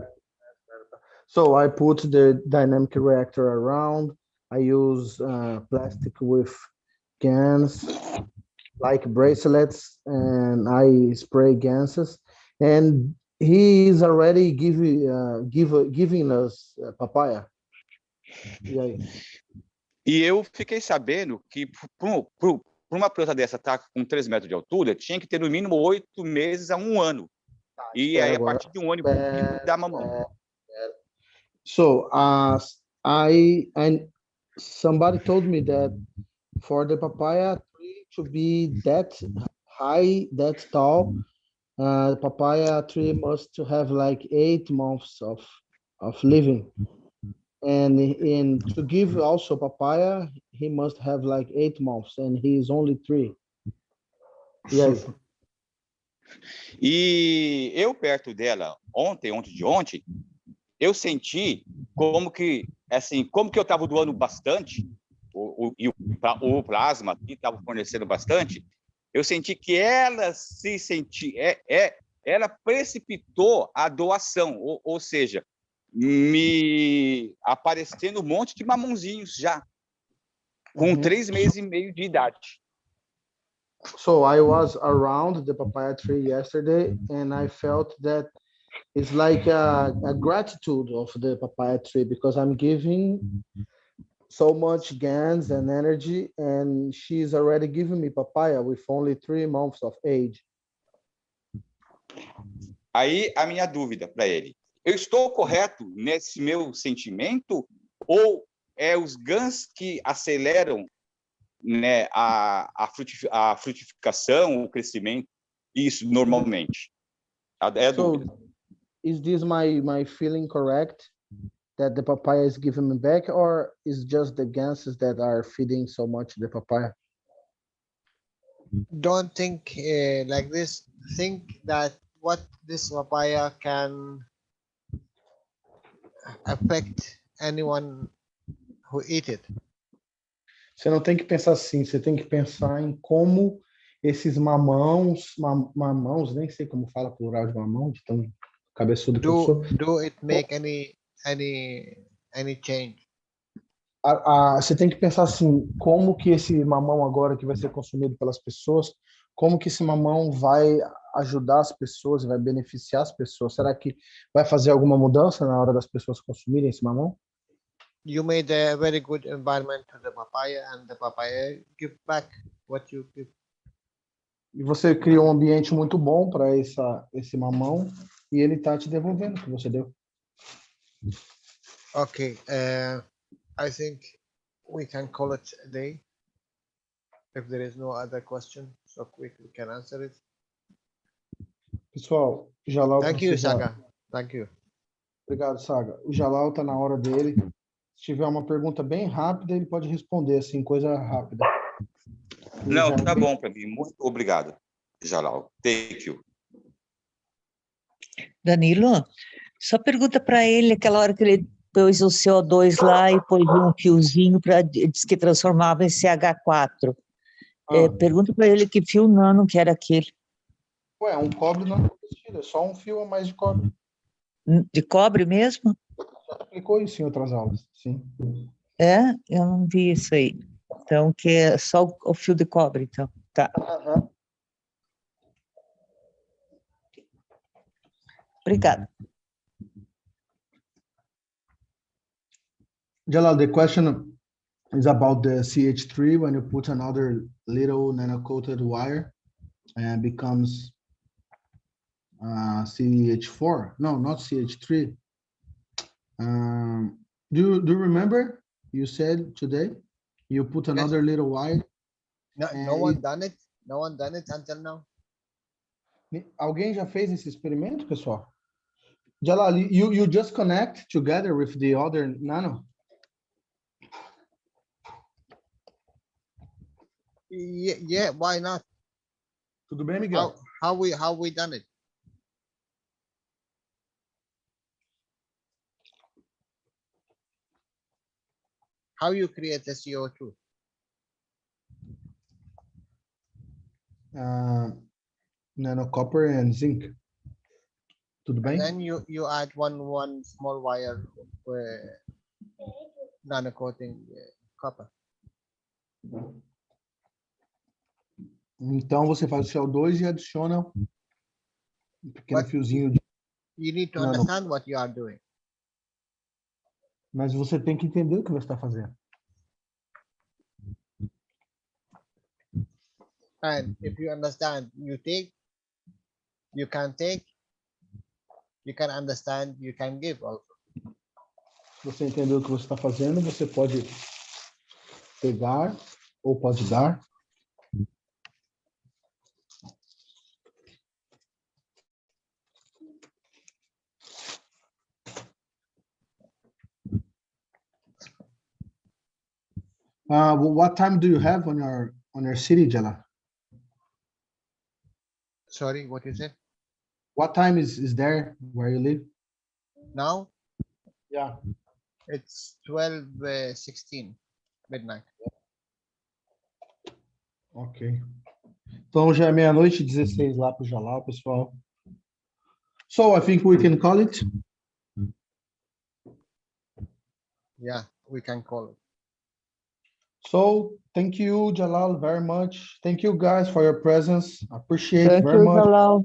So I put the dynamic reactor around. I use plastic with GANs, like bracelets, and I spray GANs. And he is already giving us papaya. E aí? E eu fiquei sabendo que para uma planta dessa estar com 3 metros de altura, tinha que ter no mínimo 8 meses a 1 ano. E aí, a partir de 1 ano, dá mamão. So, somebody told me that for the papaya tree to be that high, that tall, the papaya tree must have like 8 months of living. And to give also papaya, he must have like 8 months, and he is only 3. E aí? E eu perto dela, ontem de ontem, eu senti como que, assim, como que eu estava doando bastante, o plasma aqui estava fornecendo bastante, eu senti que ela se sentia, ela precipitou a doação, ou seja, me aparecendo um monte de mamãozinhos já, com 3 meses e meio de idade. So I was around the papaya tree yesterday, and I felt that it's like a gratitude of the papaya tree, because I'm giving so much GANs and energy, and she's already giving me papaya with only 3 months of age. Aí a minha dúvida para ele: eu estou correto nesse meu sentimento, ou os GANs que aceleram, né, a frutificação, o crescimento, isso normalmente? É a dúvida. So, is this my feeling correct, that the papaya is giving me back, or is just the ganses that are feeding so much the papaya? Don't think like this. Think that what this papaya can affect anyone who eat it. Você não tem que pensar assim, você tem que pensar em como esses mamãos, nem sei como fala plural de mamão, de tão cabeçudo que eu sou. Do it make any change? Você tem que pensar assim, como que esse mamão agora que vai ser consumido pelas pessoas, como que esse mamão vai ajudar as pessoas, vai beneficiar as pessoas? Será que vai fazer alguma mudança na hora das pessoas consumirem esse mamão? You made a very good environment to the papaya, and the papaya give back what you give. E você criou um ambiente muito bom para esse mamão e ele tá te devolvendo o que você deu. Okay, I think we can call it a day. If there is no other question, so quick we can answer it. Pessoal, o Jalal Thank you, precisa... Saga. Thank you. Obrigado, Saga. O Jalal tá na hora dele. Se tiver uma pergunta bem rápida, ele pode responder, assim, coisa rápida. Não, tá bom para mim. Muito obrigado, Jalal. Thank you. Danilo, só pergunta para ele aquela hora que ele pôs o CO2 lá e pôs um fiozinho para diz que transformava em CH4. Pergunta para ele que fio nano que era aquele. Ué, um cobre não é só um fio a mais de cobre. De cobre mesmo? Já explicou isso em outras aulas, sim. É? Eu não vi isso aí. Então, que é só o fio de cobre, então. Tá. Obrigada. Jalal, the question is about the CH3 when you put another little nano-coated wire and becomes CH4. No, not CH3. Do you remember you said today you put another little wire? No one done it. No one done it until now. Alguém já fez esse experimento, pessoal? Jalal, you just connect together with the other nano? Yeah, why not? Tudo bem, Miguel? How we done it? How you create the CO2? Nano copper and zinc. Tudo bem? And then you add one small wire nano coating copper. Então você faz o CO2 e adiciona um pequeno fiozinho de... You need to understand what you are doing. Mas você tem que entender o que você está fazendo. And if you understand, you take, you can take, you can understand, you can give also. Se você entender o que você está fazendo, você pode pegar ou pode dar. What time do you have on your city, Jalal? Sorry, what you said? What time is there where you live? Now? Yeah. It's 12:16 midnight. Ok. Então já é 00:16 lá para o Jalal, pessoal. So I think we can call it. Yeah, we can call it. So thank you, Jalal, very much. Thank you guys for your presence. Appreciate Thank very you, much. Jalal.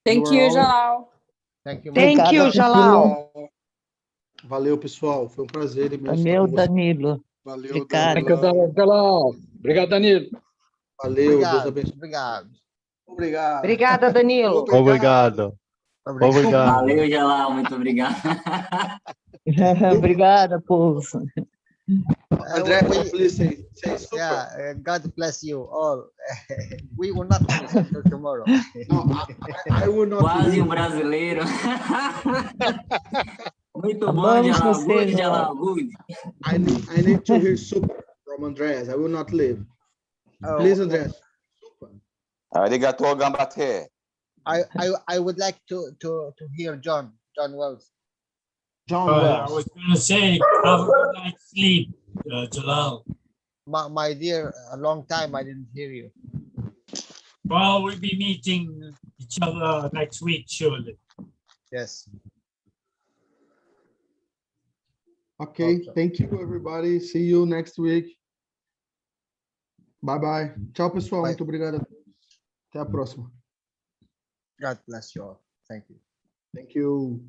Thank you, Jalal. Thank you. Thank you, Jalal. Valeu, pessoal. Foi um prazer imenso. Valeu, Danilo. Valeu, Obrigado. Jalal. Obrigado, Danilo. Valeu, Deus abençoe. Obrigado. Obrigado. Obrigada, Danilo. Obrigado. Obrigado. Valeu, Jalal, muito obrigado. Obrigada, povo. André, please say super. Yeah, God bless you all. We will not finish until tomorrow. No, I will not. Quase brasileiro. Muito bom, Amamos Jalal. você, Good, Jalal. Jalal. Good. I need to hear super from Andreas. I will not leave. Please, Andreas. Arigato gambate. I would like to hear John Wells. John I Wells. was going to say, have a good night's sleep, Jalal. My dear, a long time I didn't hear you. Well, we'll be meeting each other next week, surely. Yes. Okay, thank you, everybody. See you next week. Bye-bye. Tchau, pessoal. Muito obrigado a todos. Até a próxima. God bless you all. Thank you. Thank you.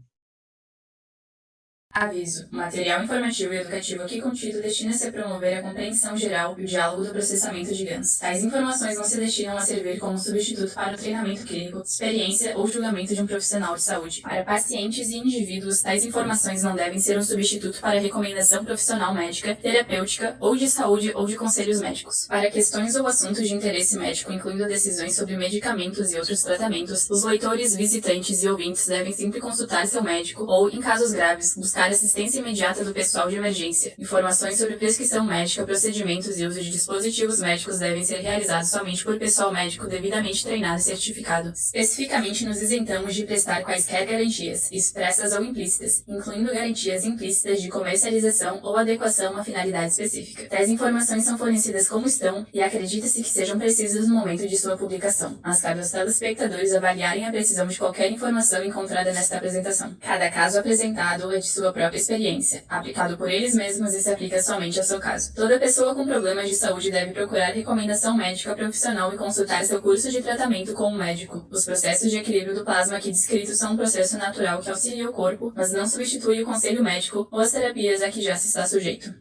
Aviso: o material informativo e educativo aqui contido destina-se a promover a compreensão geral e o diálogo do processamento de GANs. Tais informações não se destinam a servir como substituto para o treinamento clínico, experiência ou julgamento de um profissional de saúde. Para pacientes e indivíduos, tais informações não devem ser um substituto para recomendação profissional médica, terapêutica ou de saúde ou de conselhos médicos. Para questões ou assuntos de interesse médico, incluindo decisões sobre medicamentos e outros tratamentos, os leitores, visitantes e ouvintes devem sempre consultar seu médico ou, em casos graves, buscar assistência imediata do pessoal de emergência. Informações sobre prescrição médica, procedimentos e uso de dispositivos médicos devem ser realizados somente por pessoal médico devidamente treinado e certificado. Especificamente, nos isentamos de prestar quaisquer garantias, expressas ou implícitas, incluindo garantias implícitas de comercialização ou adequação a uma finalidade específica. Tais informações são fornecidas como estão e acredita-se que sejam precisas no momento de sua publicação. Mas cabe aos telespectadores avaliarem a precisão de qualquer informação encontrada nesta apresentação. Cada caso apresentado é de sua própria experiência, aplicado por eles mesmos e se aplica somente ao seu caso. Toda pessoa com problemas de saúde deve procurar recomendação médica profissional e consultar seu curso de tratamento com um médico. Os processos de equilíbrio do plasma aqui descritos são um processo natural que auxilia o corpo, mas não substitui o conselho médico ou as terapias a que já se está sujeito.